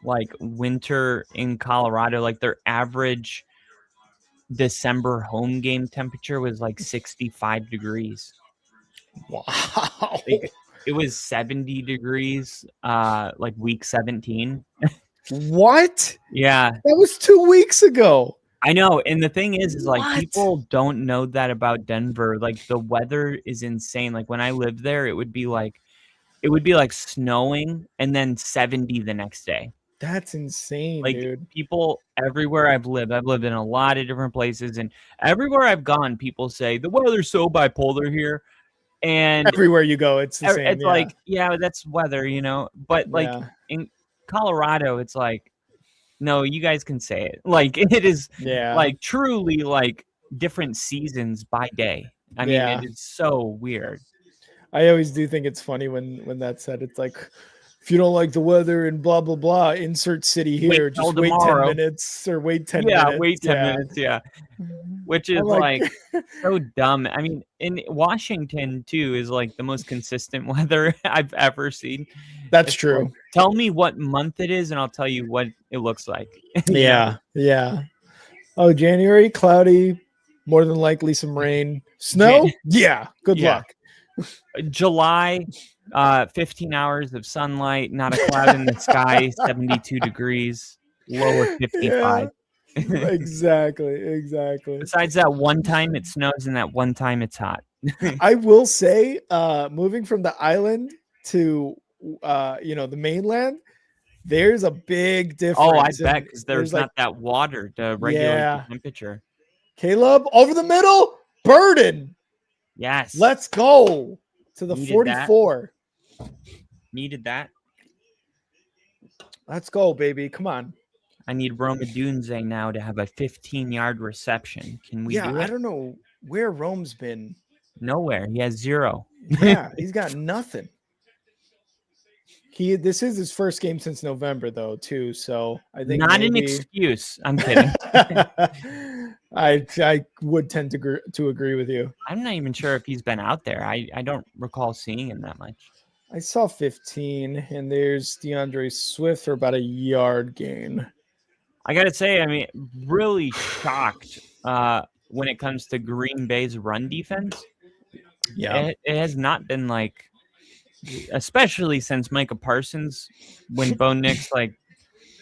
like winter in Colorado. Like their average December home game temperature was like 65 degrees. Wow. Like, it was 70 degrees like week 17. What? Yeah. That was 2 weeks ago. I know. And the thing is like What? people don't know that about Denver. Like the weather is insane. Like when I lived there, it would be like snowing and then 70 the next day. That's insane, Like dude. people everywhere I've lived in a lot of different places, and everywhere I've gone, people say the weather's so bipolar here. And Everywhere you go, it's the same. it's Yeah. like, yeah, that's weather, but like Yeah. in Colorado, it's like, no, you guys can say it. Like it is Yeah. like truly like different seasons by day. I mean, Yeah. it is so weird. I always do think it's funny when that's said. It's like, if you don't like the weather and blah blah blah, insert city here. Wait till Just wait 10 tomorrow. minutes or wait 10 Yeah, minutes. wait 10 minutes. Yeah. Which is I'm like so dumb. I mean, in Washington too is like the most consistent weather I've ever seen. That's It's true. like, tell me what month it is, and I'll tell you what it looks like. Yeah. Yeah. Oh, January, cloudy, more than likely some rain. Snow? Yeah. Good Yeah. luck. July, 15 hours of sunlight, not a cloud in the sky, 72 degrees, low of 55. Exactly. Besides that one time it snows and that one time it's hot. I will say, moving from the island to the mainland, there's a big difference. Oh, I bet, because there's like, not that water to regulate Yeah. the temperature. Caleb over the middle, Burden. Yes. Let's go to the Needed 44. Needed that. Let's go, baby. Come on. I need Roma Dunze now to have a 15-yard reception. Can we do it? I don't know where Rome's been. Nowhere. He has 0. Yeah, he's got nothing. This is his first game since November, though, too. So I think not an excuse. I'm kidding. I would tend to agree with you. I'm not even sure if he's been out there. I don't recall seeing him that much. I saw 15, and there's DeAndre Swift for about a yard gain. I gotta say, I mean, really shocked when it comes to Green Bay's run defense. Yeah, it has not been like, especially since Micah Parsons, when Bo Nix like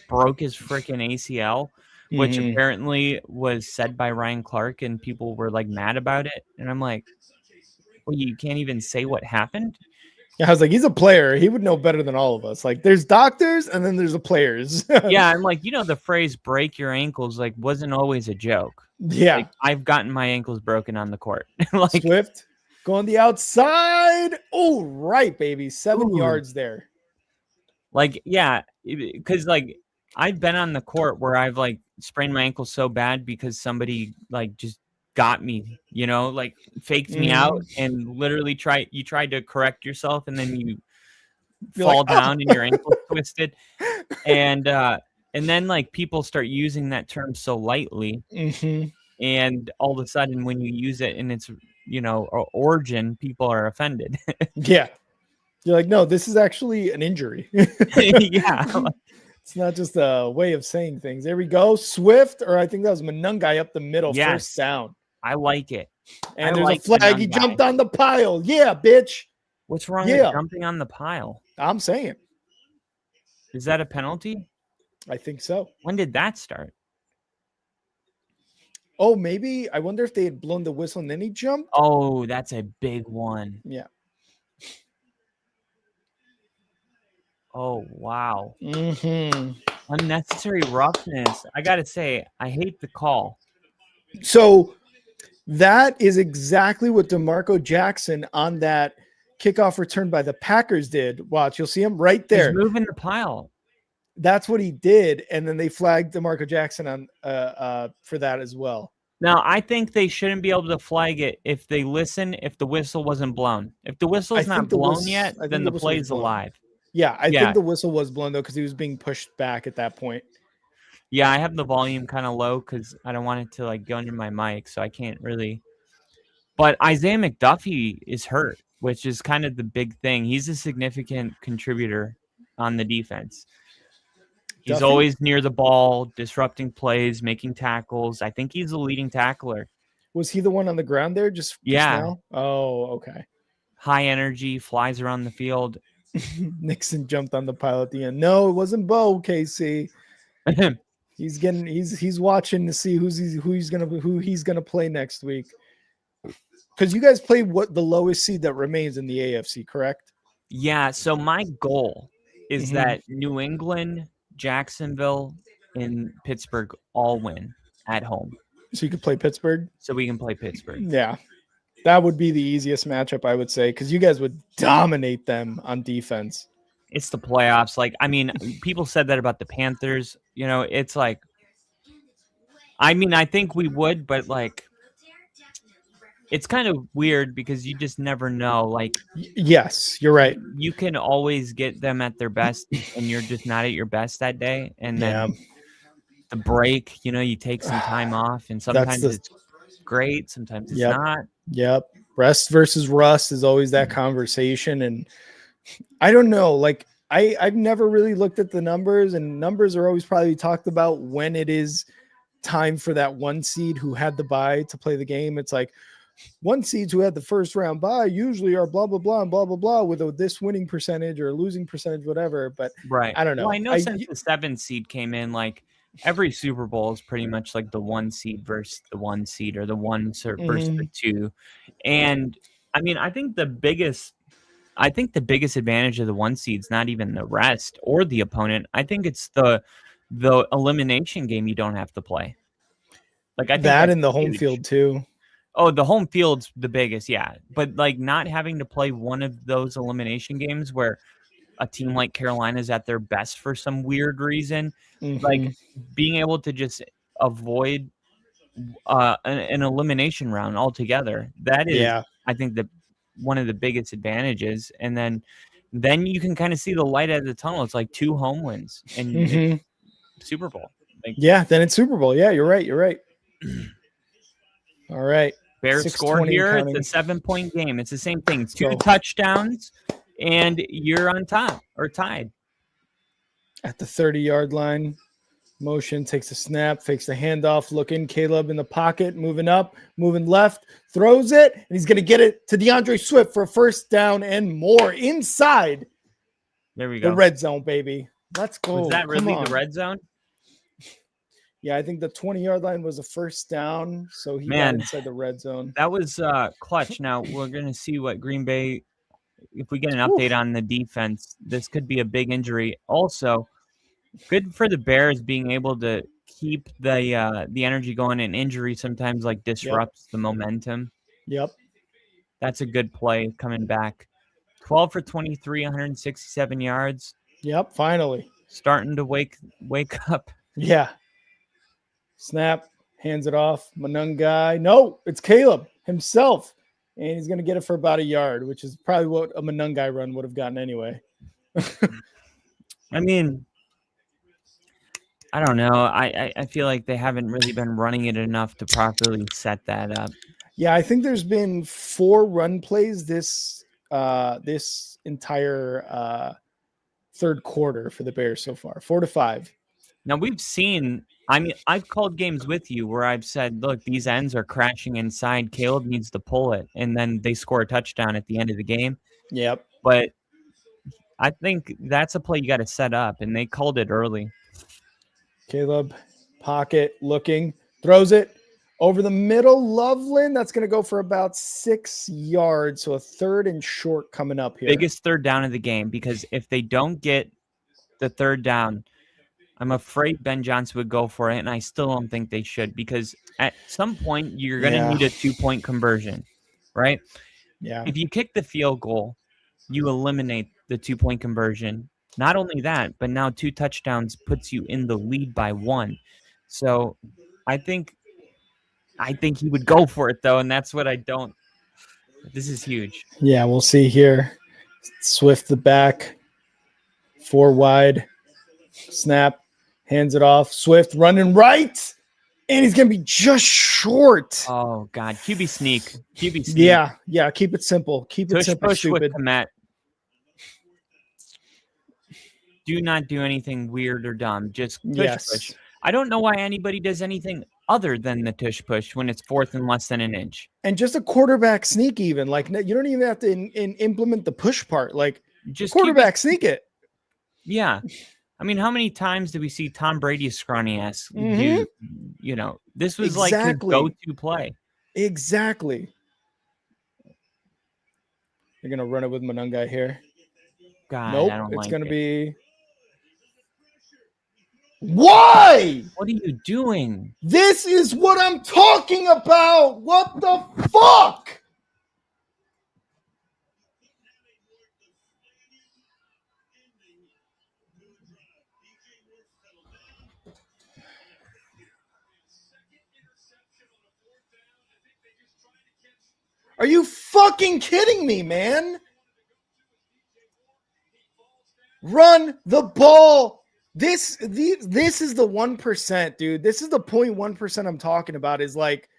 broke his freaking ACL, which apparently was said by Ryan Clark, and people were like mad about it. And I'm like, well, you can't even say what happened. Yeah, I was like, he's a player. He would know better than all of us. Like, there's doctors and then there's the players. Yeah, I'm like, the phrase "break your ankles" like wasn't always a joke. Yeah, like, I've gotten my ankles broken on the court. Like Swift go on the outside. Oh, right, baby, 7 yards there. Like, yeah, because like I've been on the court where I've like sprained my ankle so bad because somebody like just got me, like faked me out and literally tried to correct yourself, and then you're fall down and your ankle twisted, and then like people start using that term so lightly, and all of a sudden when you use it in its origin, people are offended. Yeah, you're like, no, this is actually an injury. Yeah. It's not just a way of saying things. There we go. Swift, or I think that was Manungai up the middle. Yes. First down. I like it. And there's a flag. He jumped on the pile. Yeah, bitch. What's wrong with jumping on the pile? I'm saying. Is that a penalty? I think so. When did that start? Oh, maybe. I wonder if they had blown the whistle and then he jumped. Oh, that's a big one. Yeah. Oh, wow. Unnecessary roughness. I got to say, I hate the call. So that is exactly what DeMarco Jackson on that kickoff return by the Packers did. Watch, you'll see him right there. He's moving the pile. That's what he did, and then they flagged DeMarco Jackson on for that as well. Now, I think they shouldn't be able to flag it if they listen if the whistle wasn't blown. If the whistle's not blown yet, then the play's alive. Yeah, I think the whistle was blown, though, because he was being pushed back at that point. Yeah, I have the volume kind of low because I don't want it to go under my mic, so I can't really. But Isaiah McDuffie is hurt, which is kind of the big thing. He's a significant contributor on the defense. He's always near the ball, disrupting plays, making tackles. I think he's the leading tackler. Was he the one on the ground there just now? Oh, okay. High energy, flies around the field. Nixon jumped on the pile at the end. No, it wasn't Bo, KC. He's watching to see who he's gonna play next week. Because you guys play what the lowest seed that remains in the AFC, correct? Yeah. So my goal is that New England, Jacksonville, and Pittsburgh all win at home. So you could play Pittsburgh? So we can play Pittsburgh. Yeah. That would be the easiest matchup, I would say, because you guys would dominate them on defense. It's the playoffs. People said that about the Panthers. It's I think we would, but it's kind of weird because you just never know. Yes, you're right. You can always get them at their best, and you're just not at your best that day. And then the break, you take some time off, and sometimes it's great, sometimes it's not. Yep. Rest versus rust is always that conversation. And I don't know, I've never really looked at the numbers, and numbers are always probably talked about when it is time for that one seed who had the bye to play the game. It's like one seeds who had the first round bye usually are blah, blah, blah, and blah, blah, blah with this winning percentage or losing percentage, whatever. But right. I don't know. Well, I know since the 7 seed came in, every Super Bowl is pretty much the 1 seed versus the 1 seed, or the 1 versus the 2. And I think the biggest advantage of the 1 seed is not even the rest or the opponent. I think it's the elimination game you don't have to play. I think that in the home field too. Oh, the home field's the biggest, yeah. But not having to play one of those elimination games where a team like Carolina is at their best for some weird reason, being able to just avoid an elimination round altogether. That is, I think, one of the biggest advantages. And then you can kind of see the light at the tunnel. It's 2 home wins and it's Super Bowl. Then it's Super Bowl. Yeah, you're right. All right. Bears score here. It's a 7-point game. It's the same thing. 2 touchdowns, and you're on top or tied. At the 30-yard line, motion, takes a snap, fakes the handoff, looking. Caleb in the pocket, moving up, moving left, throws it, and he's going to get it to DeAndre Swift for a first down and more inside. There we go. The red zone, baby. Let's go. Was that really the red zone? Yeah, I think the 20-yard line was a first down, so he got inside the red zone. That was clutch. Now we're going to see what Green Bay, if we get an update on the defense, this could be a big injury. Also, good for the Bears being able to keep the energy going, and injury sometimes disrupts the momentum. Yep. That's a good play coming back. 12 for 23, 167 yards. Yep, finally. Starting to wake up. Yeah. Snap, hands it off. Manungai. No, it's Caleb himself. And he's going to get it for about a yard, which is probably what a Manungai run would have gotten anyway. I don't know. I feel like they haven't really been running it enough to properly set that up. Yeah, I think there's been 4 run plays this entire third quarter for the Bears so far. 4 to 5. Now we've seen, I've called games with you where I've said, look, these ends are crashing inside. Caleb needs to pull it. And then they score a touchdown at the end of the game. Yep. But I think that's a play you got to set up, and they called it early. Caleb, pocket, looking, throws it over the middle. Loveland, that's going to go for about 6 yards. So a 3rd and short coming up here. Biggest third down of the game, because if they don't get the third down, I'm afraid Ben Johnson would go for it, and I still don't think they should because at some point you're going to need a 2-point conversion, right? Yeah. If you kick the field goal, you eliminate the 2-point conversion. Not only that, but now 2 touchdowns puts you in the lead by 1. So I think he would go for it, though, and that's what I don't. This is huge. Yeah, we'll see here. Swift the back. 4 wide. Snap. Hands it off. Swift running right. And he's going to be just short. Oh, God. QB sneak. Yeah. Keep it simple. Keep it simple, push stupid. with Komet. Do not do anything weird or dumb. Just push. I don't know why anybody does anything other than the tush push when it's 4th and less than an inch. And just a quarterback sneak even. Like, you don't even have to implement the push part. Like, just quarterback sneak it. Yeah. I mean, how many times did we see Tom Brady's scrawny ass do, this was like his go-to play. Exactly. You're going to run it with Monungai here. God, nope, I don't it's like going to it. be... Why? What are you doing? This is what I'm talking about. What the fuck? Are you fucking kidding me, man? Run the ball. This is the 1%, dude. This is the 0.1% I'm talking about. Is like,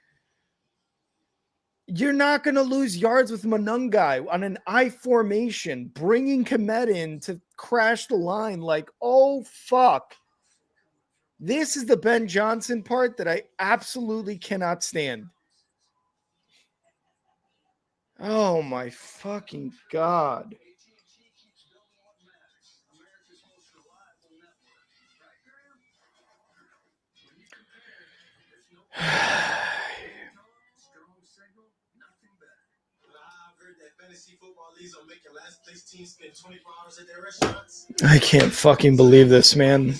you're not going to lose yards with Monungai on an I formation, bringing Komet in to crash the line. Like, oh, fuck. This is the Ben Johnson part that I absolutely cannot stand. Oh, my fucking God. I can't fucking believe this, man.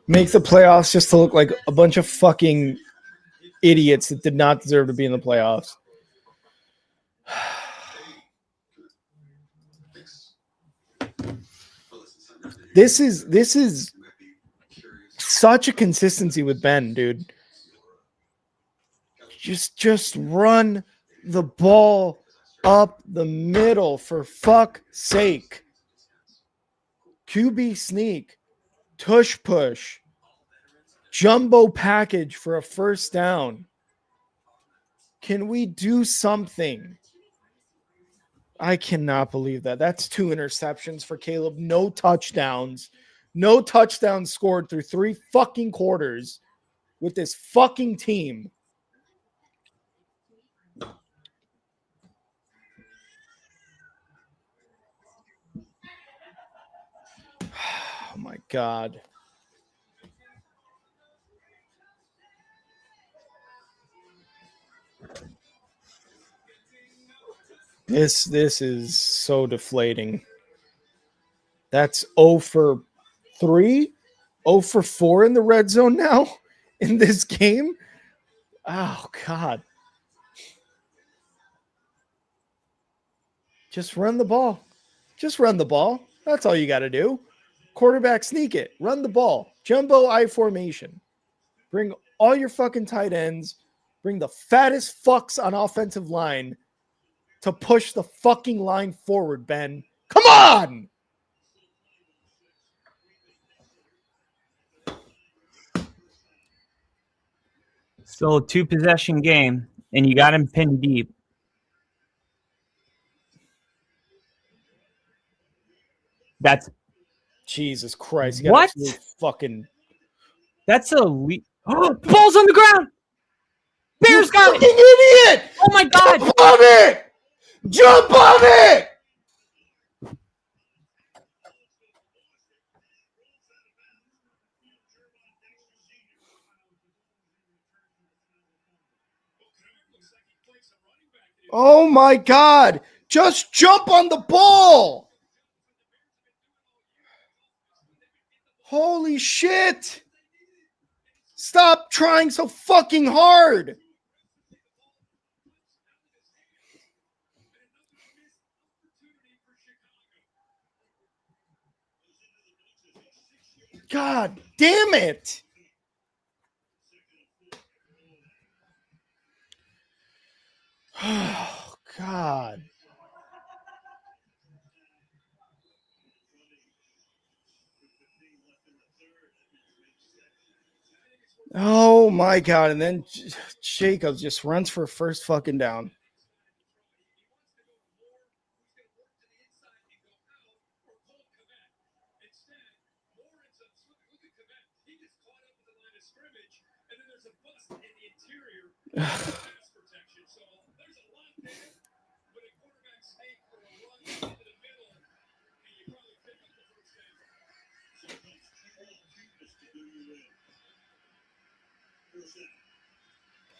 Make the playoffs just to look like a bunch of fucking idiots that did not deserve to be in the playoffs. This is such a consistency with Ben, dude. Just run the ball up the middle for fuck's sake. QB sneak, tush push, jumbo package for a first down. Can we do something? I cannot believe that. That's 2 interceptions for Caleb. No touchdowns. No touchdowns scored through 3 fucking quarters with this fucking team. Oh my God. This is so deflating. That's 0 for 3, 0 for 4 in the red zone now in this game. Oh God. Just run the ball. Just run the ball. That's all you got to do. Quarterback sneak it. Run the ball. Jumbo I formation. Bring all your fucking tight ends. Bring the fattest fucks on offensive line to push the fucking line forward, Ben. Come on! Still a 2-possession game, and you got him pinned deep. That's Jesus Christ. What? Fucking. That's a leap. Oh, ball's on the ground. Bears you got it. Idiot! Oh my God. Jump on it! Jump on it! Oh my God. Just jump on the ball. Holy shit. Stop trying so fucking hard. God damn it. Oh, God. Oh, my God. And then Jacobs just runs for first fucking down.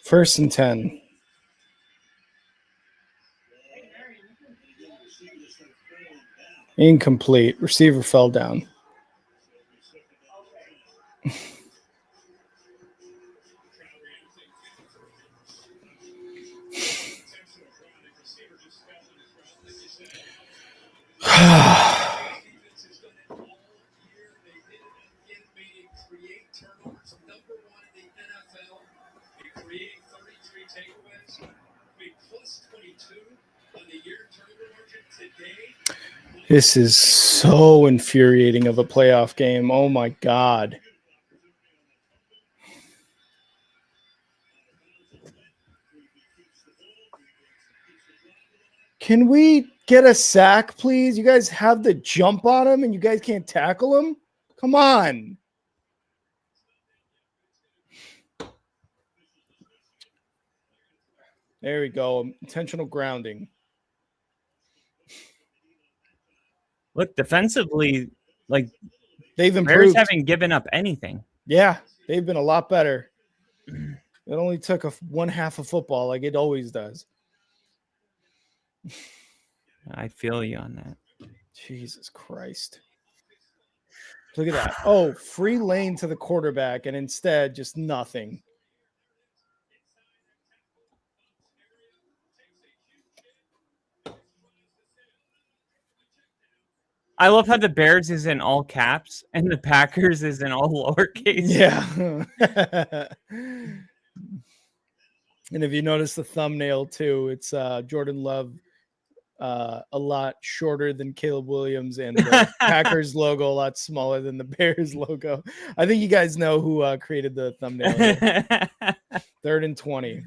First and 10. Incomplete. Receiver fell down. This is so infuriating of a playoff game. Oh, my God. Can we get a sack, please? You guys have the jump on him and you guys can't tackle him? Come on. There we go. Intentional grounding. Look, defensively, like they've improved. Bears haven't given up anything. Yeah, they've been a lot better. It only took one half of football like it always does. I feel you on that. Jesus Christ. Look at that. Oh, free lane to the quarterback, and instead just nothing. I love how the Bears is in all caps and the Packers is in all lowercase. Yeah. And if you notice the thumbnail too, it's Jordan Love a lot shorter than Caleb Williams and the Packers logo a lot smaller than the Bears logo. I think you guys know who created the thumbnail here. 3rd and 20.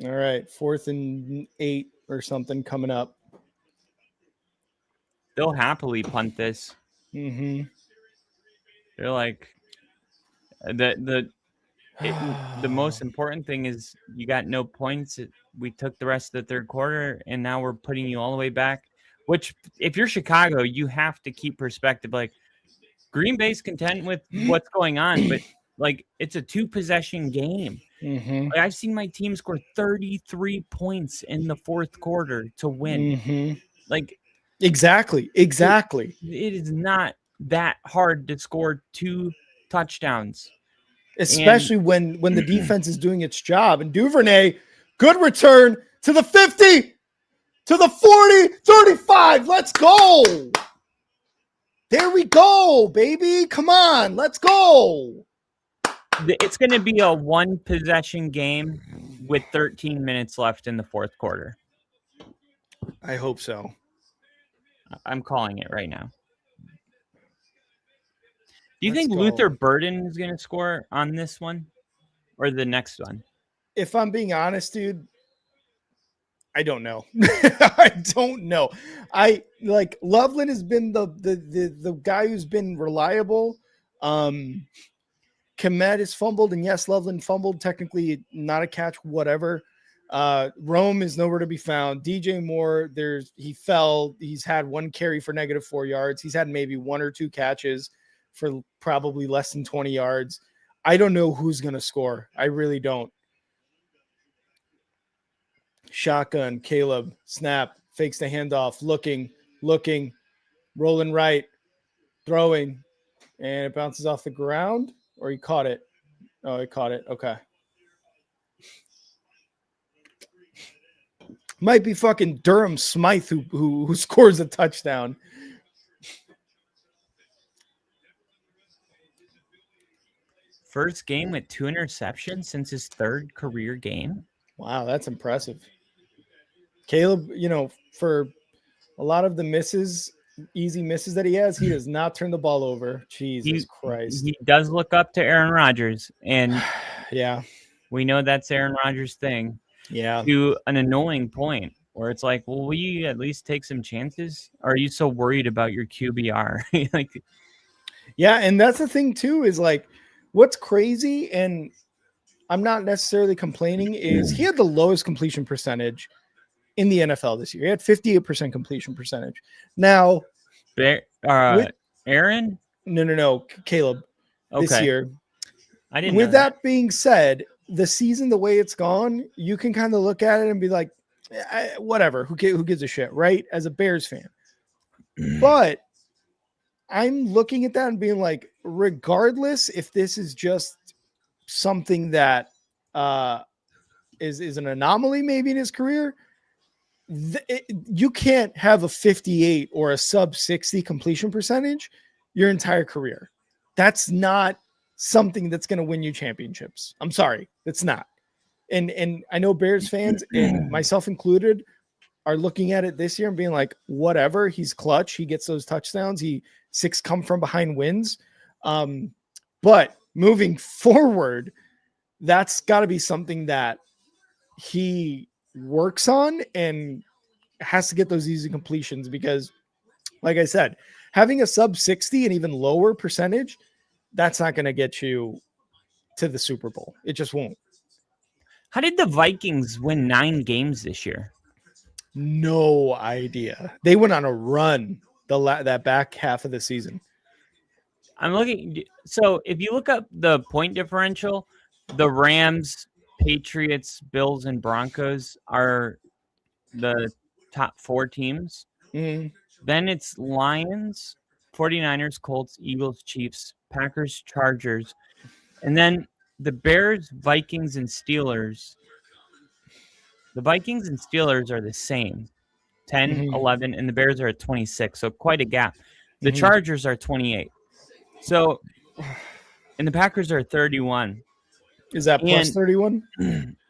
All right, 4th and 8 or something coming up. They'll happily punt this. Mm-hmm. They're like the most important thing is you got no points. We took the rest of the third quarter, and now we're putting you all the way back. Which, if you're Chicago, you have to keep perspective. Like Green Bay's content with what's going on, but like it's a 2-possession game. Mm-hmm. Like, I've seen my team score 33 points in the fourth quarter to win. Mm-hmm. Like exactly. It is not that hard to score 2 touchdowns. Especially when the defense is doing its job. And Duvernay, good return to the 50, to the 40, 35. Let's go. There we go, baby. Come on. Let's go. It's going to be a 1-possession game with 13 minutes left in the fourth quarter. I hope so. I'm calling it right now. Do you think Luther Burden is going to score on this one or the next one? If I'm being honest, dude, I don't know. I don't know. Loveland has been the guy who's been reliable. Komet is fumbled, and yes, Loveland fumbled. Technically, not a catch, whatever. Rome is nowhere to be found. DJ Moore, he fell. He's had 1 carry for -4 yards. He's had maybe 1 or 2 catches for probably less than 20 yards. I don't know who's going to score. I really don't. Shotgun, Caleb, snap, fakes the handoff, looking, rolling right, throwing, and it bounces off the ground, or he caught it. Oh, he caught it. Okay. Might be fucking Durham Smythe who scores a touchdown. First game with 2 interceptions since his 3rd career game. Wow, that's impressive. Caleb, for a lot of the easy misses that he has, he does not turn the ball over. Jesus Christ. He does look up to Aaron Rodgers, and yeah, we know that's Aaron Rodgers' thing. Yeah. To an annoying point where it's like, well, will you at least take some chances? Or are you so worried about your QBR? Yeah, and that's the thing too, is like what's crazy, and I'm not necessarily complaining, is he had the lowest completion percentage in the NFL this year. He had 58% completion percentage. Now, Aaron? No, Caleb. This year. I didn't. With that being said, the season, the way it's gone, you can kind of look at it and be like, whatever, who gives a shit, right? As a Bears fan. But I'm looking at that and being like, regardless if this is just something that is an anomaly maybe in his career, you can't have a 58 or a sub 60 completion percentage your entire career. That's not something that's going to win you championships. I'm sorry, it's not. And I know Bears fans, and myself included, are looking at it this year and being like, whatever, he's clutch. He gets those touchdowns. 6 come from behind wins. But moving forward, that's got to be something that he works on and has to get those easy completions, because like I said, having a sub 60 and even lower percentage, that's not going to get you to the Super Bowl. It just won't. How did the Vikings win 9 games this year? No idea. They went on a run that back half of the season. I'm looking. So if you look up the point differential, the Rams, Patriots, Bills, and Broncos are the top 4 teams. Mm-hmm. Then it's Lions, 49ers, Colts, Eagles, Chiefs, Packers, Chargers. And then the Bears, Vikings, and Steelers. The Vikings and Steelers are the same, 10, 11, and the Bears are at 26, so quite a gap. The Chargers are 28. So, and the Packers are 31. Is that plus 31?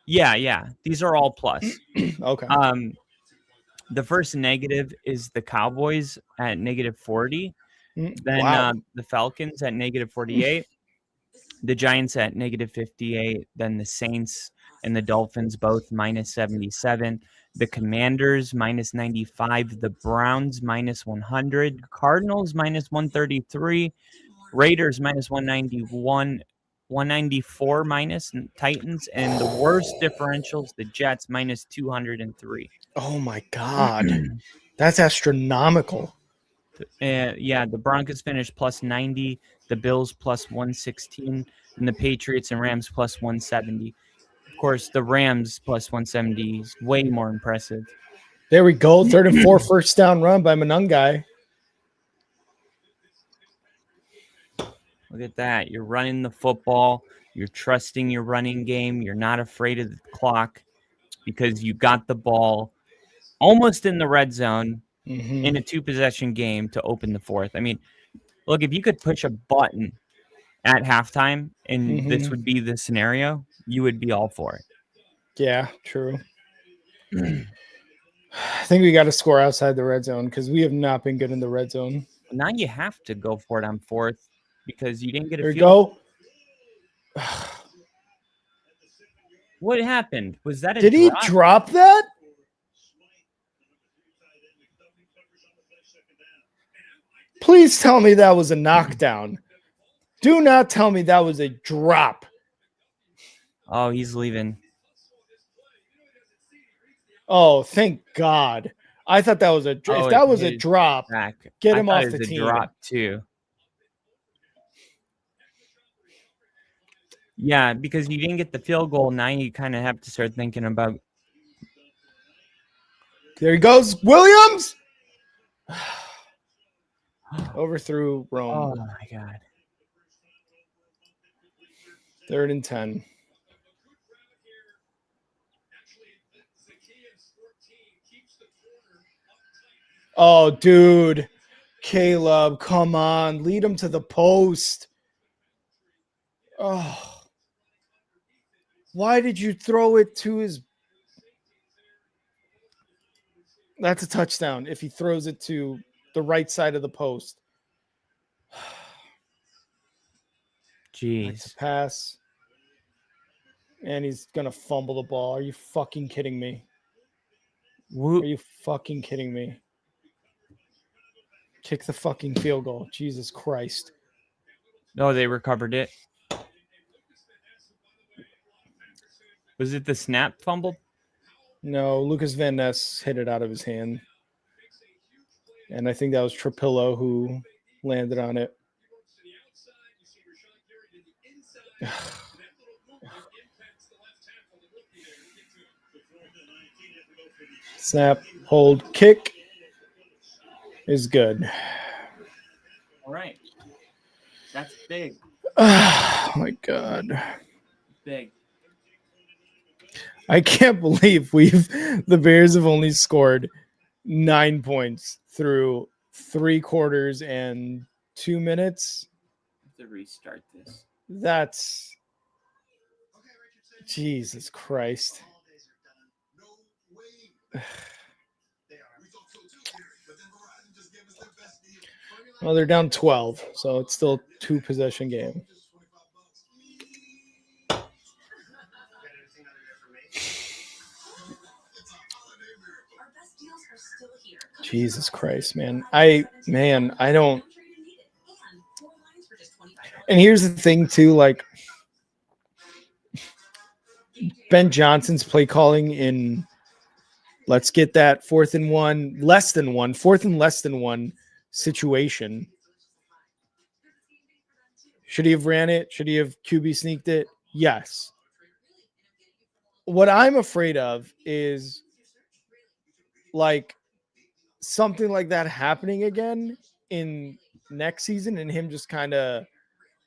Yeah. These are all plus. Okay. The first negative is the Cowboys at negative 40. Then the Falcons at negative 48. The Giants at negative 58. Then the Saints and the Dolphins both minus 77. The Commanders minus 95. The Browns minus 100. Cardinals minus 133. Raiders minus 191. 194 minus, and Titans, and the worst differentials, the Jets minus 203. Oh my God. That's astronomical. Yeah, the Broncos finished plus 90, the Bills plus 116, and the Patriots and Rams plus 170. Of course, the Rams plus 170 is way more impressive. There we go. 3rd and 4 first down run by Manungai. Look at that. You're running the football. You're trusting your running game. You're not afraid of the clock because you got the ball almost in the red zone in a 2-possession game to open the 4th. I mean, look, if you could push a button at halftime and this would be the scenario, you would be all for it. Yeah, true. I think we got to score outside the red zone because we have not been good in the red zone. Now you have to go for it on 4th. Because you didn't get a there you field. Go. What happened? Was that a Did drop? He drop that? Please tell me that was a knockdown. Do not tell me that was a drop. Oh, he's leaving. Oh, thank God. I thought that was a drop. If that was a drop, get him off the team. Drop too. Yeah, because you didn't get the field goal. Now you kind of have to start thinking about There he goes. Williams overthrew Rome. Oh my God. 3rd and 10. Oh, dude. Caleb, come on. Lead him to the post. Oh. Why did you throw it to his... That's a touchdown if he throws it to the right side of the post. That's a Jeez. pass. And he's going to fumble the ball. Are you fucking kidding me? Are you fucking kidding me? Kick the fucking field goal. Jesus Christ. No, they recovered it. Was it the snap fumble? No, Lucas Van Ness hit it out of his hand. And I think that was Trapillo who landed on it. Snap, hold, kick is good. All right. That's big. Oh my God. Big. I can't believe the Bears have only scored 9 points through 3 quarters and 2 minutes. To restart this. That's Jesus Christ. Well, they're down 12, so it's still a 2-possession game. Jesus Christ, man. I don't. And here's the thing too, like Ben Johnson's play calling in let's get that 4th and 1, less than 1, 4th and less than 1 situation. Should he have ran it? Should he have QB sneaked it? Yes. What I'm afraid of is like something like that happening again in next season and him just kind of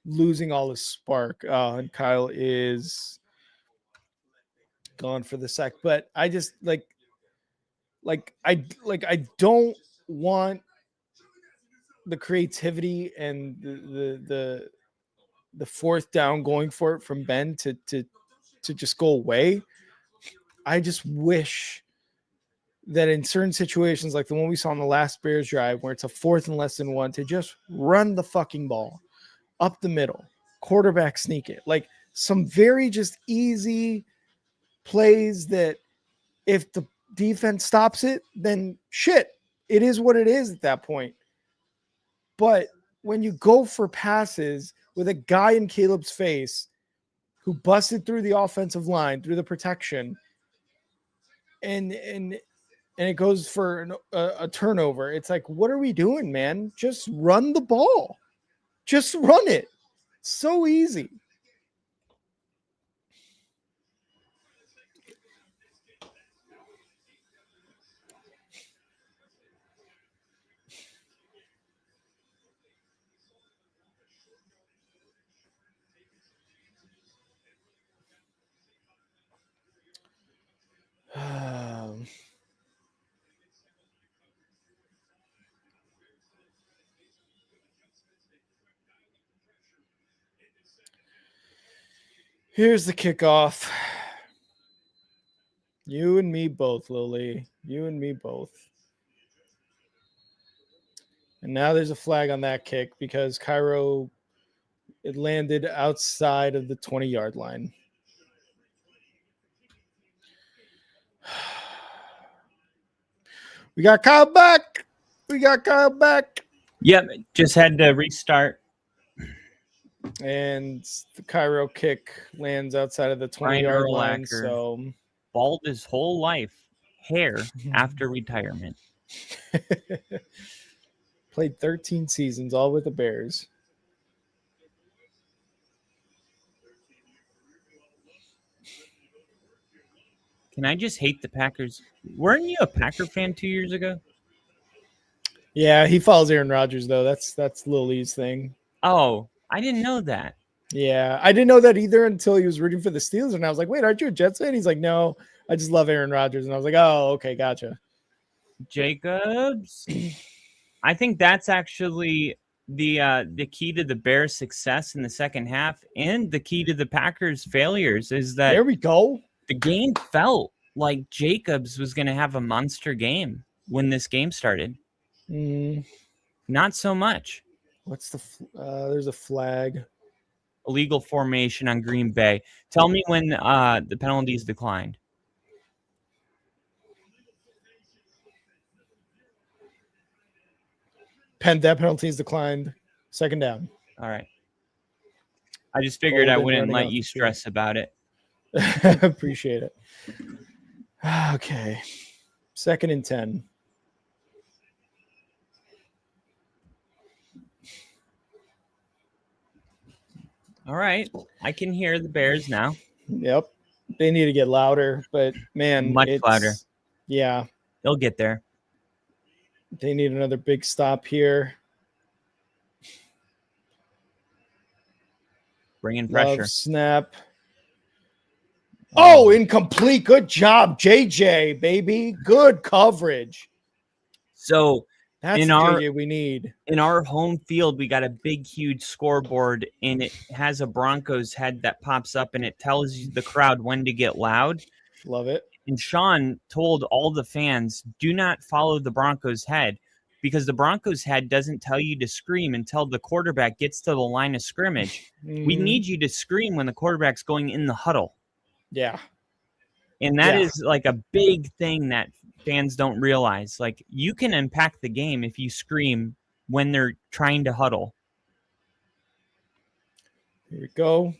losing all his spark. And Kyle is gone for the sack, but I just I don't want the creativity and the 4th down going for it from Ben to just go away. I just wish that in certain situations, like the one we saw in the last Bears drive, where it's a 4th and less than 1, to just run the fucking ball up the middle, quarterback sneak it, like some very just easy plays that if the defense stops it, then shit, it is what it is at that point. But when you go for passes with a guy in Caleb's face who busted through the offensive line, through the protection, and it goes for a turnover, it's like, what are we doing, man? Just run the ball. Just run it. So easy. Here's the kickoff. You and me both, Lily. You and me both. And now there's a flag on that kick because Cairo, it landed outside of the 20-yard line. We got Kyle back. Yep, just had to restart. And the Cairo kick lands outside of the 20-yard line. So bald his whole life, hair after retirement. Played 13 seasons, all with the Bears. Can I just hate the Packers? Weren't you a Packer fan 2 years ago? Yeah, he follows Aaron Rodgers though. That's Lil Lee's thing. Oh, I didn't know that. Yeah, I didn't know that either until he was rooting for the Steelers, and I was like, "Wait, aren't you a Jets fan?" He's like, "No, I just love Aaron Rodgers," and I was like, "Oh, okay, gotcha." Jacobs. I think that's actually the key to the Bears' success in the second half, and the key to the Packers' failures is that there we go. The game felt like Jacobs was going to have a monster game when this game started. Not so much. What's the? There's a flag. Illegal formation on Green Bay. Tell me when the penalties declined. That penalties declined. Second down. All right. I just figured I wouldn't let you stress about it. Appreciate it. Okay. 2nd and 10. All right. I can hear the Bears now. Yep. They need to get louder, but man, much louder. Yeah. They'll get there. They need another big stop here. Bring in pressure. Love snap. Oh, incomplete. Good job, JJ, baby. Good coverage. So that's in the our JJ we need. In our home field, we got a big, huge scoreboard, and it has a Broncos head that pops up, and it tells you the crowd when to get loud. Love it. And Sean told all the fans, do not follow the Broncos head, because the Broncos head doesn't tell you to scream until the quarterback gets to the line of scrimmage. We need you to scream when the quarterback's going in the huddle. Yeah. And that is like a big thing that fans don't realize. Like, you can impact the game if you scream when they're trying to huddle. Here we go.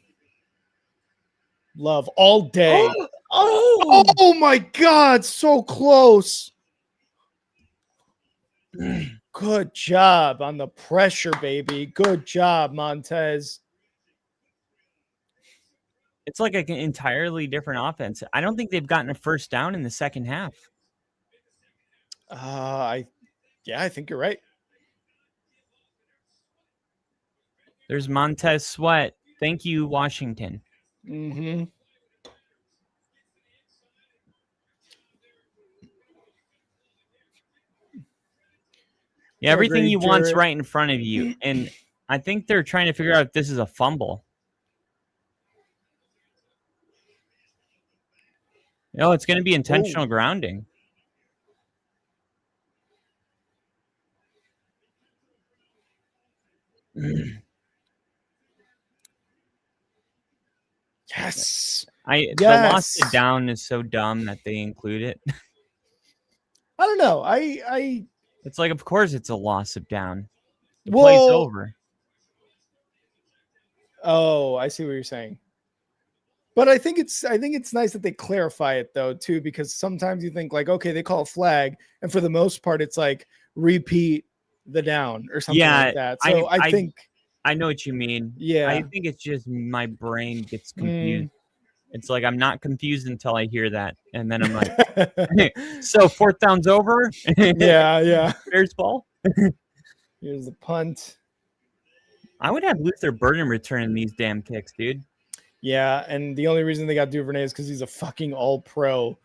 Love all day. Oh my God, so close. Good job on the pressure, baby. Good job, Montez. It's like an entirely different offense. I don't think they've gotten a first down in the second half. I think you're right. There's Montez Sweat. Thank you, Washington. Mm-hmm. Yeah, everything you want's right in front of you. And I think they're trying to figure out if this is a fumble. No, it's going to be intentional grounding. Yes. The loss to down is so dumb that they include it. I don't know. It's like, of course it's a loss of down. The play's over. Oh, I see what you're saying. But I think it's nice that they clarify it though too, because sometimes you think like, okay, they call a flag, and for the most part, it's like repeat the down or something like that. So I think I know what you mean. Yeah, I think it's just my brain gets confused. It's like I'm not confused until I hear that, and then I'm like, so 4th down's over. yeah. Bears ball. Here's the punt. I would have Luther Burden returning these damn kicks, dude. Yeah, and the only reason they got Duvernay is because he's a fucking all-pro.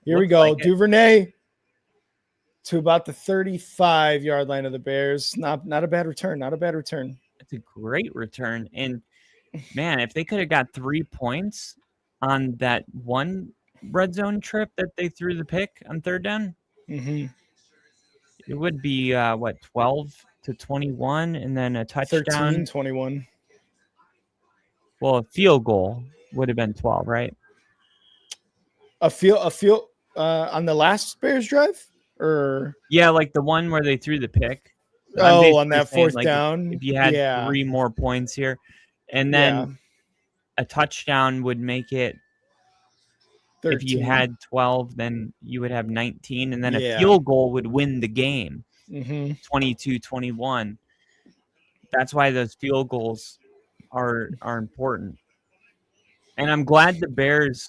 Here we go. Like Duvernay to about the 35-yard line of the Bears. Not a bad return. Not a bad return. It's a great return. And, man, if they could have got 3 points on that one red zone trip that they threw the pick on 3rd down, it would be, 12-21, and then a touchdown. 13-21. Well, a field goal would have been 12, right? A field on the last Bears drive, or like the one where they threw the pick. On that 4th down. If you had 3 more points here, and then a touchdown would make it 13. If you had 12, then you would have 19, and then a field goal would win the game. 22-21. That's why those field goals are important. And I'm glad the Bears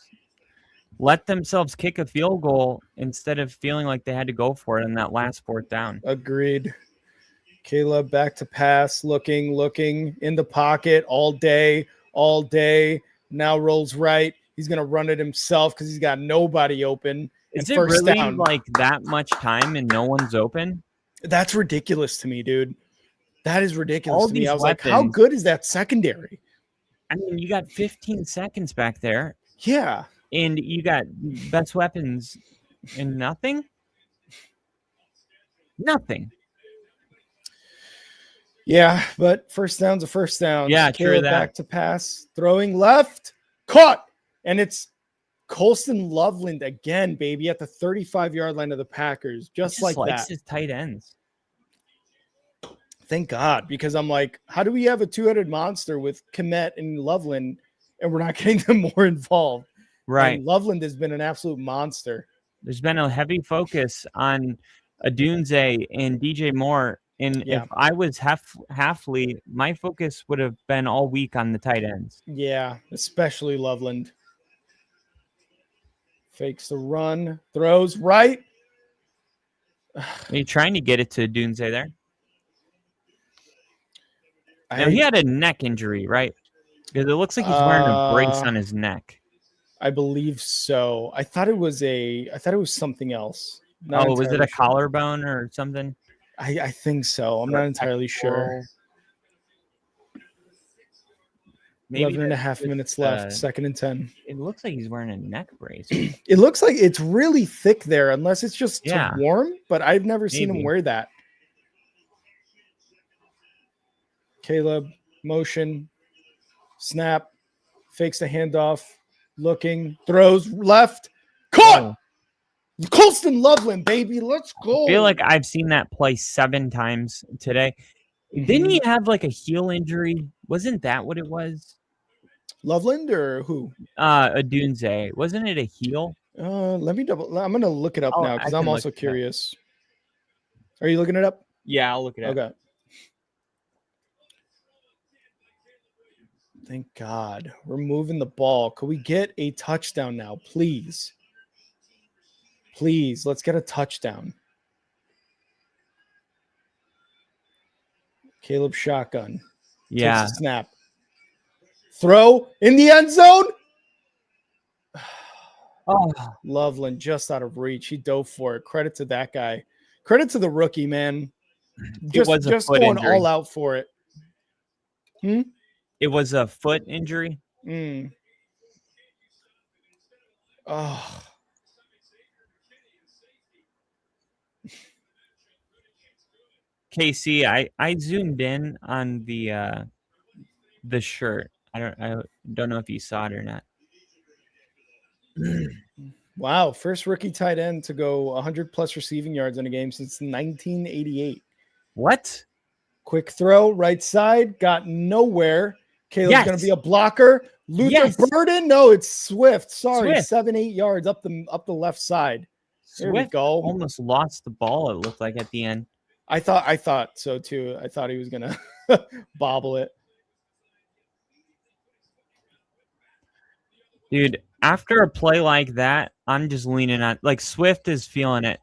let themselves kick a field goal instead of feeling like they had to go for it on that last 4th down. Agreed. Caleb back to pass, looking in the pocket all day. Now rolls right. He's going to run it himself because he's got nobody open. Is and it first really down. like that much time and no one's open? That's ridiculous to me, dude. That is ridiculous All to me. these I was like, how weapons. good is that secondary? I mean, you got 15 seconds back there. Yeah. And you got best weapons and nothing? Nothing. Yeah, but first down's a first down. Yeah, true Caleb that. back to pass, throwing left, caught. And it's Colston Loveland again, baby, at the 35-yard line of the Packers. Just like likes that. his tight ends. Thank God, because I'm like, how do we have a two-headed monster with Kmet and Loveland, and we're not getting them more involved? Right. And Loveland has been an absolute monster. There's been a heavy focus on Adunze and DJ Moore. And Yeah. if I was Halfley, my focus would have been all week on the tight ends. Yeah, especially Loveland. Fakes the run, throws right. Are you trying to get it to Adunze there? Now, he had a neck injury, right? Because it looks like he's wearing a brace on his neck. I believe so. I thought it was something else. Not Was it entirely a collarbone or something? I think so. I'm not entirely sure. Maybe 11 and a half minutes left. 2nd and 10. It looks like he's wearing a neck brace. It looks like it's really thick there, unless it's just Yeah. to warm, but I've never seen him Maybe. wear that. Caleb, motion, snap, fakes the handoff, looking, throws left, caught. Colston Loveland, baby, let's go. I feel like I've seen that play 7 times today. Didn't he have like a heel injury? Wasn't that what it was? Loveland or who? Adunze. Wasn't it a heel? Let me I'm gonna look it up now because I'm also curious. Are you looking it up? Yeah, I'll look it up. Okay. Thank God. We're moving the ball. Could we get a touchdown now, please? Please, let's get a touchdown. Caleb shotgun. Yeah. Takes a snap. Throw in the end zone. Oh, Loveland just out of reach. He dove for it. Credit to that guy. Credit to the rookie, man. Just going injury. all out for it. It was a foot injury. Oh. KC, I zoomed in on the shirt. I don't know if you saw it or not. Wow, first rookie tight end to go 100 plus receiving yards in a game since 1988. What? Quick throw, right side, got nowhere. Caleb's going to be a blocker. Luther Burden? No, it's Swift. Sorry, 7-8 yards up the left side. There we go. Almost lost the ball, it looked like, at the end. I thought so too. I thought he was going to bobble it. Dude, after a play like that, I'm just leaning on, like, Swift is feeling it.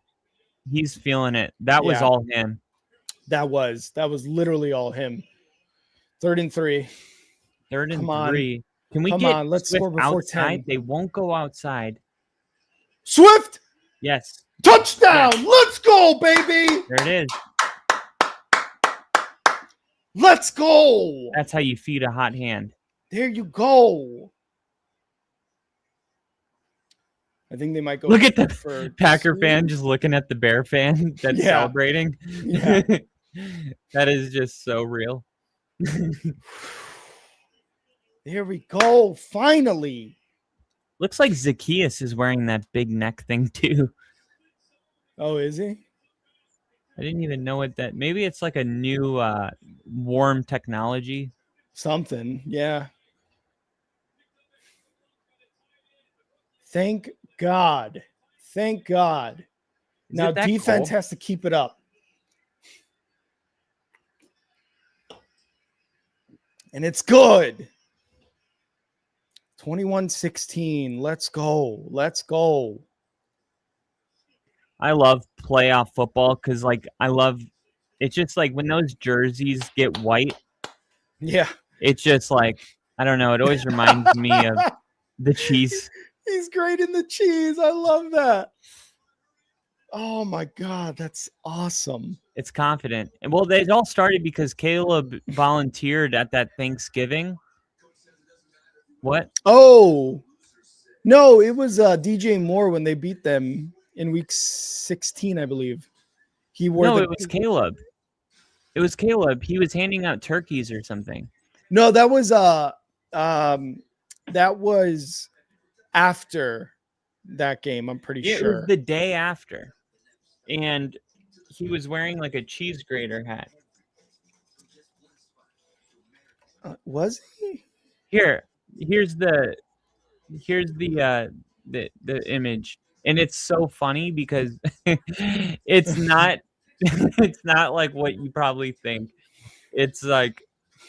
He's feeling it. That was all him. That was literally all him. 3rd and 3. 3rd and Come 3. Can we Come get on, let's Swift score before outside? 10. They won't go outside. Swift! Yes. Touchdown! Yes. Let's go, baby! There it is. Let's go! That's how you feed a hot hand. There you go. I think they might go. Look at the Packer fan just looking at the Bear fan that's celebrating. Yeah. That is just so real. There we go. Finally. Looks like Zacchaeus is wearing that big neck thing too. Oh, is he? I didn't even know what that. Maybe it's like a new warm technology. Something. Yeah. Thank God. Thank God. Now defense has to keep it up. And it's good. 21-16. Let's go. Let's go. I love playoff football because, like, it's just like when those jerseys get white. Yeah. It's just like, I don't know. It always reminds me of the cheese. He's great in the cheese. I love that. Oh my God, that's awesome. It's confident. And well, it all started because Caleb volunteered at that Thanksgiving. What? Oh, no, it was DJ Moore when they beat them in week 16, I believe. It was Caleb. It was Caleb. He was handing out turkeys or something. No, that was after that game, I'm pretty sure. It was the day after. And he was wearing like a cheese grater hat. Was he? Here's the image, and it's so funny because it's not like what you probably think. It's like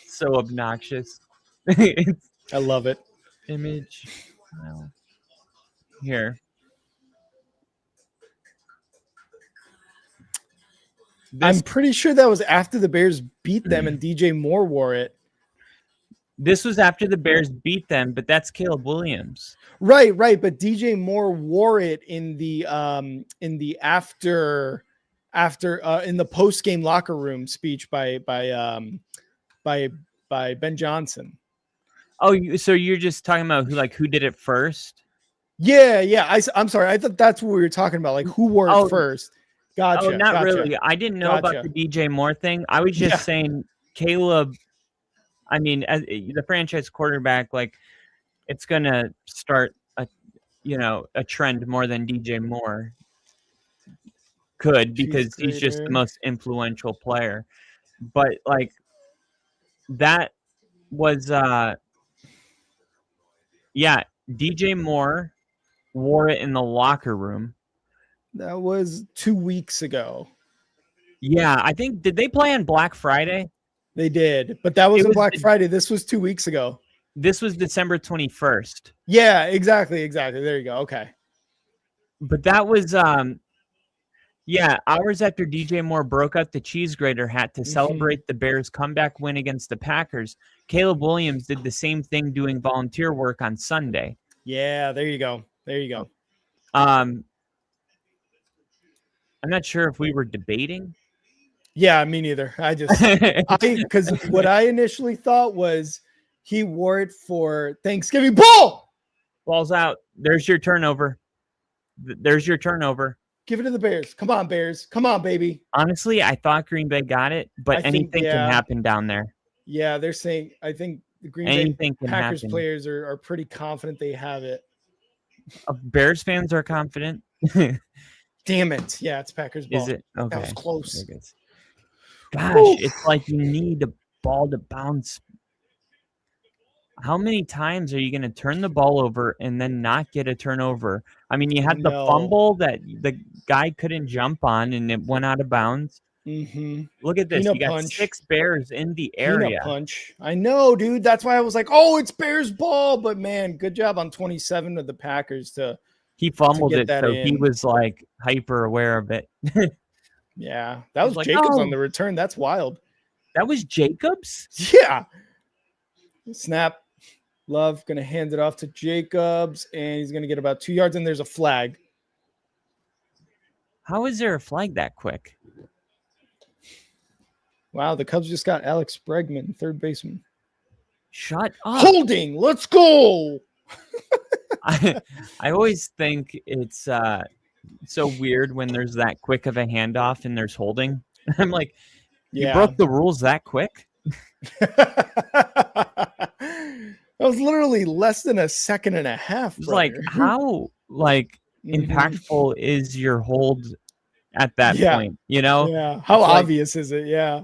so obnoxious. I love it. Image. Here. I'm pretty sure that was after the Bears beat them and DJ Moore wore it. This was after the Bears beat them, but that's Caleb Williams. Right. But DJ Moore wore it in the after in the post game locker room speech by Ben Johnson. Oh, so you're just talking about who did it first? Yeah. I'm sorry. I thought that's what we were talking about. Like who wore it first? Gotcha. Oh, not really. I didn't know about the DJ Moore thing. I was just saying Caleb. I mean, as the franchise quarterback, like it's gonna start a trend more than DJ Moore could because he's just the most influential player. But like that was DJ Moore wore it in the locker room. That was 2 weeks ago. Yeah, I think, did they play on Black Friday? They did, but that wasn't Black Friday. This was 2 weeks ago. This was December 21st. Yeah, exactly. There you go. Okay. But that was, hours after DJ Moore broke out the cheese grater hat to celebrate the Bears' comeback win against the Packers, Caleb Williams did the same thing doing volunteer work on Sunday. Yeah, there you go. I'm not sure if we were debating. Yeah, me neither. Because what I initially thought was he wore it for Thanksgiving. Ball's out. There's your turnover. Give it to the Bears. Come on, Bears. Come on, baby. Honestly, I thought Green Bay got it, but anything can happen down there. Yeah, they're saying, I think the Green Bay Packers players are pretty confident they have it. Bears fans are confident. Damn it. Yeah, it's Packers ball. Is it? Okay. That was close. Gosh, it's like you need a ball to bounce. How many times are you going to turn the ball over and then not get a turnover? I mean, you had the fumble that the guy couldn't jump on and it went out of bounds. Mm-hmm. Look at this. You got 6 Bears in the area. Punch. I know, dude. That's why I was like, oh, it's Bears ball. But, man, good job on 27 of the Packers He fumbled it, so he was like hyper aware of it. Yeah, that was Jacobs on the return. That's wild. That was Jacobs? Yeah. Snap. Love going to hand it off to Jacobs, and he's going to get about 2 yards, and there's a flag. How is there a flag that quick? Wow, the Cubs just got Alex Bregman, third baseman. Shut up. Holding. Let's go. I always think it's so weird when there's that quick of a handoff and there's holding. I'm like, you broke the rules that quick? That was literally less than a second and a half. It's like, how impactful is your hold at that point? You know? Yeah. How obvious is it? Yeah.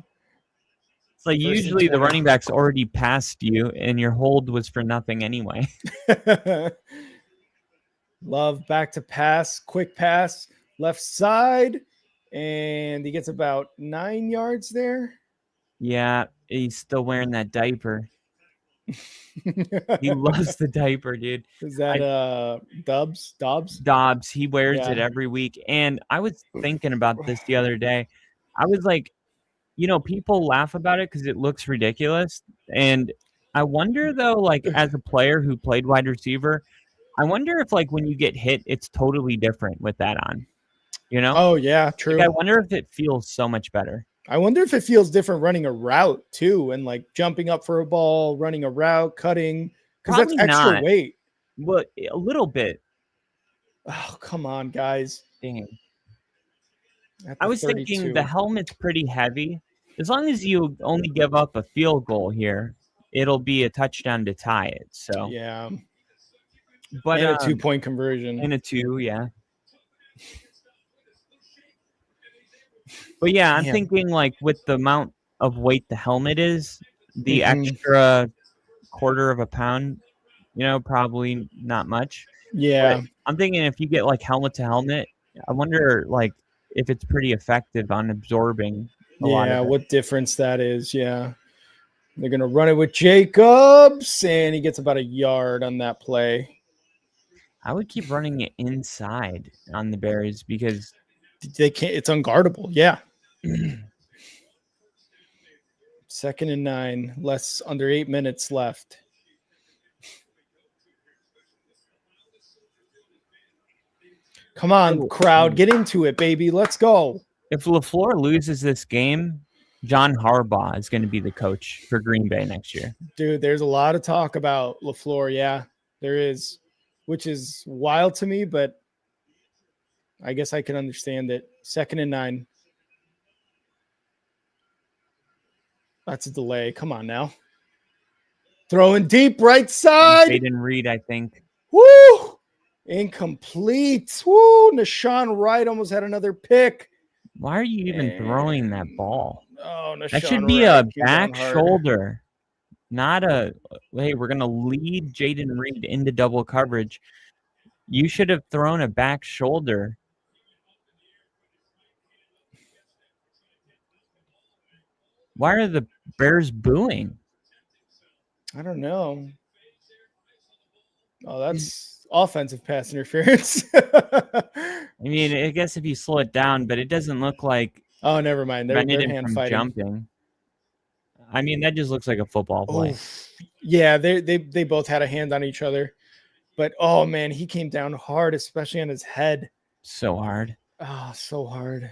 It's like usually the running back's already passed you and your hold was for nothing anyway. Love back to pass, quick pass, left side, and he gets about 9 yards there. Yeah, he's still wearing that diaper. He loves the diaper, dude. Is that Dobbs? Dobbs, he wears it every week. And I was thinking about this the other day. I was like, people laugh about it because it looks ridiculous. And I wonder, though, like, as a player who played wide receiver, I wonder if, like, when you get hit, it's totally different with that on. Oh, yeah, true. Like, I wonder if it feels so much better. I wonder if it feels different running a route, too, and, like, jumping up for a ball, running a route, cutting. Because that's extra weight. Well, a little bit. Oh, come on, guys. Dang. I was thinking the helmet's pretty heavy. As long as you only give up a field goal here, it'll be a touchdown to tie it. So yeah, but and a 2-point conversion and a 2, yeah. But yeah, I'm thinking like with the amount of weight the helmet is, the extra quarter of a pound, probably not much. Yeah, but I'm thinking if you get like helmet to helmet, I wonder like if it's pretty effective on absorbing. What difference that is. Yeah, they're gonna run it with Jacobs, and he gets about a yard on that play. I would keep running it inside on the Bears because they can't. It's unguardable. Yeah. 2nd and 9, under 8 minutes left. Come on, crowd, get into it, baby. Let's go. If LaFleur loses this game, John Harbaugh is going to be the coach for Green Bay next year. Dude, there's a lot of talk about LaFleur. Yeah, there is, which is wild to me, but I guess I can understand it. 2nd and 9. That's a delay. Come on now. Throwing deep right side. Jaden Reed, I think. Woo! Incomplete. Woo! Nashawn Wright almost had another pick. Why are you even throwing that ball? Oh, Nashawn that should be Wright, a back shoulder, not a, hey, we're going to lead Jaden Reed into double coverage. You should have thrown a back shoulder. Why are the Bears booing? I don't know. Oh, that's offensive pass interference. I mean, I guess if you slow it down, but it doesn't look like. Oh, never mind. They're hand fighting. Jumping. I mean, that just looks like a football play. Oof. Yeah, they both had a hand on each other. But, oh, man, he came down hard, especially on his head. So hard. Oh, so hard.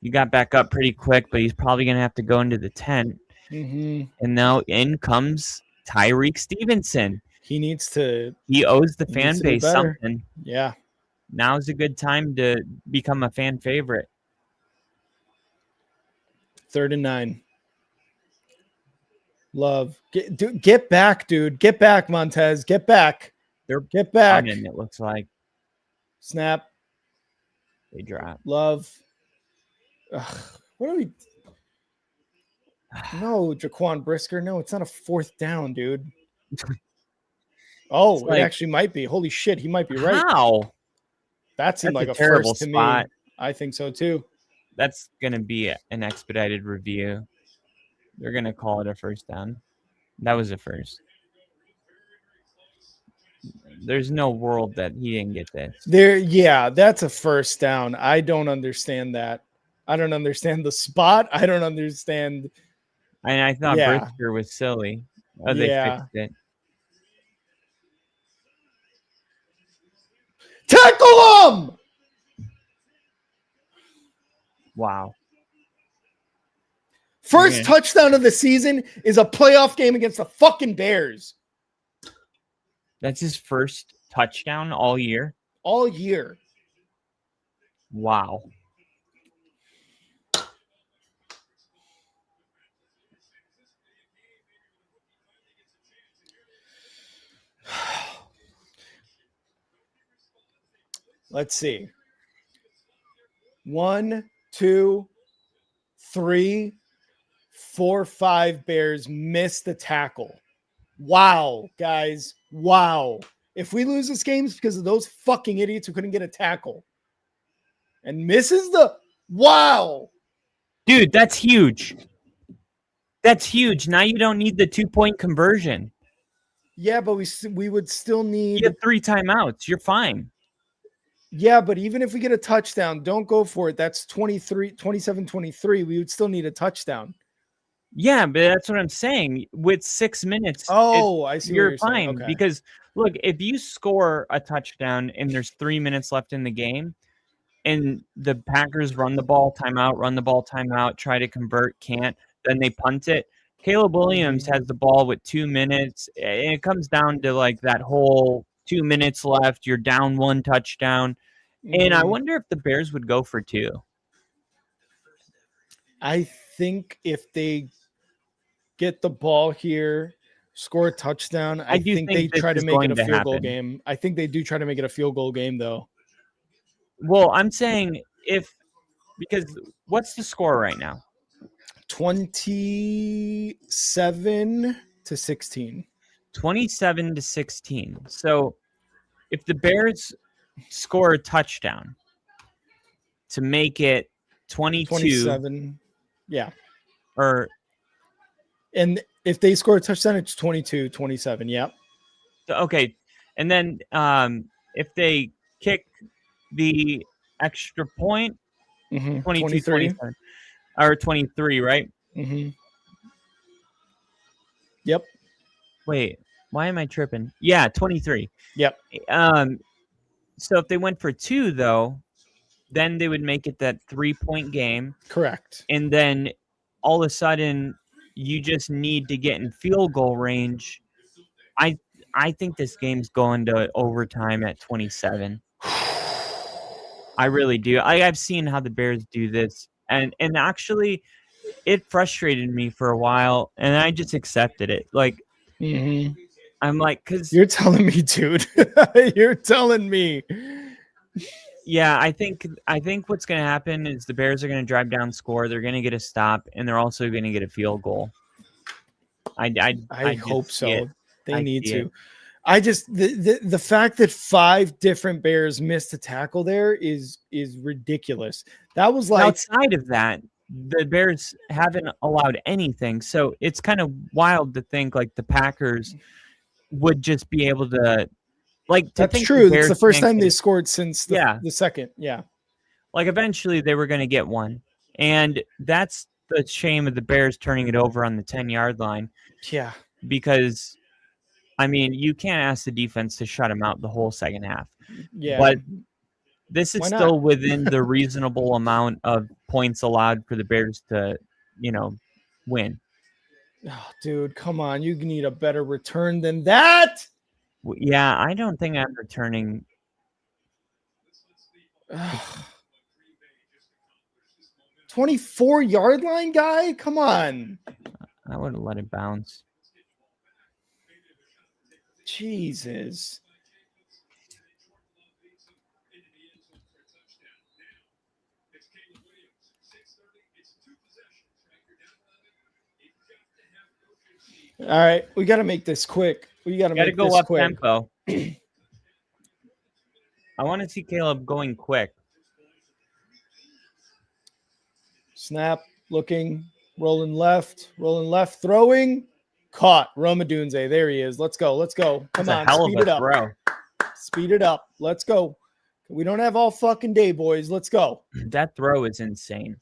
You got back up pretty quick, but he's probably going to have to go into the tent. Mm-hmm. And now in comes Tyreek Stevenson. He owes the fan base something. Yeah. Now's a good time to become a fan favorite. 3rd and 9. Love. Get back, dude. Get back, Montez. Get back. Get back. Running, it looks like. Snap. They drop. Love. Ugh, what are we? No, Jaquan Brisker. No, it's not a 4th down, dude. Oh, it actually might be. Holy shit, he might be right. How? That seemed like a terrible first to spot. me. I think so too. That's going to be an expedited review. They're going to call it a first down. That was a first. There's no world that he didn't get this. That's a first down. I don't understand that. I don't understand the spot. I don't understand. And I thought Brisker was silly. Oh, they fixed it. Tackle him! Wow. First touchdown of the season is a playoff game against the fucking Bears. That's his first touchdown all year? All year. Wow. Let's see. 1, 2, 3, 4, 5 Bears missed the tackle. Wow, guys. Wow. If we lose this game, it's because of those fucking idiots who couldn't get a tackle. And misses the... Wow. Dude, that's huge. That's huge. Now you don't need the 2-point conversion. Yeah, but we would still need. You have 3 timeouts. You're fine. Yeah, but even if we get a touchdown, don't go for it. That's 27-23. We would still need a touchdown. Yeah, but that's what I'm saying. With 6 minutes, I see. You're fine. Okay. Because look, if you score a touchdown and there's 3 minutes left in the game, and the Packers run the ball, timeout, try to convert, can't, then they punt it. Caleb Williams has the ball with 2 minutes, and it comes down to like that whole 2 minutes left. You're down 1 touchdown, and I wonder if the Bears would go for 2. I think if they get the ball here, score a touchdown, I think they try to make it a field goal game. I think they do try to make it a field goal game, though. Well, I'm saying because what's the score right now? 27-16. 27-16. So if the Bears score a touchdown to make it 27, yeah. And if they score a touchdown, it's 22-27. Yep. Okay. And then if they kick the extra point, 23 or 23, right? Yep. Wait, why am I tripping? Yeah, 23. Yep. So if they went for 2, though, then they would make it that 3-point game. Correct. And then all of a sudden, you just need to get in field goal range. I think this game's going to overtime at 27. I really do. I've seen how the Bears do this, and actually, it frustrated me for a while, and I just accepted it. Like, I'm like, because you're telling me, dude. You're telling me. Yeah, I think what's going to happen is the Bears are going to drive down, score. They're going to get a stop, and they're also going to get a field goal. I hope so. They need to. I just the fact that 5 different Bears missed a tackle there is ridiculous. That was like outside of that, the Bears haven't allowed anything. So it's kind of wild to think like the Packers would just be able to that's true. It's the first time they scored since the second. Yeah. Like eventually they were going to get one. And that's the shame of the Bears turning it over on the 10-yard line. Yeah. Because I mean, you can't ask the defense to shut him out the whole second half. Yeah. But this is still within the reasonable amount of points allowed for the Bears to, win. Oh, dude, come on. You need a better return than that. Yeah, I don't think I'm returning. 24-yard line guy? Come on. I would have let it bounce. Jesus. All right, we got to make this quick. We got to make go this up quick. Tempo. I want to see Caleb going quick. Snap, looking, rolling left, throwing, caught. Romadunze, there he is. Let's go. Come on, speed it up. Throw. Speed it up. Let's go. We don't have all fucking day, boys. Let's go. That throw is insane.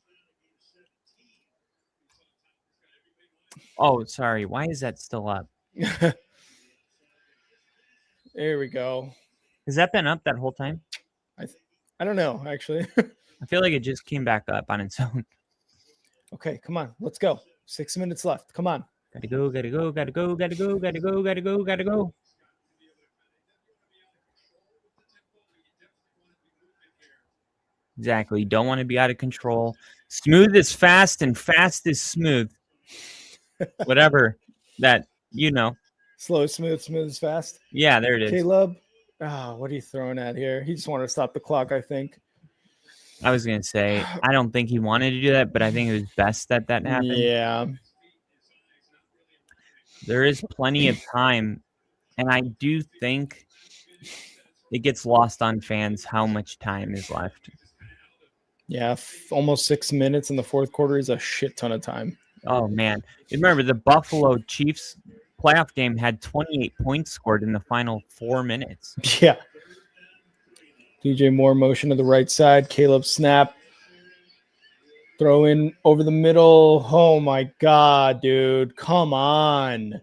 Oh, sorry. Why is that still up? There we go. Has that been up that whole time? I don't know, actually. I feel like it just came back up on its own. Okay, come on. Let's go. 6 minutes left. Come on. Gotta go. Exactly. Don't want to be out of control. Smooth is fast and fast is smooth. Whatever that, Slow, smooth is fast. Yeah, there it is. Caleb. What are you throwing at here? He just wanted to stop the clock, I think. I was going to say, I don't think he wanted to do that, but I think it was best that happened. Yeah. There is plenty of time, and I do think it gets lost on fans how much time is left. Yeah, almost 6 minutes in the fourth quarter is a shit ton of time. Oh man, you remember the Buffalo Chiefs playoff game had 28 points scored in the final 4 minutes. Yeah. DJ Moore motion to the right side. Caleb snap. Throw in over the middle. Oh my God, dude. Come on.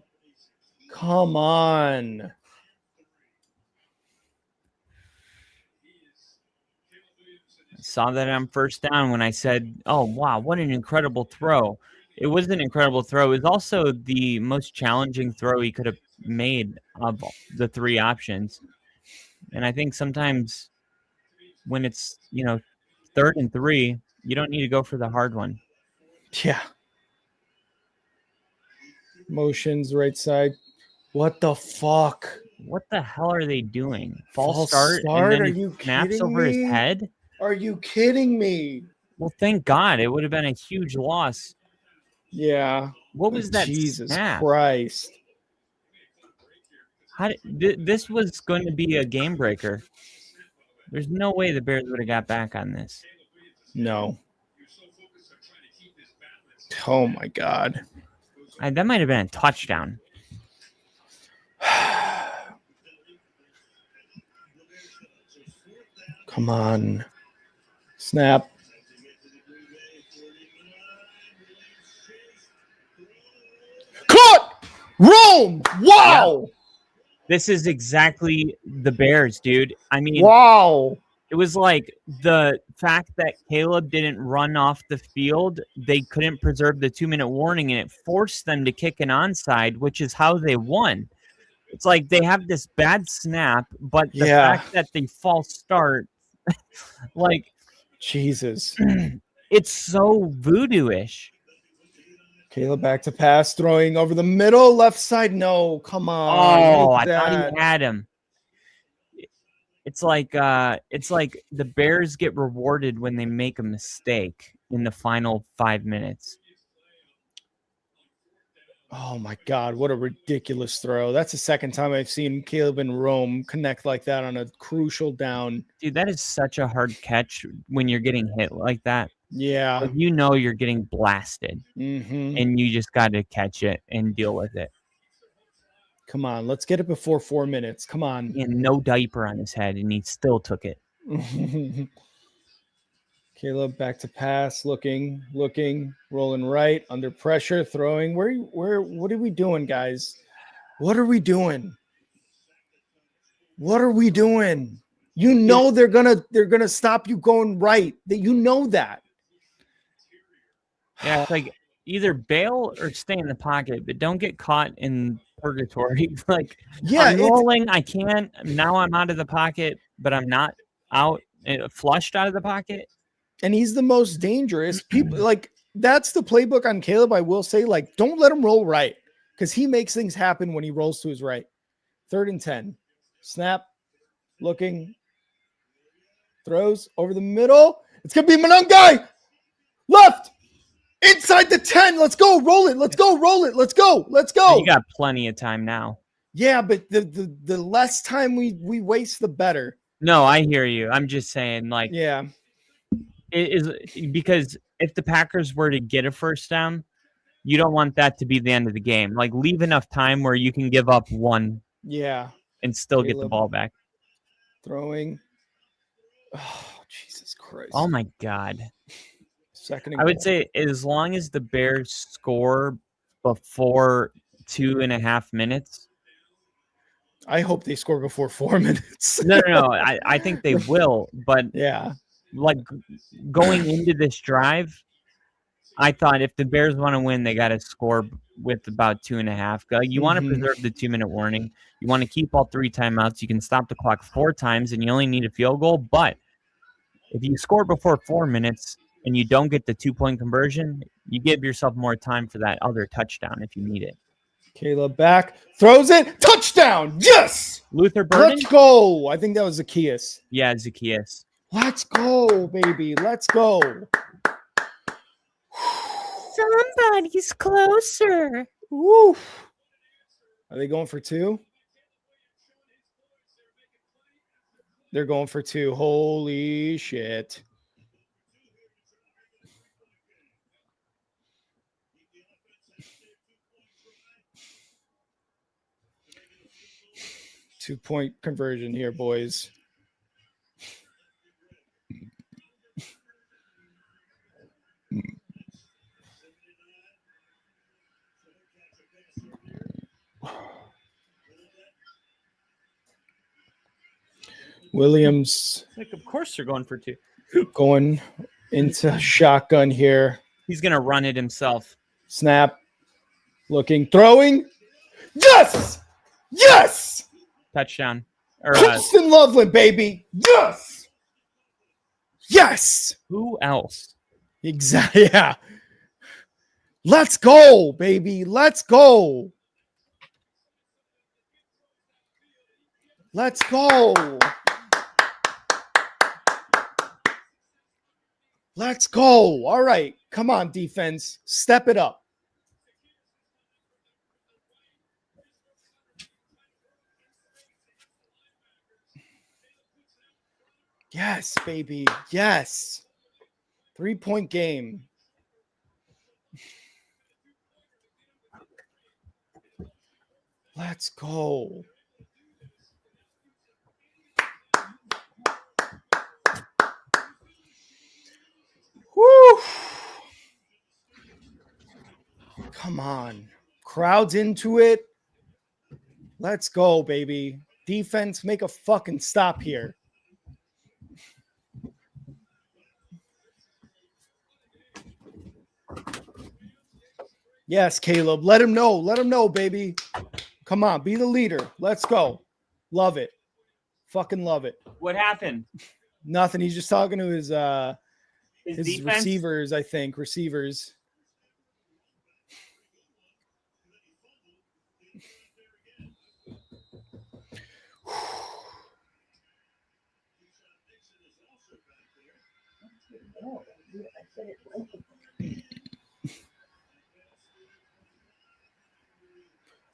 Come on. I saw that on first down when I said, "Oh wow, what an incredible throw!" It was an incredible throw. It was also the most challenging throw he could have made of the 3 options. And I think sometimes when it's 3rd and 3, you don't need to go for the hard one. Yeah. Motions right side. What the fuck? What the hell are they doing? False start start? and Are then you it snaps kidding over his me? head? Are you kidding me? Well, thank God. It would have been a huge loss. Yeah. What was that Jesus snap? Christ. This was going to be a game breaker. There's no way the Bears would have got back on this. No. Oh my God. That might have been a touchdown. Come on. Snap. Caught! Rome! Wow! Yeah. This is exactly the Bears, dude. I mean, wow. It was like the fact that Caleb didn't run off the field, they couldn't preserve the 2-minute warning, and it forced them to kick an onside, which is how they won. It's like they have this bad snap, but the fact that they false start, like, Jesus. It's so voodoo-ish. Caleb back to pass, throwing over the middle, left side. No, come on. Oh, I thought he had him. It's like the Bears get rewarded when they make a mistake in the final 5 minutes. Oh my God, what a ridiculous throw. That's the second time I've seen Caleb and Rome connect like that on a crucial down. Dude, that is such a hard catch when you're getting hit like that. Yeah. Like, you're getting blasted. Mm-hmm. And you just got to catch it and deal with it. Come on, let's get it before 4 minutes. Come on. And no diaper on his head, and he still took it. Caleb back to pass, looking, rolling right, under pressure, throwing. What are we doing, guys? What are we doing? What are we doing? You know they're gonna stop you going right. That you know that. Yeah, it's like either bail or stay in the pocket, but don't get caught in purgatory. Like, yeah, I'm rolling, I can't. Now I'm out of the pocket, but I'm not out, flushed out of the pocket. And he's the most dangerous. People like that's the playbook on Caleb. I will say, like, don't let him roll right because he makes things happen when he rolls to his right. 3rd and 10. Snap, looking, throws over the middle. It's gonna be Manungai. Left. Inside the 10. Let's go. Roll it. Let's go. Roll it. Let's go. Let's go. You got plenty of time now. Yeah, but the less time we waste, the better. No, I hear you. I'm just saying, like, yeah, it is because if the Packers were to get a first down, you don't want that to be the end of the game. Like, leave enough time where you can give up one. Yeah. And still get the ball back. Throwing. Oh, Jesus Christ. Oh my God. Second. I would say as long as the Bears score before 2.5 minutes. I hope they score before 4 minutes. No. I think they will. But yeah, like going into this drive, I thought if the Bears want to win, they got to score with about 2.5. You want to preserve the 2-minute warning. You want to keep all 3 timeouts. You can stop the clock 4 times, and you only need a field goal. But if you score before 4 minutes and you don't get the 2-point conversion, you give yourself more time for that other touchdown if you need it. Caleb back, throws it, touchdown, yes! Luther Burden? Let's go. I think that was Zacchaeus. Yeah, Zacchaeus. Let's go, baby. Let's go. Somebody's closer. Woo. Are they going for 2? They're going for 2. Holy shit. 2-point conversion here, boys. Williams. Like, of course they're going for 2. Going into shotgun here. He's going to run it himself. Snap. Looking. Throwing. Yes! Yes! Touchdown. Preston Loveland, baby. Yes! Yes! Who else? Exactly. Yeah. Let's go, baby. Let's go. Let's go. Let's go. All right. Come on, defense. Step it up. Yes, baby. Yes. 3-point game. Let's go. Woo! Come on. Crowd's into it. Let's go, baby. Defense, make a fucking stop here. Yes, Caleb. Let him know. Let him know, baby. Come on. Be the leader. Let's go. Love it. Fucking love it. What happened? Nothing. He's just talking to his defense? receivers, I think. Receivers.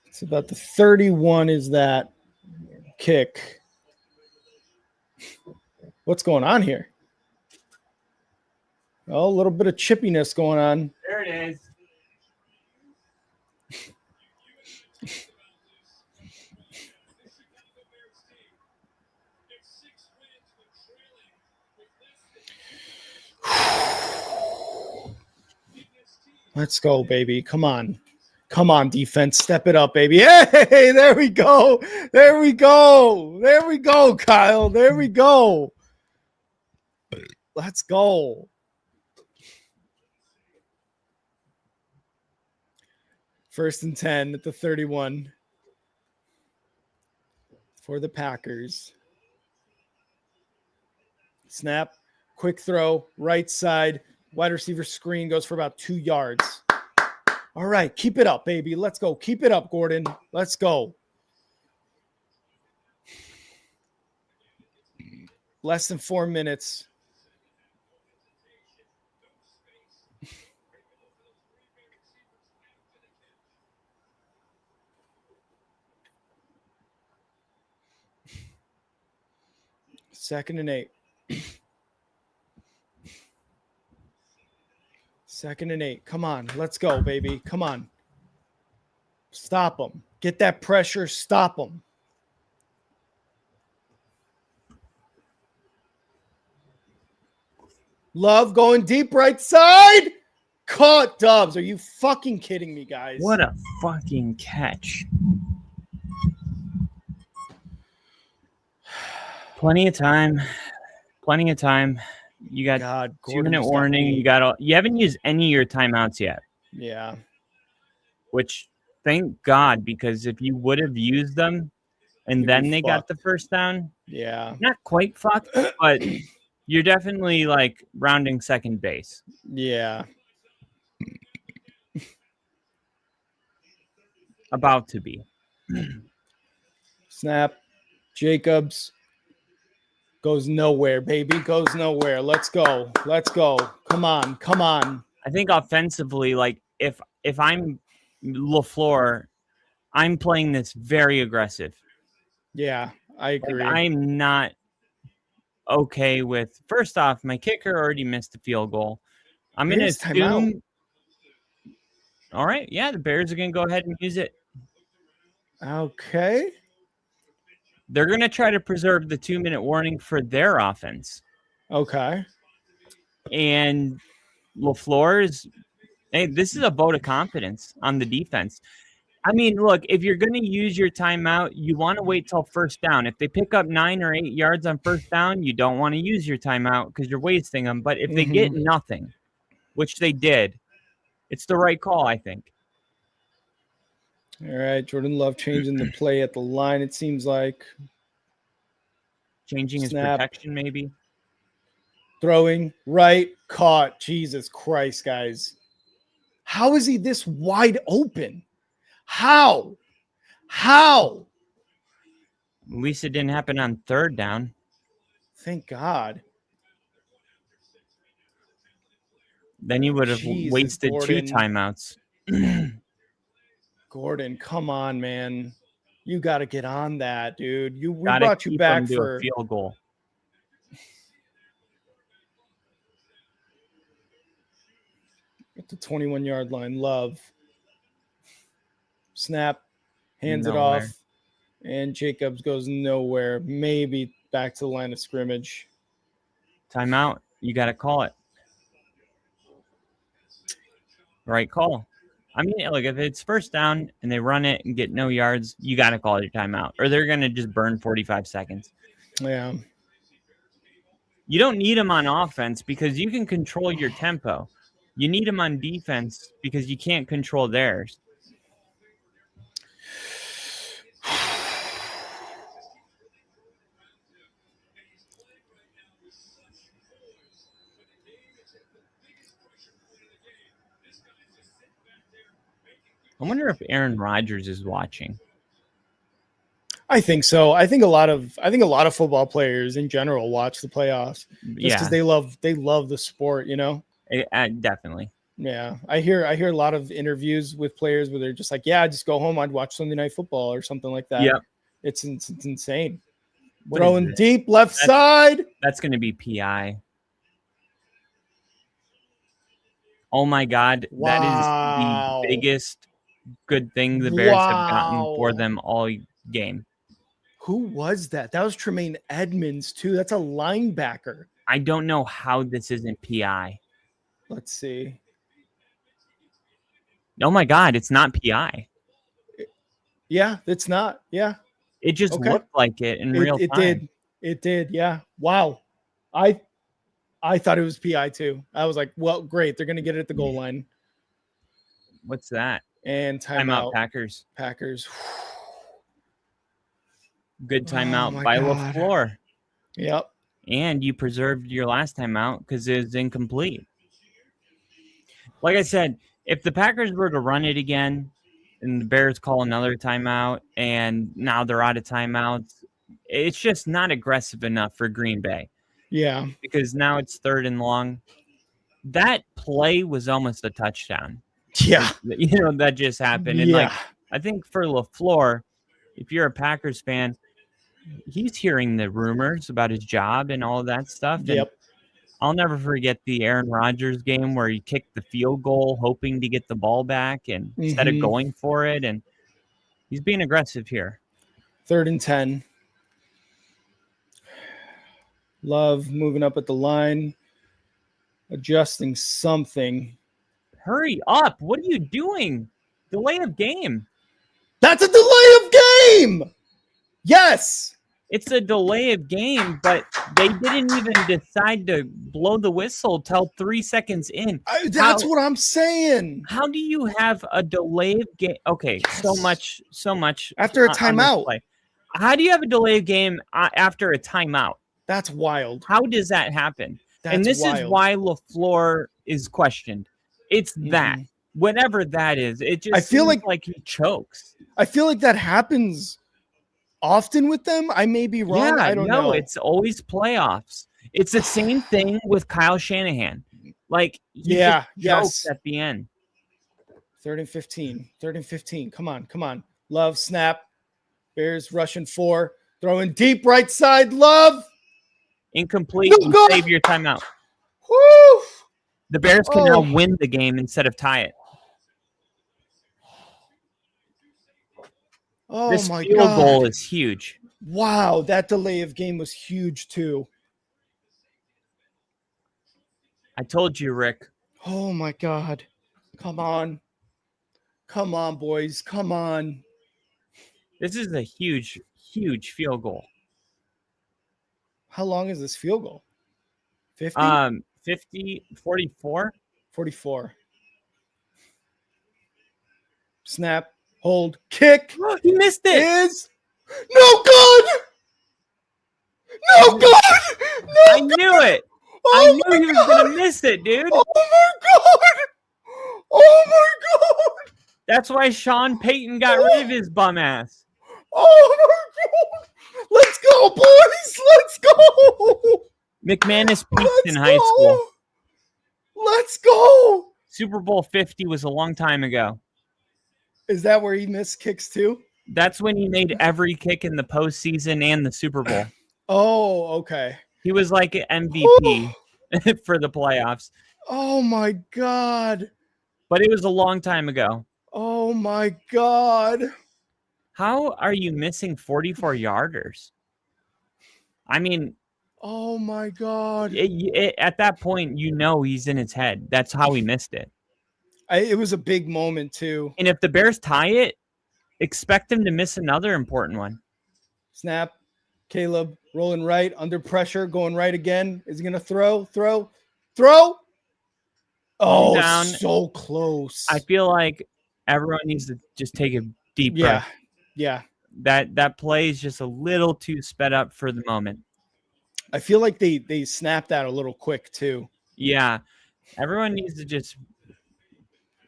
It's about the 31 is that kick. What's going on here? Oh, a little bit of chippiness going on. There it is. Let's go, baby. Come on. Come on, defense. Step it up, baby. Hey, there we go. There we go. There we go, Kyle. There we go. Let's go. First and 10 at the 31 for the Packers. Snap. Quick throw. Right side. Wide receiver screen goes for about 2 yards. All right, keep it up, baby. Let's go. Keep it up, Gordon. Let's go. Less than 4 minutes. Second and 8. Second and 8. Come on. Let's go, baby. Come on. Stop them. Get that pressure. Stop them. Love going deep right side. Caught Dubs. Are you fucking kidding me, guys? What a fucking catch. Plenty of time. Plenty of time. You got 2-minute warning. You haven't used any of your timeouts yet. Yeah. Which, thank God, because if you would have used them and then they got the first down, yeah, not quite fucked, but you're definitely like rounding second base. Yeah. About to be. Snap. Jacobs. Goes nowhere, baby. Goes nowhere. Let's go. Let's go. Come on. Come on. I think offensively, like if I'm LaFleur, I'm playing this very aggressive. Yeah, I agree. Like, I'm not okay with, first off, my kicker already missed a field goal. I'm going to assume. All right. Yeah, the Bears are going to go ahead and use it. Okay. They're going to try to preserve the 2-minute warning for their offense. Okay. And LaFleur is, hey, this is a vote of confidence on the defense. I mean, look, if you're going to use your timeout, you want to wait till first down. If they pick up 9 or 8 yards on first down, you don't want to use your timeout because you're wasting them. But if they get nothing, which they did, it's the right call, I think. All right, Jordan Love changing the play at the line, it seems like. Changing his protection, maybe. Throwing, right, caught. Jesus Christ, guys. How is he this wide open? How? At least it didn't happen on third down. Thank God. Then you would have wasted Gordon. 2 timeouts. Gordon, come on, man. You got to get on that, dude. We Gotta brought you back to for a field goal. At the 21-yard line, Love. Snap, hands it off, and Jacobs goes nowhere. Maybe back to the line of scrimmage. Timeout. You got to call it. Right call. I mean, look, if it's first down and they run it and get no yards, you got to call your timeout, or they're going to just burn 45 seconds. Yeah. You don't need them on offense because you can control your tempo. You need them on defense because you can't control theirs. I wonder if Aaron Rodgers is watching. I think so. I think a lot of football players in general watch the playoffs just because they love the sport, you know. Definitely. Yeah, I hear a lot of interviews with players where they're just like, "Yeah, I just go home. I'd watch Sunday Night Football or something like that." Yeah, it's insane. What Throwing deep left side. That's going to be PI. Oh my God, that is the biggest good thing the Bears have gotten for them all game. Who was that? That was Tremaine Edmonds too. That's a linebacker. I don't know how this isn't PI. Let's see. Oh my God, it's not PI. Yeah, it's not. Yeah. It just looked like it in real time. It did. Yeah. Wow. I thought it was PI too. I was like, well, great. They're going to get it at the goal line. What's that? And timeout. Packers. Good timeout by LaFleur. Yep. And you preserved your last timeout because it was incomplete. Like I said, if the Packers were to run it again and the Bears call another timeout and now they're out of timeouts, it's just not aggressive enough for Green Bay. Yeah. Because now it's 3rd and long. That play was almost a touchdown. Yeah. You know, that just happened. And I think for LaFleur, if you're a Packers fan, he's hearing the rumors about his job and all of that stuff. And yep. I'll never forget the Aaron Rodgers game where he kicked the field goal hoping to get the ball back and instead of going for it. And he's being aggressive here. 3rd and 10. Love moving up at the line, adjusting something. Hurry up. What are you doing? Delay of game. That's a delay of game. Yes. It's a delay of game, but they didn't even decide to blow the whistle till 3 seconds in. That's what I'm saying. How do you have a delay of game? Okay, so much. After a timeout. How do you have a delay of game after a timeout? That's wild. How does that happen? That's this wild. is why LaFleur is questioned. It's that. Whatever that is, it just seems like he chokes. I feel like that happens often with them. I may be wrong. I don't know. It's always playoffs. It's the same thing with Kyle Shanahan. Like, jokes at the end. 3rd and 15. 3rd and 15. Come on. Love, snap. Bears rushing 4. Throwing deep right side. Love. Incomplete. You save your timeout. Woo! The Bears can now win the game instead of tie it. Oh this my field goal is huge. Wow, that delay of game was huge too. I told you, Rick. Oh my God. Come on. Come on, boys. Come on. This is a huge, huge field goal. How long is this field goal? 50? 50, 44. 44. Snap, hold, kick. He missed it. Is no good. No good. No I knew it. Oh I knew he was God. going to miss it, dude. Oh my God. Oh my God. That's why Sean Payton got rid of his bum ass. Oh my God. Let's go, boys. Let's go. McManus peaked in Let's high go. school. Let's go. Super Bowl 50 was a long time ago. Is that where he missed kicks too? That's when he made every kick in the postseason and the Super Bowl. Oh, okay. He was like an MVP for the playoffs. Oh my God. But it was a long time ago. Oh my God. How are you missing 44 yarders? I mean, oh my God. At that point, you know he's in his head. That's how he missed it. It was a big moment too. And if the Bears tie it, expect him to miss another important one. Snap. Caleb rolling right, under pressure, going right again. Is he going to throw? Oh, down. So close. I feel like everyone needs to just take a deep breath. Yeah. That play is just a little too sped up for the moment. I feel like they snapped that a little quick too. Yeah. Everyone needs to just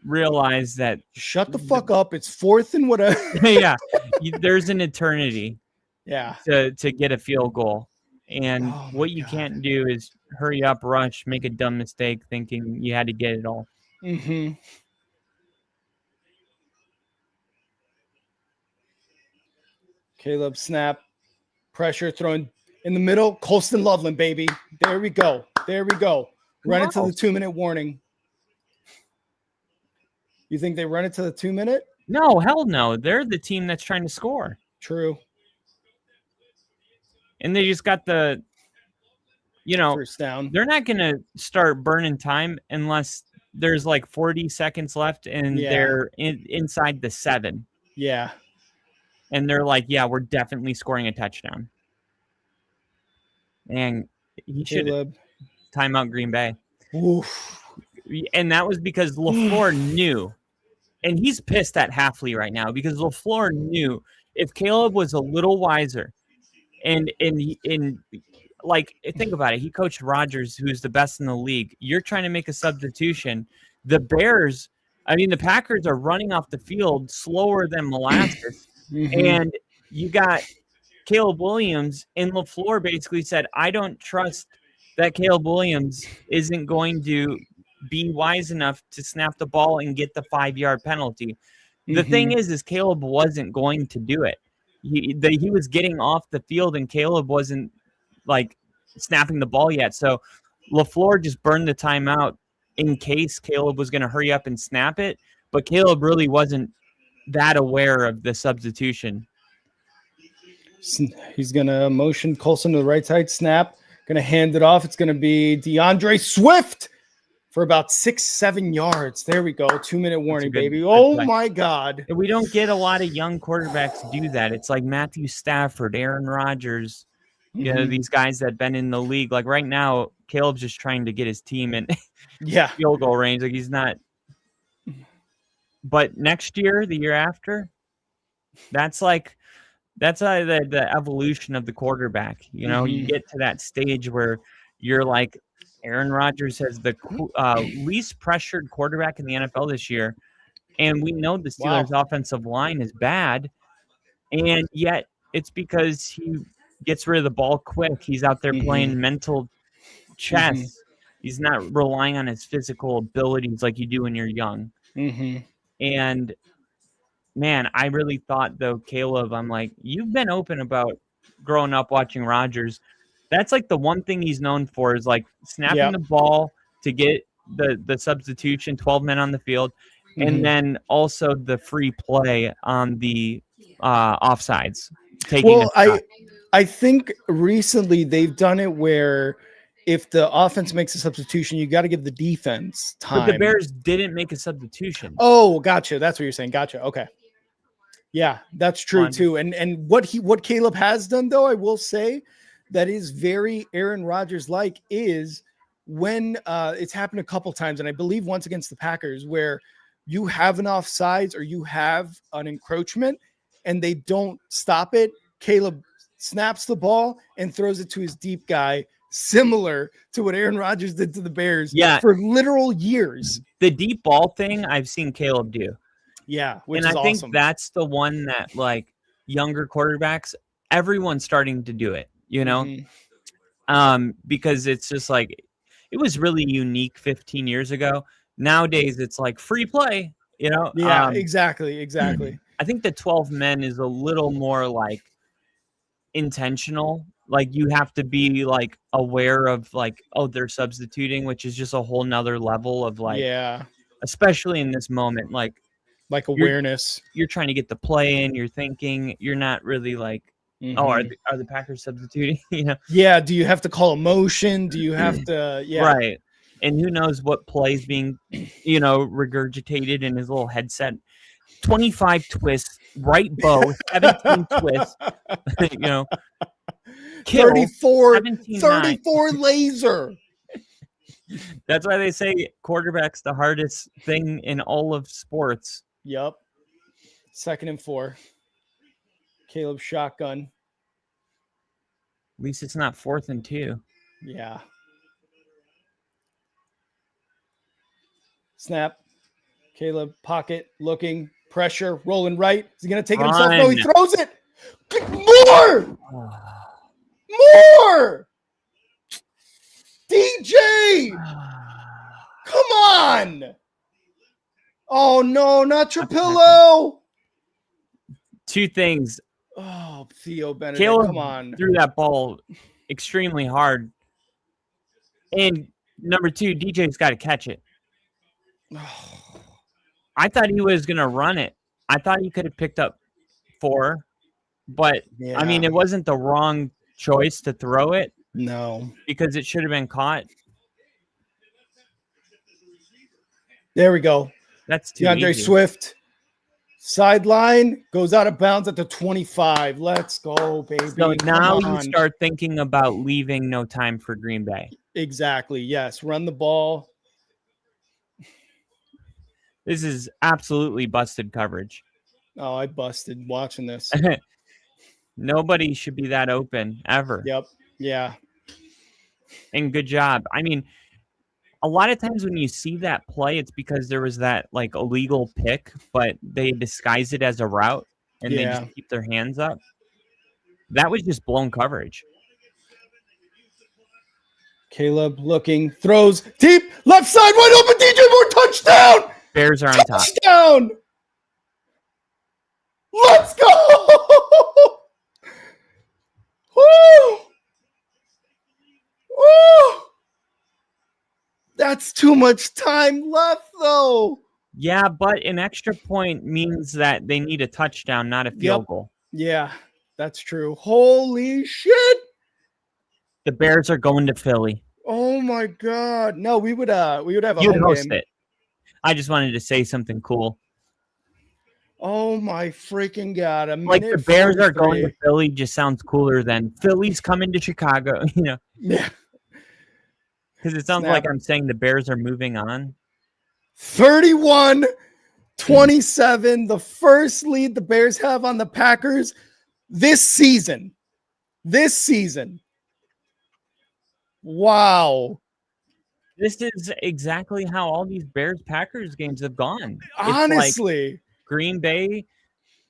realize that. Shut the fuck up. It's fourth and whatever. Yeah. There's an eternity. Yeah. To get a field goal. And what you can't do is hurry up, rush, make a dumb mistake thinking you had to get it all. Mm-hmm. Caleb snap. Pressure throwing in the middle. Colston Loveland, baby. There we go. Run it to the 2-minute warning. You think they run it to the 2-minute? No, hell no. They're the team that's trying to score. True. And they just got the, first down. They're not going to start burning time unless there's like 40 seconds left and they're inside the 7. Yeah. And they're like, yeah, we're definitely scoring a touchdown. And he should timeout Green Bay. Oof. And that was because LaFleur knew. And he's pissed at Hafley right now because LaFleur knew if Caleb was a little wiser. And like, think about it. He coached Rodgers, who's the best in the league. You're trying to make a substitution. The Packers are running off the field slower than molasses. Mm-hmm. And you got Caleb Williams, and LaFleur basically said, I don't trust that Caleb Williams isn't going to be wise enough to snap the ball and get the 5-yard penalty. The thing is Caleb wasn't going to do it. He was getting off the field and Caleb wasn't like snapping the ball yet. So LaFleur just burned the timeout in case Caleb was going to hurry up and snap it. But Caleb really wasn't that aware of the substitution. He's going to motion Colson to the right side, snap, going to hand it off. It's going to be DeAndre Swift for about 6-7 yards. There we go. 2-minute warning, baby. Oh my God. We don't get a lot of young quarterbacks do that. It's like Matthew Stafford, Aaron Rodgers, these guys that have been in the league. Like right now, Caleb's just trying to get his team in field goal range. Like he's not. But next year, the year after, that's the evolution of the quarterback. You get to that stage where you're like, Aaron Rodgers has the least pressured quarterback in the NFL this year. And we know the Steelers' offensive line is bad. And yet it's because he gets rid of the ball quick. He's out there playing mental chess. He's not relying on his physical abilities like you do when you're young. And, man, I really thought, though, Caleb, I'm like, you've been open about growing up watching Rodgers. That's like the one thing he's known for is like snapping the ball to get the substitution, 12 men on the field, and then also the free play on the offsides. I think recently they've done it where if the offense makes a substitution, you got to give the defense time. But the Bears didn't make a substitution. Oh, gotcha. That's what you're saying. Gotcha. Okay. Yeah, that's true too. And what Caleb has done, though, I will say that is very Aaron Rodgers like is when it's happened a couple times, and I believe once against the Packers, where you have an offsides or you have an encroachment and they don't stop it. Caleb snaps the ball and throws it to his deep guy, similar to what Aaron Rodgers did to the Bears for literal years. The deep ball thing I've seen Caleb do. Yeah, which and is I awesome. think that's the one that like younger quarterbacks, everyone's starting to do it, you know, because it's just like it was really unique 15 years ago. Nowadays, it's like free play, you know. Yeah, exactly. I think the 12 men is a little more like intentional. Like you have to be like aware of like, oh, they're substituting, which is just a whole nother level of like, especially in this moment, like awareness. You're trying to get the play in. You're thinking. You're not really like, oh, are the Packers substituting? You know? Yeah. Do you have to call a motion? Do you have to? Yeah. Right. And who knows what play's being, you know, regurgitated in his little headset. 25 twists, right bow, 17 twists. You know, kill, 34 laser. That's why they say quarterback's the hardest thing in all of sports. Yep. 2nd and 4. Caleb shotgun. At least it's not 4th and 2. Yeah. Snap. Caleb pocket looking pressure rolling right. Is he going to take it himself? No, he throws it. More. DJ. Come on. Oh, no, not your pillow. 2 things. Oh, Theo Benedict, Caleb come on. Threw that ball extremely hard. And number 2, DJ's got to catch it. I thought he was going to run it. I thought he could have picked up 4. But, I mean, it wasn't the wrong choice to throw it. No. Because it should have been caught. There we go. That's too DeAndre easy. Swift. Sideline goes out of bounds at the 25. Let's go, baby. So now you start thinking about leaving no time for Green Bay. Exactly. Yes. Run the ball. This is absolutely busted coverage. Oh, I busted watching this. Nobody should be that open ever. Yep. Yeah. And good job. I mean, a lot of times when you see that play, it's because there was that like illegal pick, but they disguise it as a route and they just keep their hands up. That was just blown coverage. Caleb looking, throws deep, left side, wide open, DJ Moore, touchdown! Bears are on top. Touchdown! Let's go! Woo! Woo! That's too much time left, though. Yeah, but an extra point means that they need a touchdown, not a field goal. Yeah, that's true. Holy shit! The Bears are going to Philly. Oh my God! No, we would have a You'd home host game. it. I just wanted to say something cool. Oh my freaking God! Like the Bears are going to Philly just sounds cooler than Philly's coming to Chicago. You know. Yeah. Because it sounds like I'm saying the Bears are moving on. 31-27, the first lead the Bears have on the Packers this season. Wow. This is exactly how all these Bears-Packers games have gone. Honestly. Like Green Bay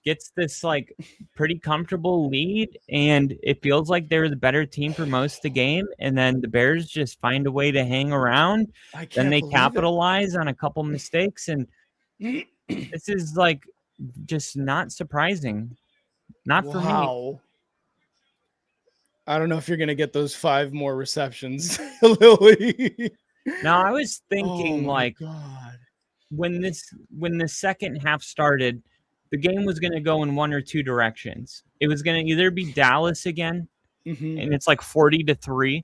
gets this like pretty comfortable lead, and it feels like they're the better team for most of the game, and then the Bears just find a way to hang around. Then they capitalize on a couple mistakes, and this is like just not surprising. Not for me. I don't know if you're going to get those 5 more receptions, Lily. Now, I was thinking when the second half started, the game was going to go in one or two directions. It was going to either be Dallas again and it's like 40-3.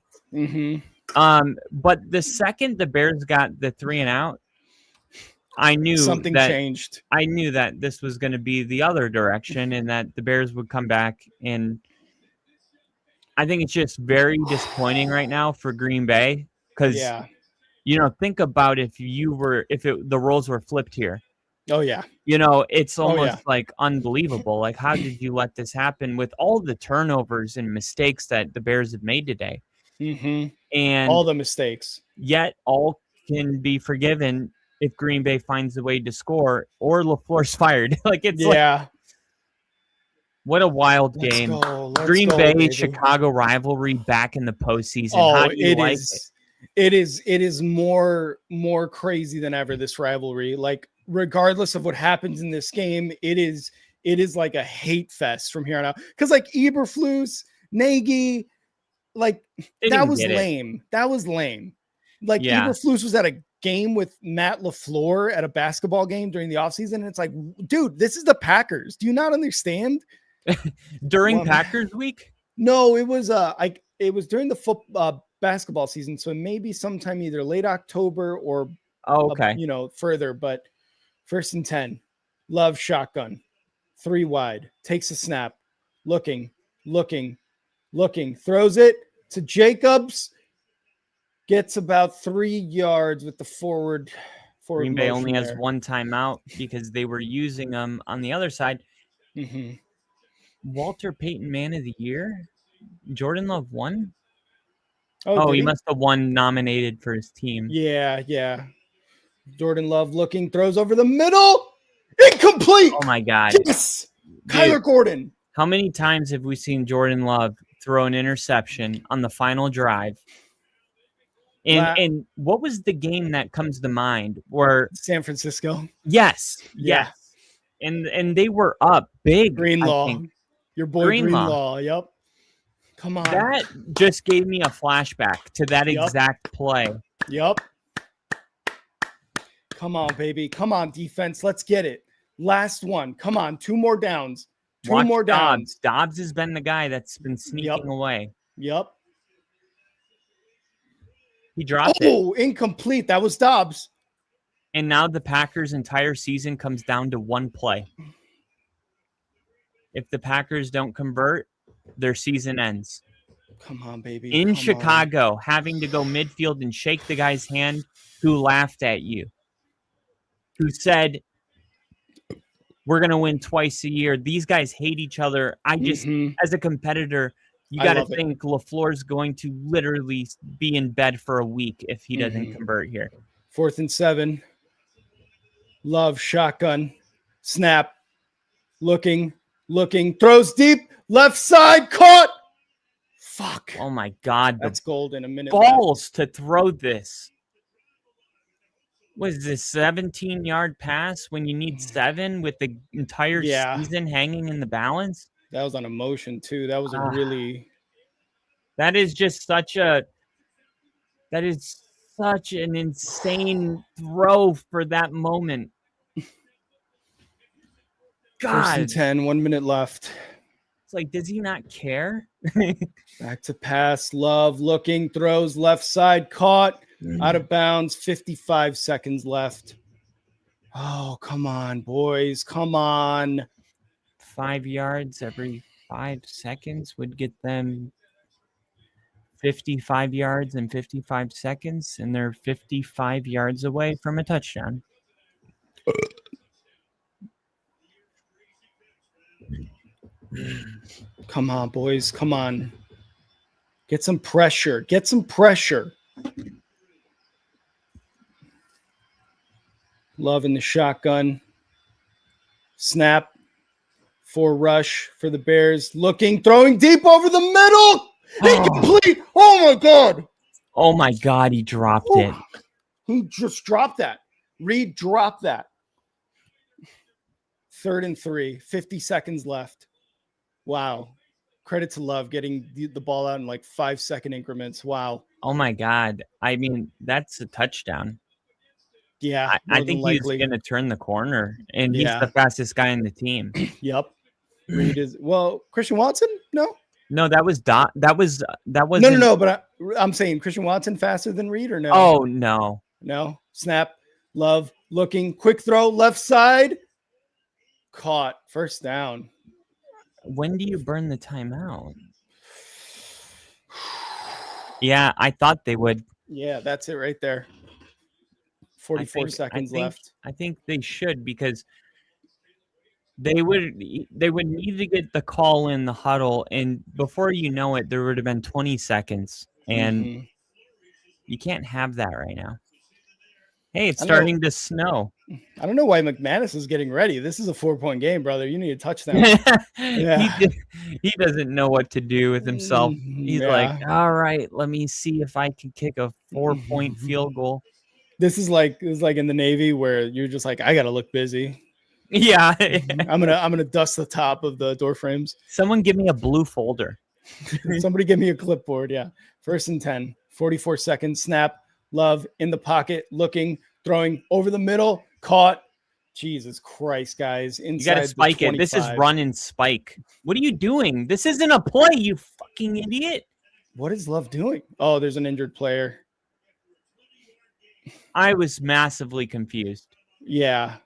But the second the Bears got the 3 and out, I knew something changed. I knew that this was going to be the other direction and that the Bears would come back. And I think it's just very disappointing right now for Green Bay because, think about if the roles were flipped here. Oh, yeah. It's almost like unbelievable. Like, how did you let this happen with all the turnovers and mistakes that the Bears have made today? And all the mistakes. Yet all can be forgiven if Green Bay finds a way to score or LaFleur's fired. Like, it's what a wild game. Let's Green go, Bay, baby. Chicago rivalry back in the postseason. Oh, How do you like it? It is more crazy than ever, this rivalry. Like, regardless of what happens in this game, it is like a hate fest from here on out. Because like Eberflus, Nagy, like that was lame. That was lame. Like Eberflus was at a game with Matt LaFleur at a basketball game during the offseason. And it's like, dude, this is the Packers. Do you not understand? During Packers week? No, it was it was during the basketball season. So maybe sometime either late October or further, but 1st and 10, Love shotgun, 3 wide, takes a snap, looking, throws it to Jacobs, gets about 3 yards with the forward. Green Bay only has 1 timeout because they were using them on the other side. Walter Payton Man of the Year, Jordan Love won. Oh, he must have won nominated for his team. Yeah. Jordan Love looking, throws over the middle, incomplete. Oh my God! Yes, Kyler Gordon. How many times have we seen Jordan Love throw an interception on the final drive? And what was the game that comes to mind? Where San Francisco? Yes. And they were up big. Greenlaw, your boy Greenlaw. Yep. Come on. That just gave me a flashback to that exact play. Yep. Come on, baby. Come on, defense. Let's get it. Last one. Come on. 2 more downs. Two more downs. Dobbs has been the guy that's been sneaking away. Yep. He dropped it. Oh, incomplete. That was Dobbs. And now the Packers' entire season comes down to 1 play. If the Packers don't convert, their season ends. Come on, baby. In Chicago, having to go midfield and shake the guy's hand who laughed at you, who said, we're going to win twice a year. These guys hate each other. I just, as a competitor, you got to think LaFleur's going to literally be in bed for a week if he doesn't convert here. 4th and 7. Love shotgun. Snap. Looking. Throws deep. Left side. Caught. Fuck. Oh, my God. That's gold in a minute. Balls to throw this. Was this 17-yard pass when you need 7 with the entire season hanging in the balance? That was on emotion, too. That was a really... That is just such an insane throw for that moment. God. 1st and 10, 1 minute left. It's like, does he not care? Back to pass. Love looking, throws left side, caught. Out of bounds, 55 seconds left. Oh, come on, boys. Come on. 5 yards every 5 seconds would get them 55 yards in 55 seconds, and they're 55 yards away from a touchdown. Come on, boys. Come on. Get some pressure. Get some pressure. Love in the shotgun. Snap. 4 rush for the Bears. Looking, throwing deep over the middle. Incomplete. Oh, my God. Oh, my God. He dropped it. He just dropped that. Reed dropped that. 3rd and 3. 50 seconds left. Wow. Credit to Love getting the ball out in like 5-second increments. Wow. Oh, my God. I mean, that's a touchdown. Yeah. I think he's going to turn the corner, and he's the fastest guy in the team. Yep. Reed is, well, Christian Watson? No? No, that was No. But I'm saying Christian Watson faster than Reed or no? Oh, no. No. Snap. Love looking. Quick throw. Left side. Caught. First down. When do you burn the timeout? Yeah, I thought they would. Yeah, that's it right there. 44 seconds left. I think they should, because they would need to get the call in the huddle, and before you know it, there would have been 20 seconds, and you can't have that right now. Hey, it's starting to snow. I don't know why McManus is getting ready. This is a 4-point game, brother. You need a touchdown. Yeah. He doesn't know what to do with himself. He's like, all right, let me see if I can kick a 4-point field goal. This is like in the Navy where you're just like, I gotta look busy. Yeah. I'm gonna dust the top of the door frames. Someone give me a blue folder. Somebody give me a clipboard. Yeah. 1st and 10. 44 seconds. Snap. Love in the pocket, looking, throwing over the middle, caught. Jesus Christ, guys. Inside you got to spike it. This is run and spike. What are you doing? This isn't a play, you fucking idiot. What is Love doing? Oh, there's an injured player. I was massively confused. Yeah.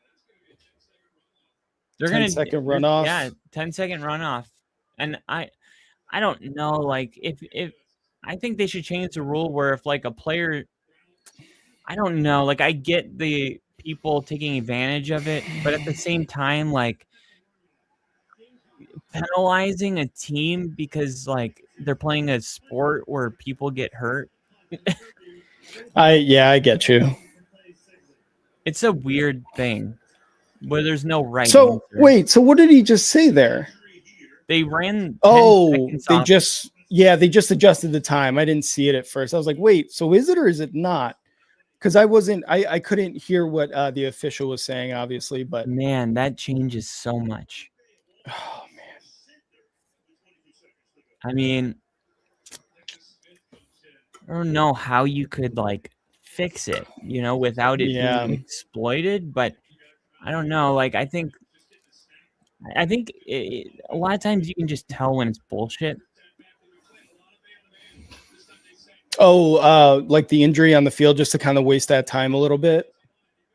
They're 10-second runoff. Yeah, 10-second runoff. And I don't know, like, if I think they should change the rule where if like a player, I don't know, like I get the people taking advantage of it, but at the same time, like penalizing a team because like they're playing a sport where people get hurt. I get you. It's a weird thing where there's no right So answer. wait, so what did he just say there? They ran 10 seconds off. They just adjusted the time. I didn't see it at first. I was like, wait, so is it or is it not? Because I couldn't hear what the official was saying, obviously, but man, that changes so much. Oh man. I mean, I don't know how you could like fix it, without it being exploited, but I don't know. Like, I think a lot of times you can just tell when it's bullshit. Oh, like the injury on the field just to kind of waste that time a little bit.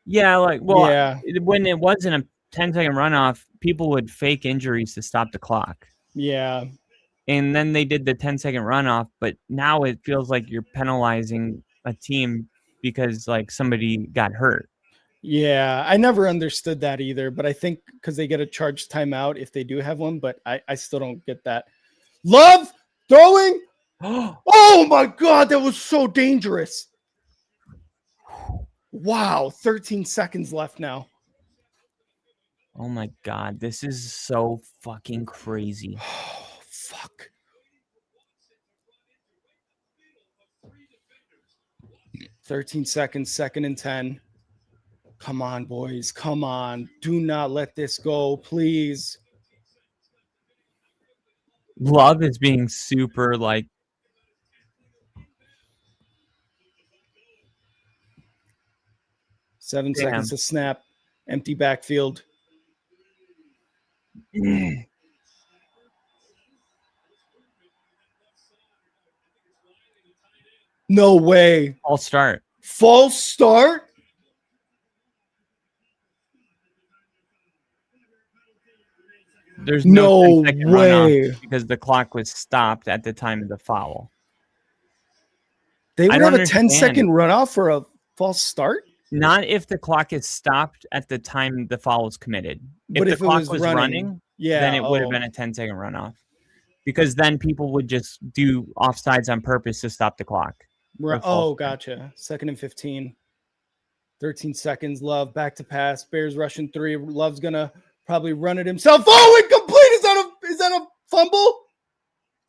Yeah, when it wasn't a 10-second runoff, people would fake injuries to stop the clock. Yeah. And then they did the 10-second runoff, but now it feels like you're penalizing a team because like somebody got hurt. Yeah, I never understood that either, but I think because they get a charged timeout if they do have one, but I still don't get that. Love throwing. Oh my God, that was so dangerous. Wow, 13 seconds left now. Oh my God, this is so fucking crazy. Oh, fuck. "13 seconds, 2nd and 10. Come on, boys. Come on. Do not let this go, please. Love is being super like. 7 seconds to snap. Empty backfield. No way. False start. False start? There's no 10-second way runoff because the clock was stopped at the time of the foul. They would have a 10-second runoff for a false start? Not if the clock is stopped at the time the foul was committed. But if the clock was running, then it would have been a 10-second runoff. Because then people would just do offsides on purpose to stop the clock. Oh, gotcha. 2nd and 15. 13 seconds. Love back to pass. Bears rushing 3. Love's gonna probably run it himself. Oh, incomplete. Is that a fumble?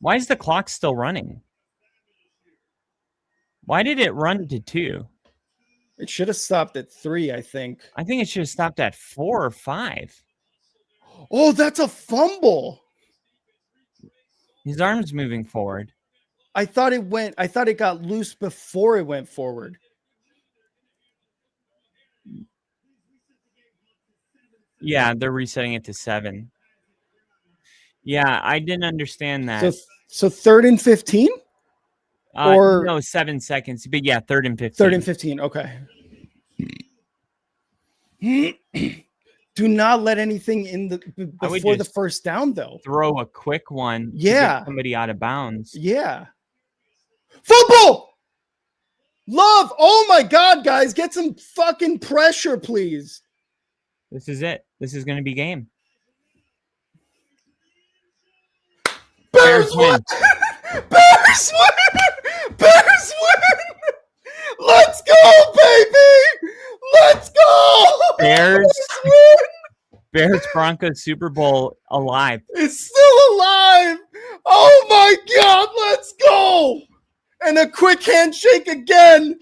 Why is the clock still running? Why did it run to 2? It should have stopped at 3, I think. I think it should have stopped at 4 or 5. Oh, that's a fumble. His arm's moving forward. I thought it got loose before it went forward. Yeah, they're resetting it to 7. Yeah, I didn't understand that. So 3rd and 15? Or no, 7 seconds. But yeah, 3rd and 15. 3rd and 15. Okay. Do not let anything in before the first down, though. Throw a quick one. Yeah. To get somebody out of bounds. Yeah. Football. Love. Oh my God, guys, get some fucking pressure, please. This is it. This is going to be game. Bears win. Bears win. Bears win. Let's go, baby. Let's go. Bears Broncos Super Bowl alive. It's still alive. Oh my God. Let's go. And a quick handshake again.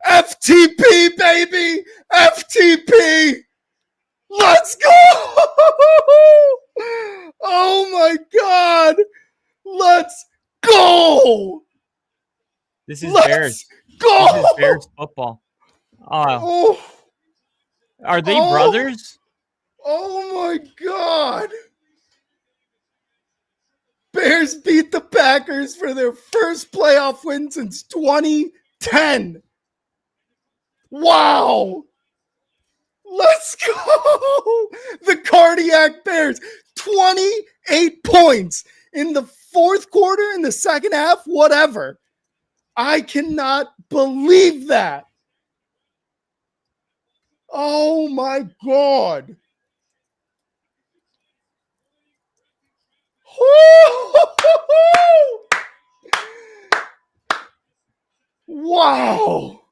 FTP, baby. FTP. Let's go. Oh my God. Let's go. This is Bears. Go. This is Bears football. Oh. Are they brothers? Oh my God. Bears beat the Packers for their first playoff win since 2010. Wow. Let's go. The Cardiac Bears. 28 points in the fourth quarter, in the second half, whatever. I cannot believe that. Oh my God. Wow.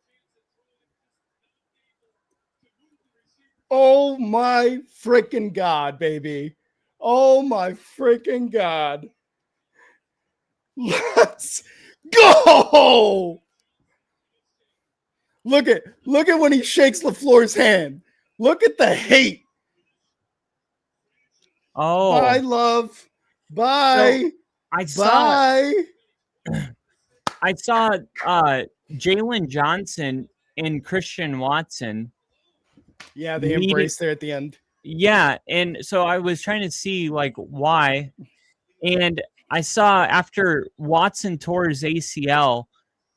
Oh my freaking God, baby. Oh my freaking God. Let's go. Look at when he shakes LaFleur's hand. Look at the hate. Oh. Bye, love. Bye. So I saw Jalen Johnson and Christian Watson. Yeah, they embraced there at the end. Yeah, and so I was trying to see like why, and I saw after Watson tore his ACL,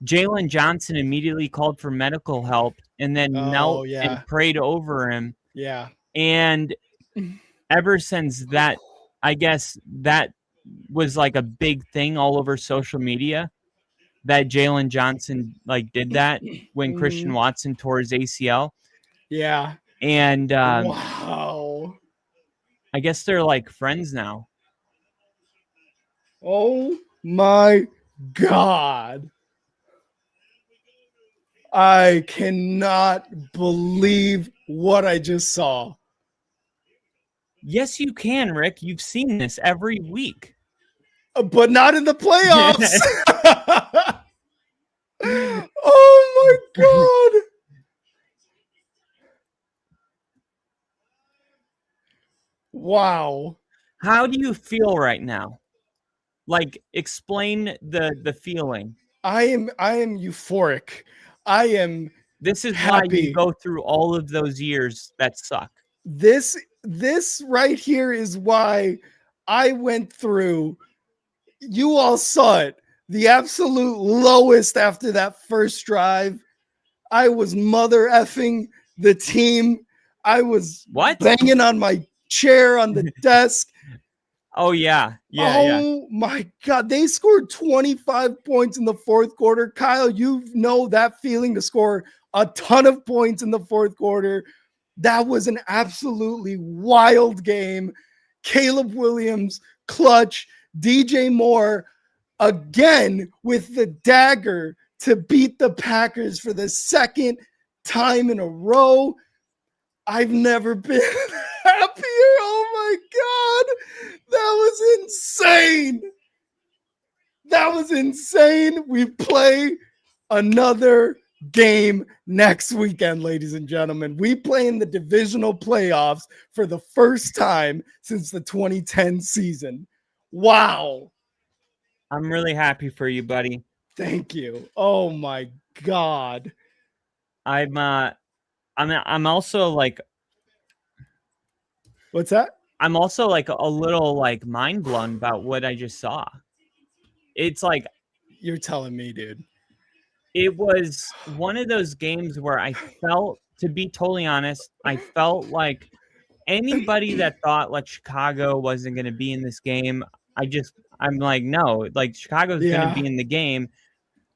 Jalen Johnson immediately called for medical help and then knelt and prayed over him. Yeah, and ever since that, I guess that was like a big thing all over social media. That Jalen Johnson like did that when Christian Watson tore his ACL. Yeah. And wow. I guess they're like friends now. Oh my God. I cannot believe what I just saw. Yes, you can, Rick. You've seen this every week. But not in the playoffs. Oh my God. Wow. How do you feel right now? Like, explain the feeling. I am euphoric. I am This is happy. Why you go through all of those years that suck. This right here is why I went through, you all saw it, the absolute lowest after that first drive. I was mother effing the team. I was banging on my chair on the desk. Oh, yeah. My God. They scored 25 points in the fourth quarter. Kyle, you know that feeling to score a ton of points in the fourth quarter. That was an absolutely wild game. Caleb Williams, clutch. DJ Moore, again, with the dagger to beat the Packers for the second time in a row. I've never been happier. Oh my God. That was insane. That was insane. We play another game next weekend, ladies and gentlemen. We play in the divisional playoffs for the first time since the 2010 season. Wow. I'm really happy for you, buddy. Thank you. Oh my God. I'm also like, what's that? I'm also like a little like mind blown about what I just saw. It's like, you're telling me, dude. It was one of those games where I felt, to be totally honest, I felt like anybody that thought like Chicago wasn't going to be in this game, I'm like, no, like Chicago's going to be in the game.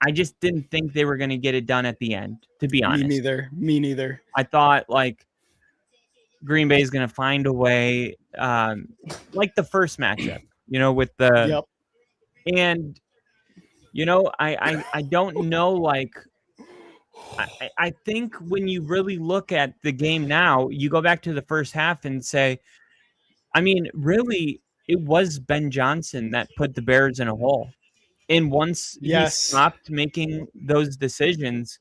I just didn't think they were going to get it done at the end, to be honest. Me neither. I thought like Green Bay is going to find a way, like the first matchup, with the, and, I don't know, like, I think when you really look at the game now, you go back to the first half and say, I mean, really, it was Ben Johnson that put the Bears in a hole. And once he stopped making those decisions,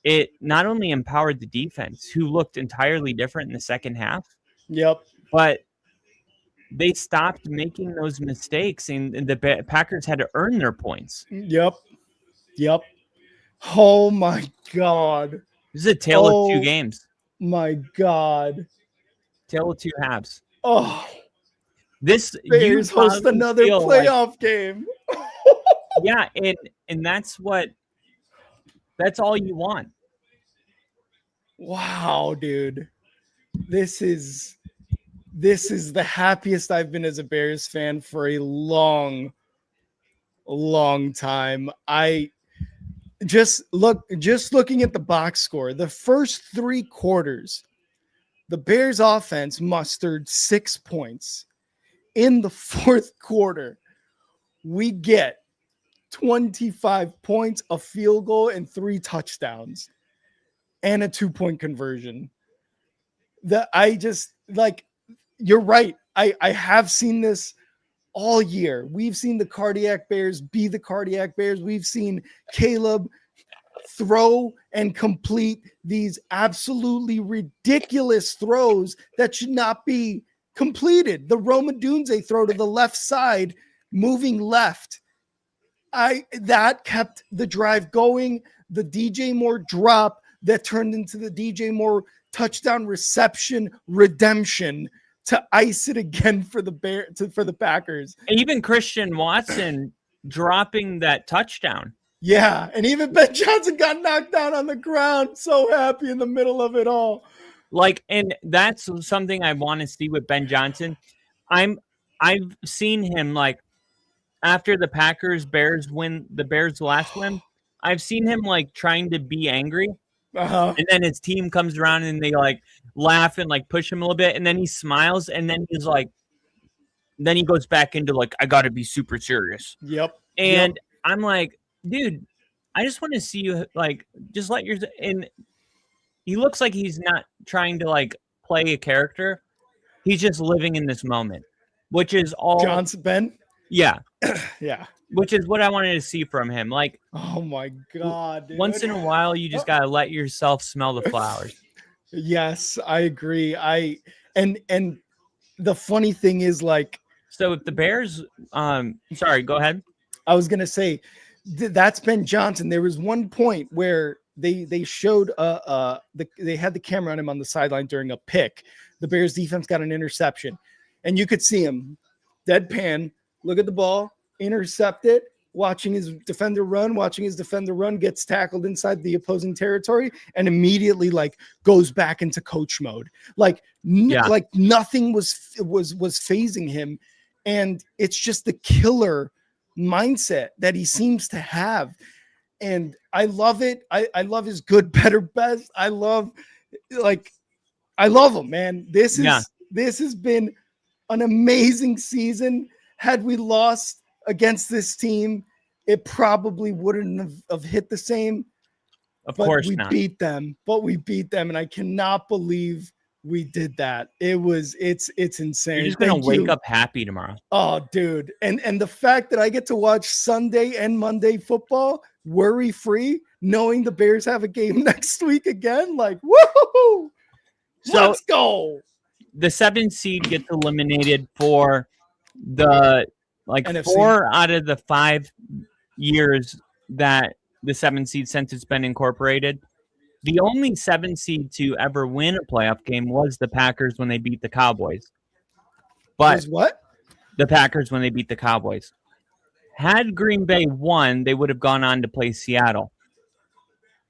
it not only empowered the defense, who looked entirely different in the second half, but they stopped making those mistakes, and the Packers had to earn their points. Yep. Oh my God. This is a tale of two games. My God. Tale of two halves. Oh. This Bears host another playoff game. Yeah, and that's all you want. Wow, dude. This is the happiest I've been as a Bears fan for a long time. I just looking at the box score, the first 3 quarters, the Bears offense mustered 6 points. In the fourth quarter, we get 25 points, a field goal, and 3 touchdowns, and a 2-point conversion. You're right. I have seen this all year. We've seen the cardiac Bears be the cardiac Bears. We've seen Caleb throw and complete these absolutely ridiculous throws that should not be completed. The Roma Dunze throw to the left side, moving left. That kept the drive going. The DJ Moore drop that turned into the DJ Moore touchdown reception redemption to ice it again for the Packers. And even Christian Watson dropping that touchdown. Yeah, and even Ben Johnson got knocked down on the ground. So happy in the middle of it all. And that's something I want to see with Ben Johnson. I've seen him after the Bears last win. I've seen him trying to be angry. And then his team comes around and they laugh and push him a little bit, and then he smiles, and then he's then he goes back into I got to be super serious. Yep. And I'm like, dude, I just want to see you just let your, and he looks like he's not trying to play a character. He's just living in this moment, which is all Johnson Ben. Yeah. Yeah. Which is what I wanted to see from him. Oh my God, dude. Once in a while, you just gotta let yourself smell the flowers. Yes, I agree. And the funny thing is so if the Bears, sorry, go ahead. I was gonna say that's Ben Johnson. There was one point where they showed they had the camera on him on the sideline during a pick. The Bears defense got an interception, and you could see him deadpan, look at the ball, intercept it, watching his defender run, gets tackled inside the opposing territory, and immediately goes back into coach mode. Nothing was phasing him. And it's just the killer mindset that he seems to have. And I love it. I love his good, better, best. I love him, man. This has been an amazing season. Had we lost against this team, it probably wouldn't have hit the same. Of course not. We beat them, and I cannot believe we did that. It's insane. You're just gonna wake up happy tomorrow. Oh, dude. And the fact that I get to watch Sunday and Monday football worry-free, knowing the Bears have a game next week again, woohoo! So let's go. The 7th seed gets eliminated for the NFC. 4 out of the 5 years that the 7th seed since it's been incorporated. The only 7th seed to ever win a playoff game was the Packers when they beat the Cowboys. But Was what? the Packers when they beat the Cowboys. Had Green Bay won, they would have gone on to play Seattle.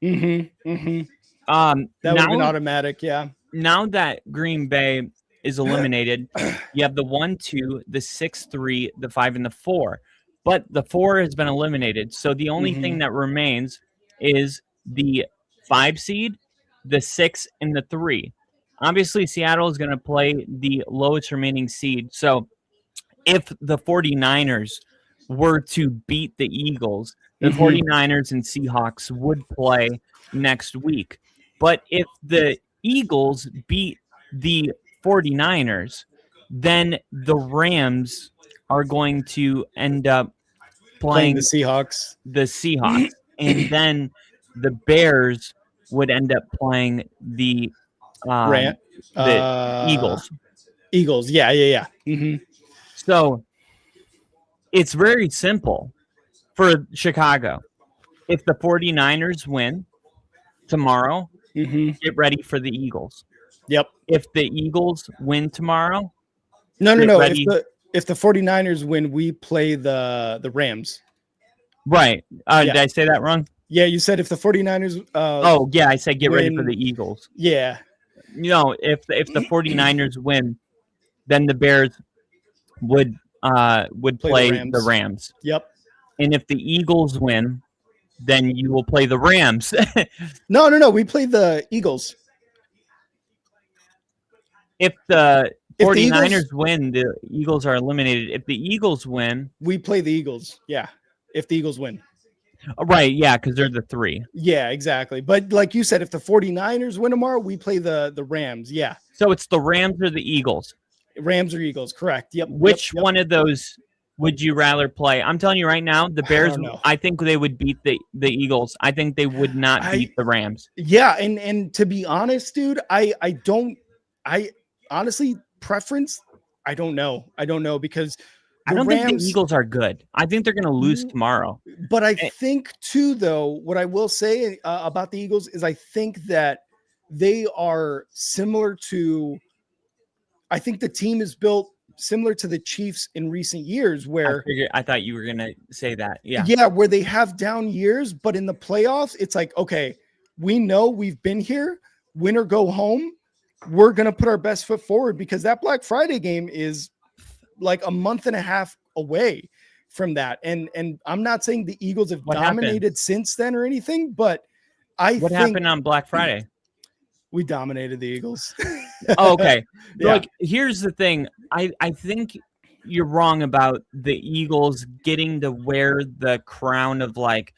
Mm-hmm. Mm-hmm. That would have been automatic, yeah. Now that Green Bay is eliminated, you have the 1-2, the 6-3, the 5, and the 4. But the 4 has been eliminated. So the only thing that remains is the 5 seed, the 6, and the 3. Obviously, Seattle is going to play the lowest remaining seed. So if the 49ers were to beat the Eagles, the 49ers and Seahawks would play next week. But if the Eagles beat the 49ers, then the Rams are going to end up playing the Seahawks. And then the Bears would end up playing the Eagles. Eagles, yeah. Mm-hmm. So it's very simple for Chicago. If the 49ers win tomorrow, get ready for the Eagles. Yep. If the Eagles win tomorrow, no. If the 49ers win, we play the Rams. Right. Did I say that wrong? Yeah, you said if the 49ers I said get ready for the Eagles. Yeah. If the 49ers win, then the Bears would play the Rams. Yep. And if the Eagles win, then you will play the Rams. No. We play the Eagles. If the 49ers win, the Eagles are eliminated. If the Eagles win, we play the Eagles. Yeah. If the Eagles win. Right. Yeah. Because they're the 3. Yeah, exactly. But like you said, if the 49ers win tomorrow, we play the Rams. Yeah. So it's the Rams or the Eagles? Rams or Eagles. Correct. Yep. Which one of those would you rather play? I'm telling you right now, the Bears, I think they would beat the Eagles. I think they would not beat the Rams. Yeah. And to be honest, dude, I honestly preference. I don't know because I don't think the Eagles are good. I think they're going to lose tomorrow. But I think too, though, what I will say about the Eagles is I think that they are similar to, I think the team is built similar to the Chiefs in recent years where I thought you were going to say that. Yeah. Yeah. Where they have down years, but in the playoffs, it's like, okay, we know we've been here, win or go home. We're going to put our best foot forward because that Black Friday game is like a month and a half away from that. And I'm not saying the Eagles have dominated since then or anything, but what happened on Black Friday? We dominated the Eagles. Okay. Yeah. Like, here's the thing. I think you're wrong about the Eagles getting to wear the crown of like,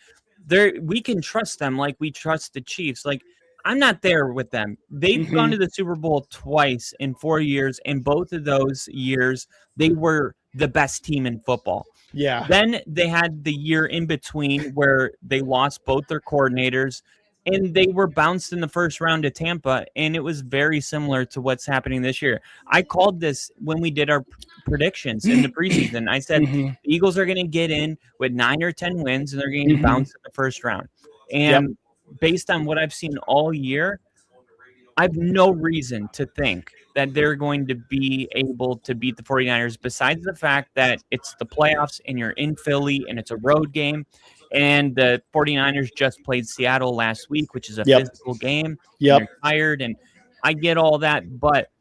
we can trust them like we trust the Chiefs. Like, I'm not there with them. They've gone to the Super Bowl twice in 4 years, and both of those years, they were the best team in football. Yeah. Then they had the year in between where they lost both their coordinators, and they were bounced in the first round to Tampa, and it was very similar to what's happening this year. I called this when we did our predictions in the preseason. I said the Eagles are going to get in with 9 or 10 wins, and they're going to get bounced in the first round. And based on what I've seen all year, I have no reason to think that they're going to be able to beat the 49ers, besides the fact that it's the playoffs and you're in Philly and it's a road game. And the 49ers just played Seattle last week, which is a physical game. You're tired, and I get all that. But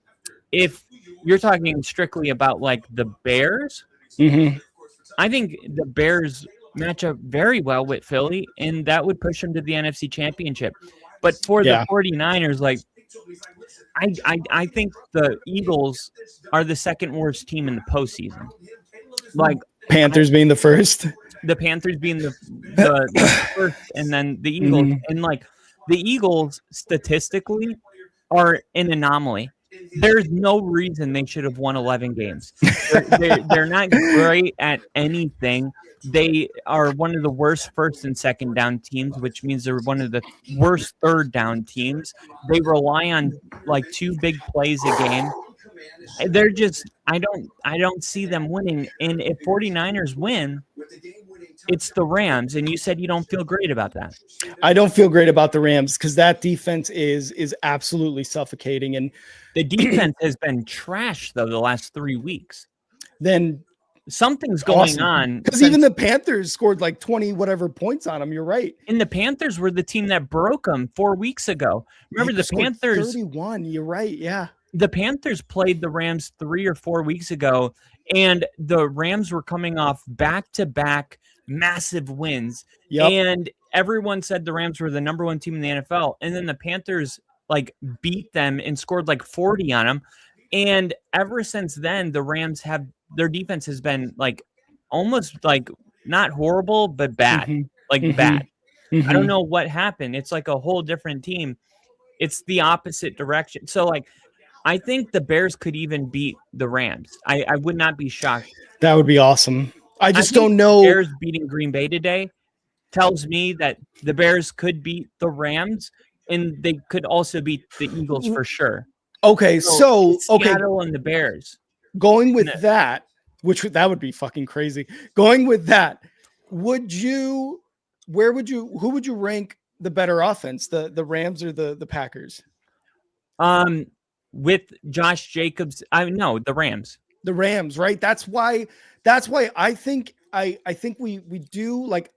if you're talking strictly about like the Bears, I think the Bears match up very well with Philly, and that would push them to the NFC Championship. But for the 49ers, like I think the Eagles are the second worst team in the postseason. Like Panthers being the first. The Panthers being the first, and then the Eagles. And like the Eagles statistically are an anomaly. There's no reason they should have won 11 games. They're not great at anything. They are one of the worst first and second down teams, which means they're one of the worst third down teams. They rely on like 2 big plays a game. They're just, I don't see them winning. And if 49ers win, it's the Rams, and you said you don't feel great about that. I don't feel great about the Rams because that defense is absolutely suffocating, and the defense has been trash though the last 3 weeks. Then something's going on because even the Panthers scored like 20 whatever points on them. You're right, and the Panthers were the team that broke them 4 weeks ago. Remember the Panthers 31. You're right, yeah. The Panthers played the Rams 3 or 4 weeks ago, and the Rams were coming off back-to-back massive wins. Yep. And everyone said the Rams were the number 1 team in the NFL. And then the Panthers like beat them and scored like 40 on them. And ever since then, the Rams have their defense has been like almost like not horrible, but bad, bad. I don't know what happened. It's like a whole different team. It's the opposite direction. So like, I think the Bears could even beat the Rams. I would not be shocked. That would be awesome. I don't know. The Bears beating Green Bay today tells me that the Bears could beat the Rams, and they could also beat the Eagles for sure. Okay, so Seattle and the Bears. Going with that, that would be fucking crazy. Going with that, who would you rank the better offense, the Rams or the Packers? With Josh Jacobs, the Rams. The Rams, right? That's why I think we do like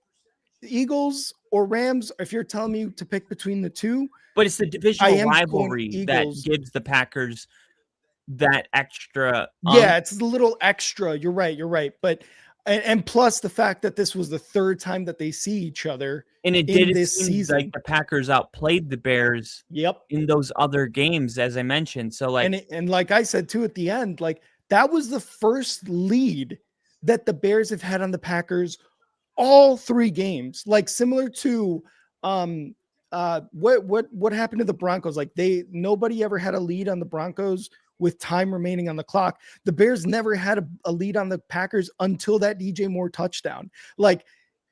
Eagles or Rams. If you're telling me to pick between the two, but it's the divisional rivalry that gives the Packers that extra. Yeah, it's a little extra. You're right. But and plus the fact that this was the third time that they see each other. And it seem like the Packers outplayed the Bears. Yep. In those other games, as I mentioned. So like, and like I said too at the end, like that was the first lead that the Bears have had on the Packers all 3 games. Like similar to what happened to the Broncos? Like nobody ever had a lead on the Broncos with time remaining on the clock. The Bears never had a lead on the Packers until that DJ Moore touchdown. Like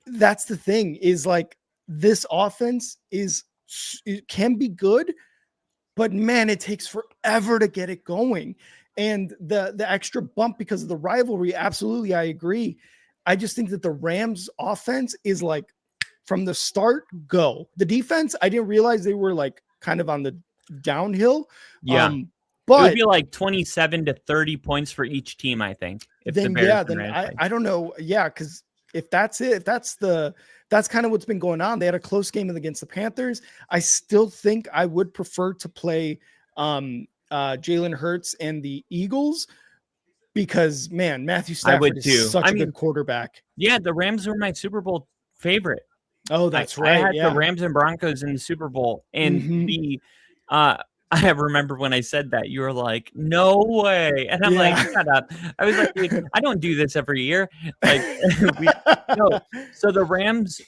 that's the thing is like this offense it can be good, but man, it takes forever to get it going. And the extra bump because of the rivalry, absolutely, I agree. I just think that the Rams offense is like from the start, go. The defense, I didn't realize they were like kind of on the downhill. Yeah. But it would be like 27 to 30 points for each team, I think. I don't know. Yeah, because if that's it, that's kind of what's been going on. They had a close game against the Panthers. I still think I would prefer to play Jalen Hurts and the Eagles because man, Matthew Stafford is such a good quarterback. Yeah, the Rams were my Super Bowl favorite. Oh, that's right. I had the Rams and Broncos in the Super Bowl, and I remember when I said that, you were like, no way. And I'm like, shut up. I was like, I don't do this every year. Like, So the Rams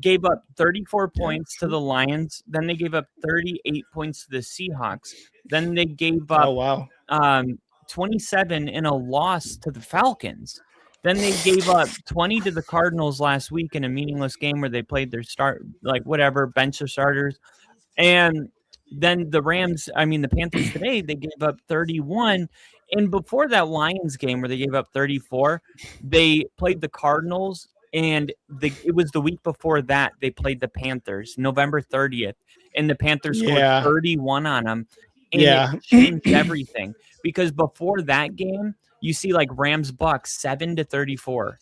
gave up 34 points to the Lions. Then they gave up 38 points to the Seahawks. Then they gave up 27 in a loss to the Falcons. Then they gave up 20 to the Cardinals last week in a meaningless game where they played their bench their starters. And then the Panthers today, they gave up 31. And before that Lions game where they gave up 34, they played the Cardinals. And it was the week before that they played the Panthers, November 30th. And the Panthers scored 31 on them. And it changed everything. Because before that game, you see like Rams Bucks 7-34.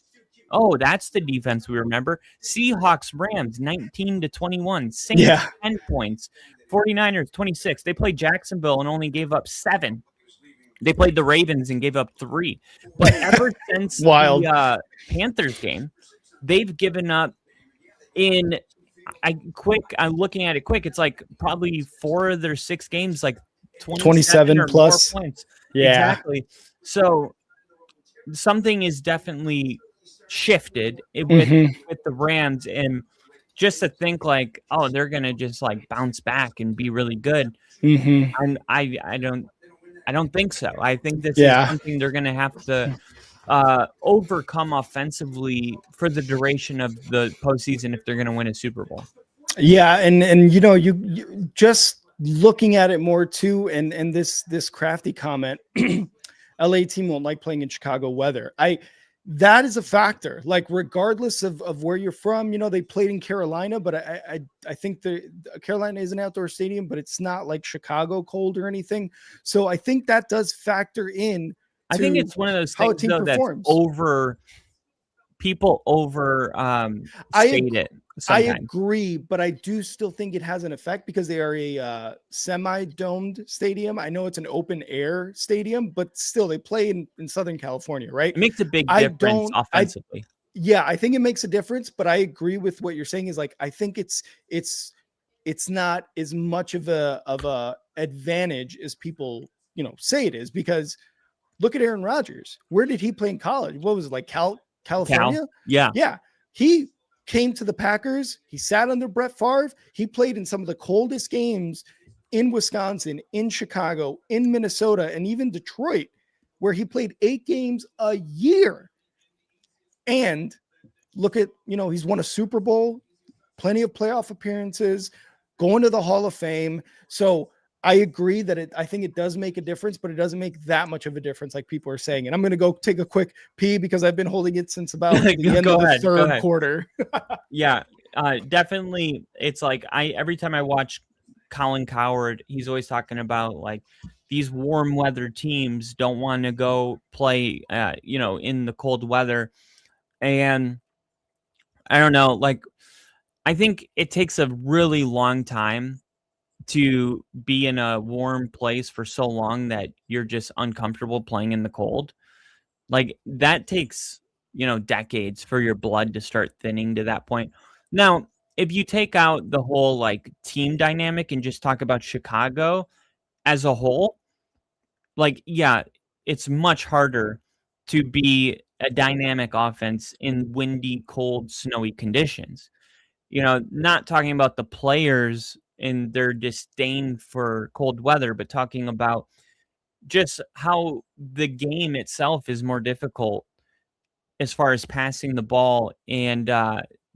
Oh, that's the defense we remember. Seahawks Rams 19-21. Saints 10 points. 49ers 26. They played Jacksonville and only gave up 7. They played the Ravens and gave up 3. But ever since the Panthers game, they've given up I'm looking at it quick. It's like probably 4 of their 6 games, like 27 plus points. Yeah, exactly. So something is definitely shifted with the Rams, and just to think like, oh, they're gonna just like bounce back and be really good. And I don't think so. I think this is something they're gonna have to overcome offensively for the duration of the postseason if they're gonna win a Super Bowl. Yeah, and you just looking at it more too, and this crafty comment, LA team won't like playing in Chicago weather. that is a factor. Like regardless of where you're from, they played in Carolina, but I think Carolina is an outdoor stadium, but it's not like Chicago cold or anything. So I think that does factor in. I think it's one of those how a things team though, that's performs. People state it. I Sometimes. agree, but I do still think it has an effect because they are a semi-domed stadium. I know it's an open air stadium, but still they play in Southern California, right? It makes a big difference offensively. I think it makes a difference, but I agree with what you're saying is like, I think it's not as much of a advantage as people, say it is, because look at Aaron Rodgers. Where did he play in college? What was it, like California? Yeah. Yeah. He came to the Packers. He sat under Brett Favre. He played in some of the coldest games in Wisconsin, in Chicago, in Minnesota, and even Detroit, where he played 8 games a year. And look at, he's won a Super Bowl, plenty of playoff appearances, going to the Hall of Fame. So I agree that I think it does make a difference, but it doesn't make that much of a difference like people are saying. And I'm going to go take a quick pee because I've been holding it since about the end of the third quarter. Yeah, definitely. It's like every time I watch Colin Cowherd, he's always talking about like these warm weather teams don't want to go play, in the cold weather. And I don't know, like, I think it takes a really long time to be in a warm place for so long that you're just uncomfortable playing in the cold. Like that takes, decades for your blood to start thinning to that point. Now, if you take out the whole like team dynamic and just talk about Chicago as a whole, like, yeah, it's much harder to be a dynamic offense in windy, cold, snowy conditions. Not talking about the players and their disdain for cold weather, but talking about just how the game itself is more difficult as far as passing the ball and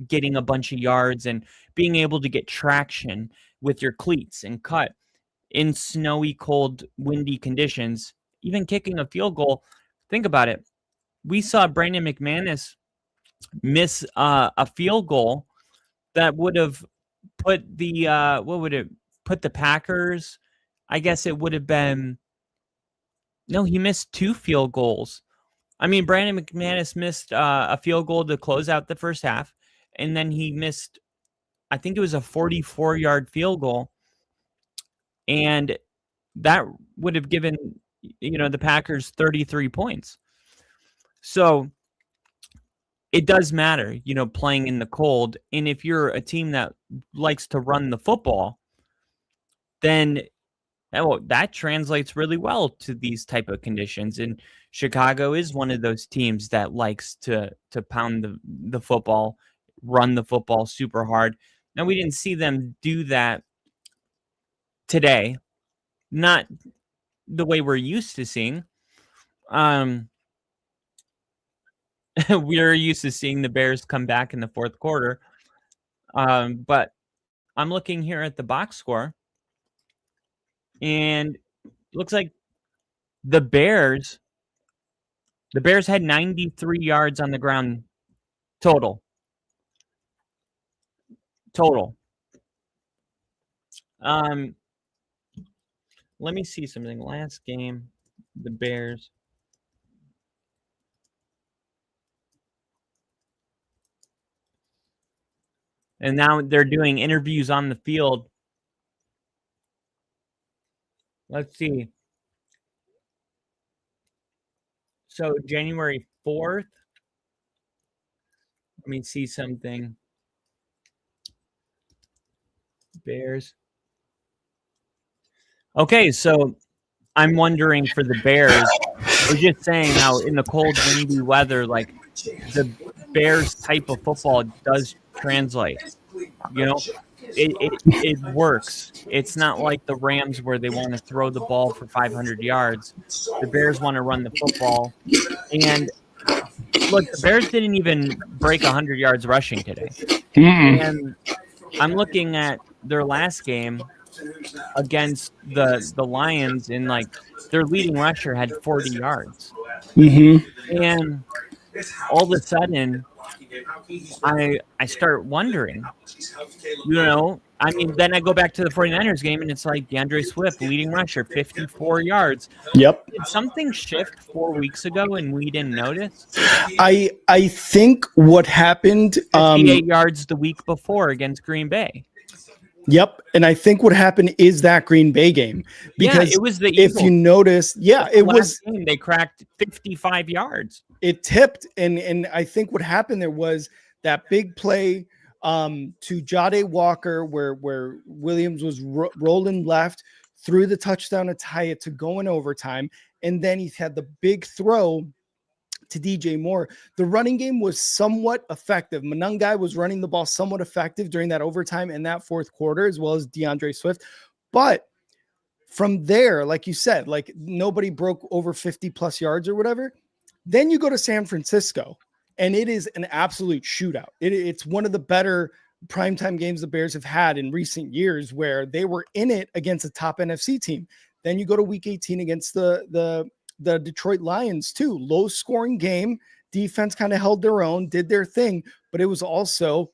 getting a bunch of yards and being able to get traction with your cleats and cut in snowy, cold, windy conditions, even kicking a field goal. Think about it. We saw Brandon McManus miss a field goal that would have put the Packers? I guess it would have been. No, he missed 2 field goals. I mean, Brandon McManus missed a field goal to close out the first half, and then he missed, I think it was a 44-yard field goal, and that would have given the Packers 33 points. So it does matter, playing in the cold. And if you're a team that likes to run the football, then that translates really well to these type of conditions. And Chicago is one of those teams that likes to pound the football, run the football super hard. Now, we didn't see them do that today. Not the way we're used to seeing. We're used to seeing the Bears come back in the fourth quarter. But I'm looking here at the box score, and it looks like the Bears had 93 yards on the ground total. Let me see something. Last game, the Bears. And now they're doing interviews on the field. Let's see. So January 4th. Let me see something. Bears. Okay, so I'm wondering for the Bears. We're just saying how in the cold, windy weather, like the Bears type of football does translate. It works. It's not like the Rams where they want to throw the ball for 500 yards. The Bears want to run the football. And look, the Bears didn't even break 100 yards rushing today. And I'm looking at their last game against the Lions, and like their leading rusher had 40 yards. And all of a sudden, I start wondering, I mean, then I go back to the 49ers game, and it's like DeAndre Swift, leading rusher, 54 yards. Yep. Did something shift 4 weeks ago and we didn't notice? I think what happened 58 yards the week before against Green Bay. Yep. And I think what happened is that Green Bay game. Because it was the if Eagles. You notice, it was game, they cracked 55 yards. It tipped, and I think what happened there was that big play to Jade Walker where Williams was rolling left, threw the touchdown to tie it to go in overtime, and then he had the big throw to DJ Moore. The running game was somewhat effective. Monangai was running the ball somewhat effective during that overtime and that fourth quarter, as well as DeAndre Swift. But from there, like you said, like nobody broke over 50 plus yards or whatever. Then you go to San Francisco, and it is an absolute shootout. It's one of the better primetime games the Bears have had in recent years, where they were in it against a top NFC team. Then you go to week 18 against the Detroit Lions too. Low scoring game. Defense kind of held their own, did their thing, but it was also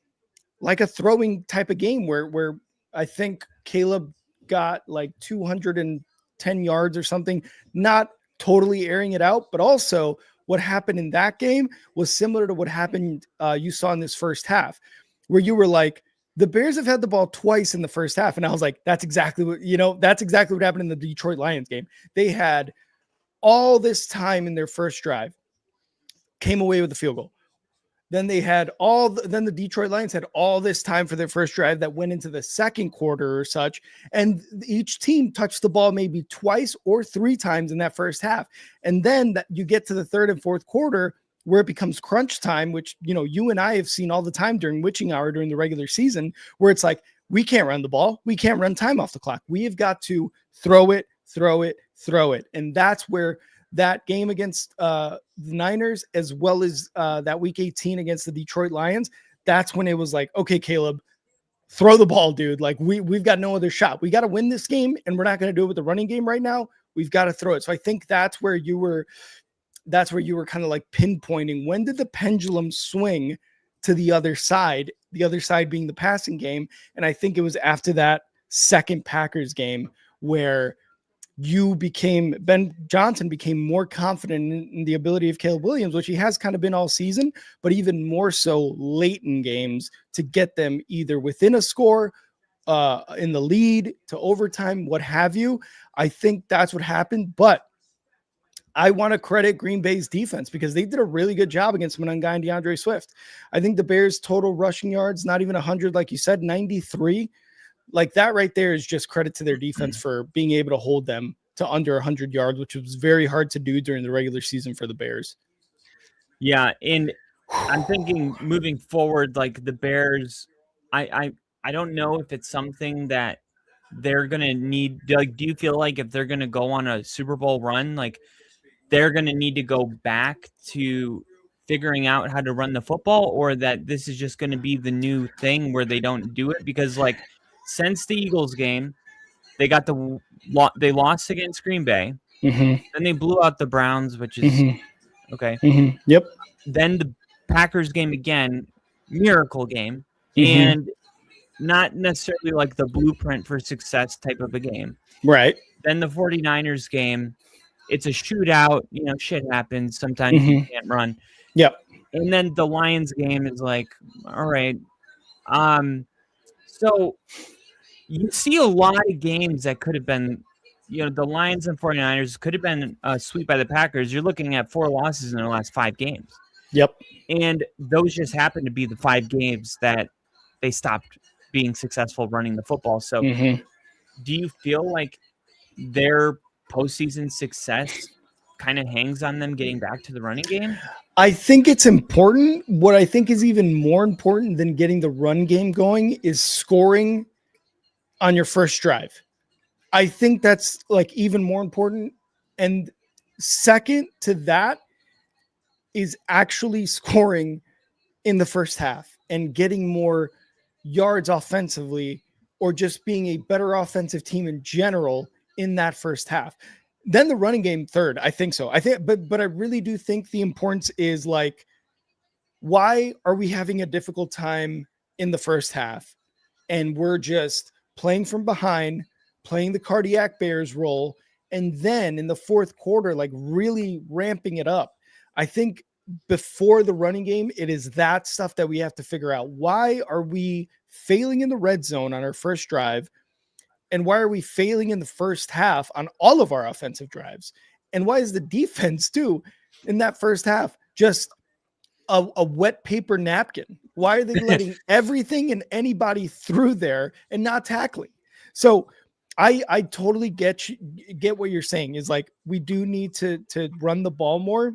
like a throwing type of game where I think Caleb got like 210 yards or something, not totally airing it out, but also what happened in that game was similar to what happened you saw in this first half, where you were like, the Bears have had the ball twice in the first half. And I was like, that's exactly what happened in the Detroit Lions game. They had all this time in their first drive, came away with the field goal. Then then the Detroit Lions had all this time for their first drive that went into the second quarter or such. And each team touched the ball maybe twice or three times in that first half. And then you get to the third and fourth quarter where it becomes crunch time, which, you and I have seen all the time during witching hour during the regular season, where it's like, we can't run the ball. We can't run time off the clock. We have got to throw it. And that's where that game against the Niners, as well as that week 18 against the Detroit Lions, that's when it was like, okay, Caleb, throw the ball, dude. Like we've got no other shot. We got to win this game, and we're not going to do it with the running game right now. We've got to throw it. So I think that's where you were kind of like pinpointing, when did the pendulum swing to the other side being the passing game. And I think it was after that second Packers game where Ben Johnson became more confident in the ability of Caleb Williams, which he has kind of been all season, but even more so late in games, to get them either within a score, in the lead, to overtime, what have you. I think that's what happened, but I want to credit Green Bay's defense because they did a really good job against Monangai and DeAndre Swift. I think the Bears' total rushing yards, not even 100, like you said, 93. Like that right there is just credit to their defense for being able to hold them to under 100 yards, which was very hard to do during the regular season for the Bears. Yeah, and I'm thinking moving forward, like the Bears, I don't know if it's something that they're going to need. Like, do you feel like if they're going to go on a Super Bowl run, like they're going to need to go back to figuring out how to run the football, or that this is just going to be the new thing where they don't do it? Because like, since the Eagles game, they lost against Green Bay. Mm-hmm. Then they blew out the Browns, which is okay. Mm-hmm. Yep. Then the Packers game again, miracle game, Mm-hmm. and not necessarily like the blueprint for success type of a game. Right. Then the 49ers game, it's a shootout. Shit happens. Sometimes you can't run. Yep. And then the Lions game is like, all right. So you see a lot of games that could have been, the Lions and 49ers could have been a sweep by the Packers. You're looking at 4 losses in their last 5 games. Yep. And those just happen to be the 5 games that they stopped being successful running the football. So do you feel like their postseason success kind of hangs on them getting back to the running game? I think it's important. What I think is even more important than getting the run game going is scoring on your first drive. I think that's like even more important. And second to that is actually scoring in the first half and getting more yards offensively, or just being a better offensive team in general in that first half. Then the running game third. I think so. But I really do think the importance is like, why are we having a difficult time in the first half? And we're just playing from behind, playing the cardiac bears role. And then in the fourth quarter, like really ramping it up. I think before the running game, it is that stuff that we have to figure out. Why are we failing in the red zone on our first drive? And why are we failing in the first half on all of our offensive drives? And why is the defense too in that first half just a wet paper napkin? Why are they letting everything and anybody through there and not tackling? So I totally get what you're saying is like, we do need to run the ball more.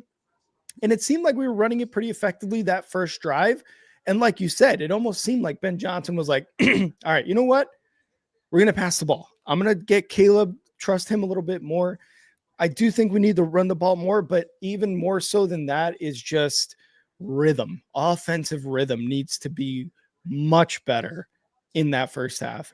And it seemed like we were running it pretty effectively that first drive. And like you said, it almost seemed like Ben Johnson was like, all right, you know what? We're going to pass the ball. I'm going to get Caleb, trust him a little bit more. I do think we need to run the ball more, but even more so than that is just rhythm. Offensive rhythm needs to be much better in that first half.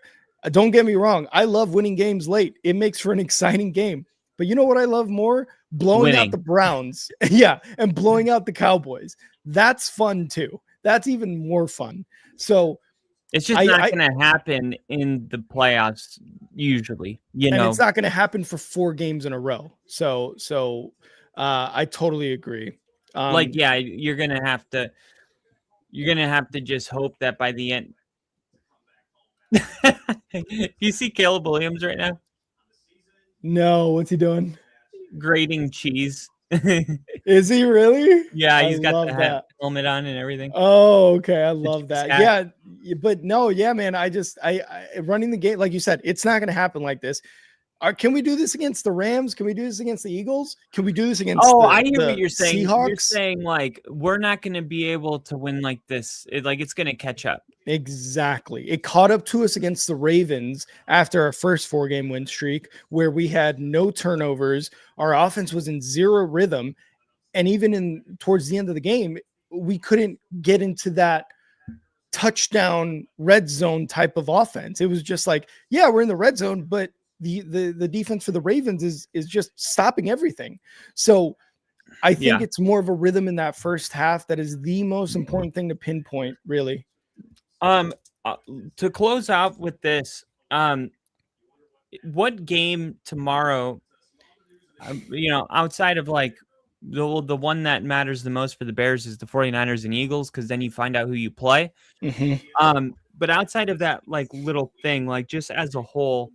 Don't get me wrong. I love winning games late. It makes for an exciting game. But you know what I love more? Blowing out the Browns. Yeah. And blowing out the Cowboys. That's fun too. That's even more fun. So it's just not going to happen in the playoffs usually, you know. It's not going to happen for 4 games in a row. So I totally agree. Yeah, you're going to have to just hope that by the end. You see Caleb Williams right now? No, what's he doing? Grating cheese. Is he really? Yeah, he's got the helmet on and everything. Oh, okay. I love that. Yeah, but no, yeah, man. I running the game, like you said, it's not going to happen like this. Can we do this against the Rams? Can we do this against the Eagles? Can we do this against I hear what you're saying. Seahawks? You're saying like we're not going to be able to win like this. It's going to catch up. Exactly. It caught up to us against the Ravens after our first 4-game win streak where we had no turnovers. Our offense was in zero rhythm. And even towards the end of the game, we couldn't get into that touchdown red zone type of offense. It was just like, yeah, we're in the red zone, but the defense for the Ravens is just stopping everything. So I think it's more of a rhythm in that first half that is the most important thing to pinpoint, really. To close out with this, what game tomorrow, outside of like the one that matters the most for the Bears is the 49ers and Eagles, because then you find out who you play. Mm-hmm. But outside of that, like little thing, like just as a whole,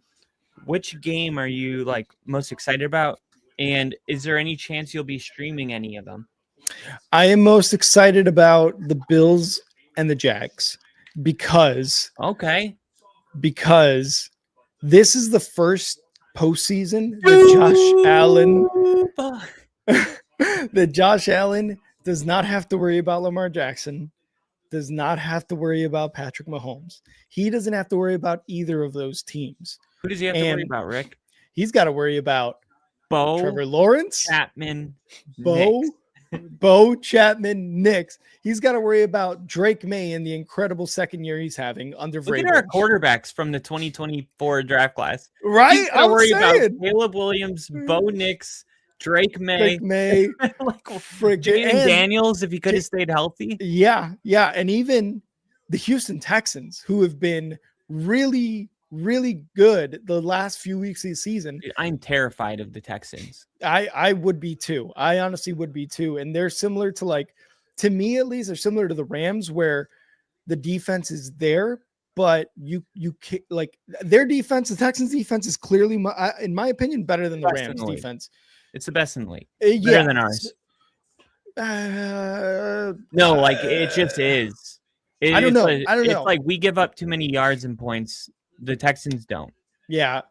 which game are you like most excited about? And is there any chance you'll be streaming any of them? I am most excited about the Bills and the Jags because this is the first postseason that Josh Allen does not have to worry about Lamar Jackson, does not have to worry about Patrick Mahomes. He doesn't have to worry about either of those teams. Who does he have to worry about, Rick? He's got to worry about Bo, Trevor Lawrence, Chapman, Bo Chapman, Knicks. He's got to worry about Drake May in the incredible second year he's having under Vrabel. Look at our quarterbacks from the 2024 draft class. Right? He's got to worry about Caleb Williams, Bo Nix, Drake May, like Jaden Daniels if he could have stayed healthy. Yeah, and even the Houston Texans, who have been really, really good the last few weeks of the season. I'm terrified of the Texans. I would be too. I honestly would be too. And they're similar to me at least, they're similar to the Rams, where the defense is there, but you can't, like, their defense, the Texans defense is clearly, in my opinion, better than the Rams defense. It's the best in the league. Better than ours. No, like it just is. I don't know. It's like we give up too many yards and points. The Texans don't. Yeah,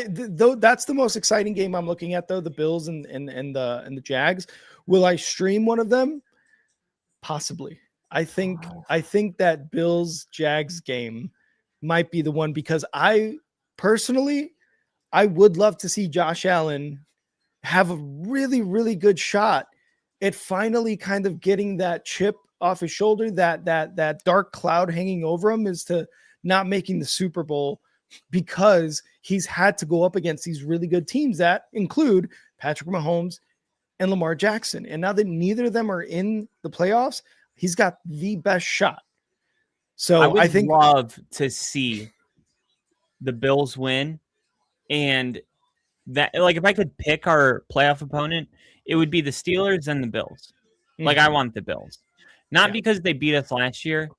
though that's the most exciting game I'm looking at, though, the Bills and the Jags. Will I stream one of them? Possibly. I think that Bills Jags game might be the one, because I personally would love to see Josh Allen have a really, really good shot at finally kind of getting that chip off his shoulder, that dark cloud hanging over him, is to not making the Super Bowl because he's had to go up against these really good teams that include Patrick Mahomes and Lamar Jackson. And now that neither of them are in the playoffs, he's got the best shot. So I think love to see the Bills win, and that, like, if I could pick our playoff opponent, it would be the Steelers and the Bills. Like, I want the Bills, not because they beat us last year,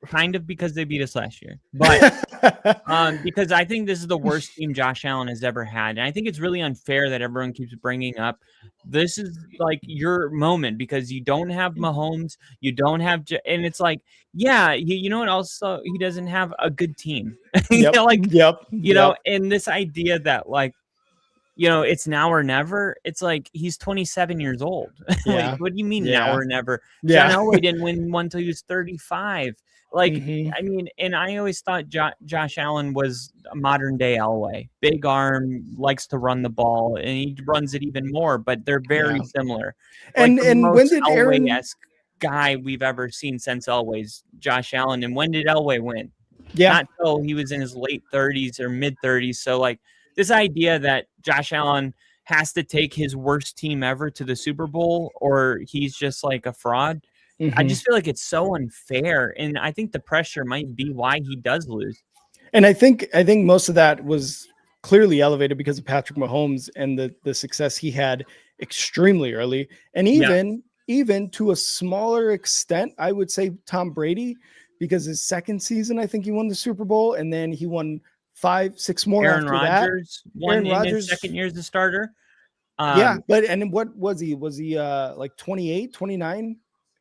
kind of because they beat us last year, but because I think this is the worst team Josh Allen has ever had. And I think it's really unfair that everyone keeps bringing up, this is like your moment because you don't have Mahomes, you don't have, and it's like, yeah, you know what? Also, he doesn't have a good team. You know, and this idea that, like, you know, it's now or never. It's like he's 27 years old. Like, what do you mean now or never? John Elway didn't win one until he was 35. Like, I mean, and I always thought Josh Allen was a modern day Elway. Big arm, likes to run the ball, and he runs it even more. But they're very similar. And like, and when did Aaron Elway-esque guy we've ever seen since Elway's Josh Allen? And when did Elway win? Yeah, not until he was in his late 30s or mid 30s. So, like, this idea that Josh Allen has to take his worst team ever to the Super Bowl or he's just like a fraud, I just feel like it's so unfair. And I think the pressure might be why he does lose. And I think most of that was clearly elevated because of Patrick Mahomes and the success he had extremely early. And even to a smaller extent, I would say Tom Brady, because his second season, I think he won the Super Bowl, and then he won 5-6 more Aaron after Rodgers that. won in his second year as a starter. But and what was he? Was he like 28, 29?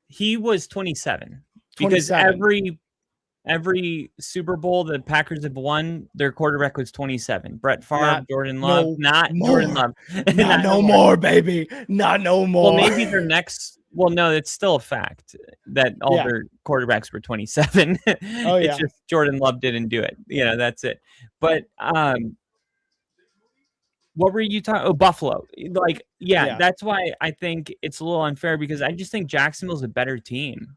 He was 27 because every Super Bowl the Packers have won, their quarterback was 27. Brett Favre, Jordan Love, Jordan Love. Not no more, baby. Not no more. Well, maybe their next. Well, no, it's still a fact that all their quarterbacks were 27. It's just Jordan Love didn't do it. You know, that's it. But what were you talking? Oh, Buffalo. Like, that's why I think it's a little unfair because I just think Jacksonville's a better team.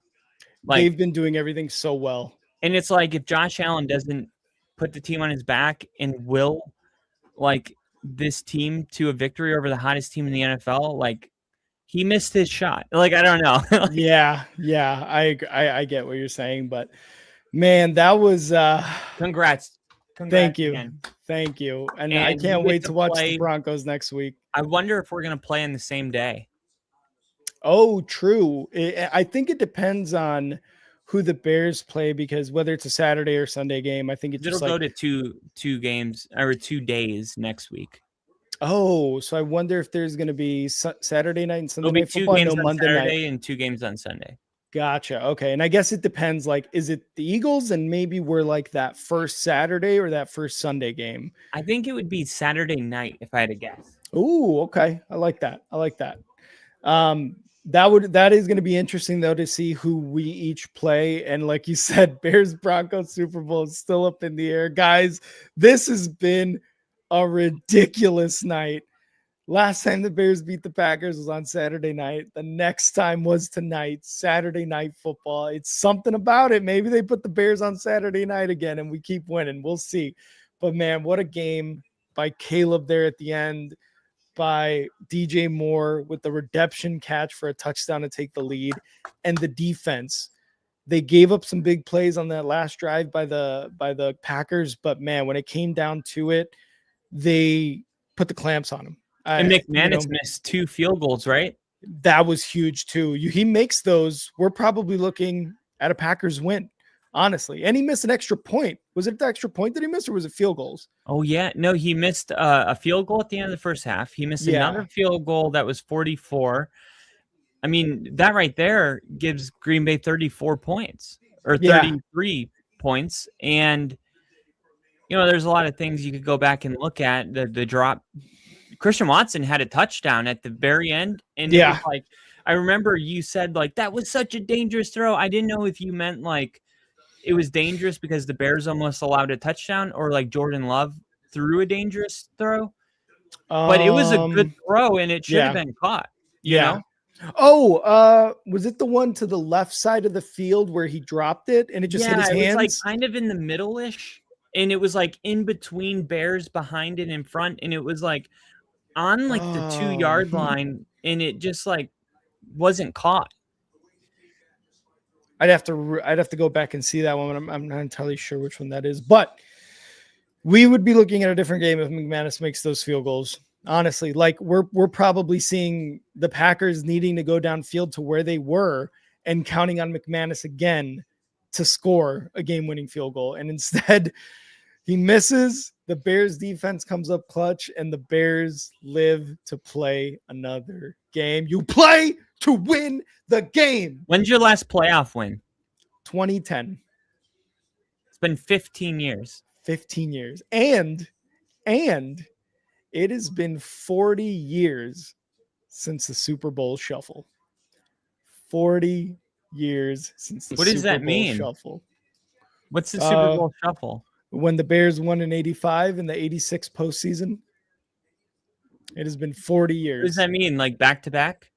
Like, they've been doing everything so well. And it's like if Josh Allen doesn't put the team on his back and will like this team to a victory over the hottest team in the NFL, like he missed his shot. Like, I don't know. I get what you're saying, but man, that was congrats. Thank you. Again. Thank you. And I can't wait to watch the Broncos next week. I wonder if we're going to play on the same day. Oh, true. I think it depends on who the Bears play because whether it's a Saturday or Sunday game, I think it'll go to two games or 2 days next week. Oh, so I wonder if there's going to be Saturday night and Sunday night football. 2 games on Monday Saturday night. And 2 games on Sunday. Gotcha. Okay. And I guess it depends. Like, is it the Eagles and maybe we're like that first Saturday or that first Sunday game? I think it would be Saturday night if I had to guess. Ooh, okay. I like that. That is going to be interesting though to see who we each play. And like you said, Bears Broncos Super Bowl is still up in the air. Guys, this has been a ridiculous night. Last time the Bears beat the Packers was on Saturday night. The next time was tonight, Saturday Night Football. It's something about it. Maybe they put the Bears on Saturday night again and we keep winning. We'll see. But man, what a game by Caleb there at the end, by DJ Moore with the redemption catch for a touchdown to take the lead, and the defense. They gave up some big plays on that last drive by the Packers, but man, when it came down to it, they put the clamps on him. And McManus missed 2 field goals, right? That was huge too. He makes those. We're probably looking at a Packers win, honestly. And he missed an extra point. Was it the extra point that he missed or was it field goals? Oh, yeah. No, he missed a field goal at the end of the first half. He missed another field goal that was 44. I mean, that right there gives Green Bay 34 points or 33 points. And, you know, there's a lot of things you could go back and look at. The drop. Christian Watson had a touchdown at the very end. And it was like, I remember you said, like, that was such a dangerous throw. I didn't know if you meant, like, it was dangerous because the Bears almost allowed a touchdown or, like, Jordan Love threw a dangerous throw. But it was a good throw, and it should have been caught. You know? Oh, was it the one to the left side of the field where he dropped it and it just hit his hands? It was, like, kind of in the middle-ish. and it was like in between Bears behind and in front, and it was like on like the 2-yard line, and it just like wasn't caught. I'd have to go back and see that one. I'm not entirely sure which one that is, but we would be looking at a different game if McManus makes those field goals. Honestly, like we're probably seeing the Packers needing to go downfield to where they were and counting on McManus again to score a game-winning field goal. And instead, he misses. The Bears defense comes up clutch, and the Bears live to play another game. You play to win the game. When's your last playoff win? 2010. It's been 15 years. 15 years. And it has been 40 years since the Super Bowl shuffle. 40 years since the What does Super that Bowl mean? shuffle. What's the Super Bowl shuffle? When the Bears won in 85 in the 86 postseason. It has been 40 years. What does that mean? Like back-to-back?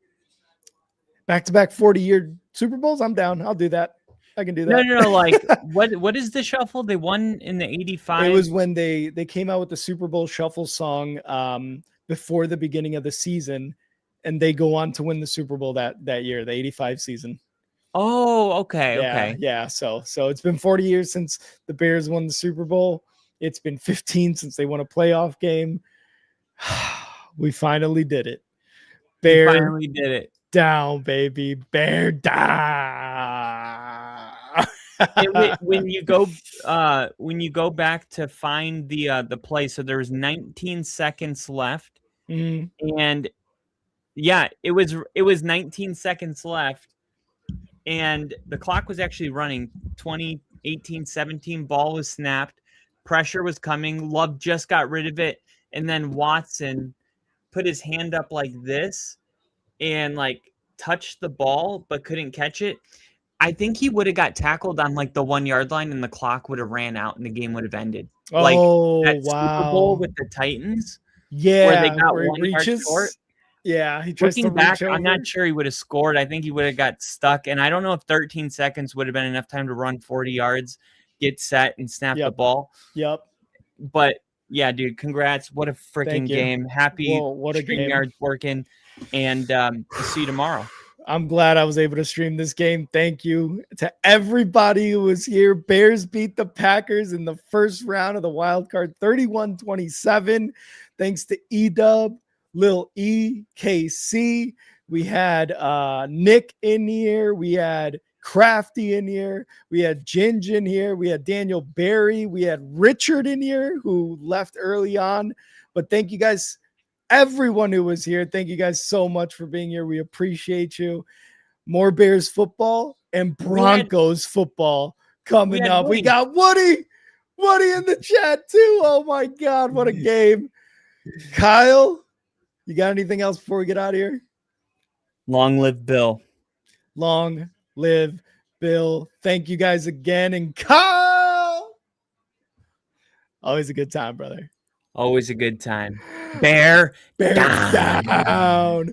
Back-to-back 40-year Super Bowls? I'm down. I'll do that. I can do that. No. Like, what is the shuffle? They won in the 85. It was when they came out with the Super Bowl shuffle song before the beginning of the season, and they go on to win the Super Bowl that year, the 85 season. Oh, okay, Yeah, okay. Yeah. So it's been 40 years since the Bears won the Super Bowl. It's been 15 since they won a playoff game. We finally did it. Bear We finally did it. down, baby. Bear down. when you go back to find the play, so there's 19 seconds left, and yeah, it was 19 seconds left, and the clock was actually running. 20, 18, 17, ball was snapped, pressure was coming. Love just got rid of it, and then Watson put his hand up like this and like touched the ball but couldn't catch it. I think he would have got tackled on like the 1-yard line, and the clock would have ran out, and the game would have ended. Like that Super Bowl with the Titans, where they got where he 1 yard reaches. short. Yeah, he tries to Looking back, reach over. I'm not sure he would have scored. I think he would have got stuck, and I don't know if 13 seconds would have been enough time to run 40 yards, get set, and snap the ball. Yep. But yeah, dude, congrats! What a freaking game! Happy what a game. StreamYard's working, and I'll see you tomorrow. I'm glad I was able to stream this game. Thank you to everybody who was here. Bears beat the Packers in the first round of the wild card, 31-27. Thanks to Edub, Lil E, KC. We had Nick in here. We had Crafty in here. We had Ginge in here. We had Daniel Barry. We had Richard in here who left early on. But thank you guys. Everyone who was here, thank you guys so much for being here. We appreciate you. More Bears football and Broncos football coming up. We got Woody in the chat too. Oh my God, what a game. Kyle, you got anything else before we get out of here? Long live Bill. Long live Bill. Thank you guys again. And Kyle, always a good time, brother. Always a good time. Bear down.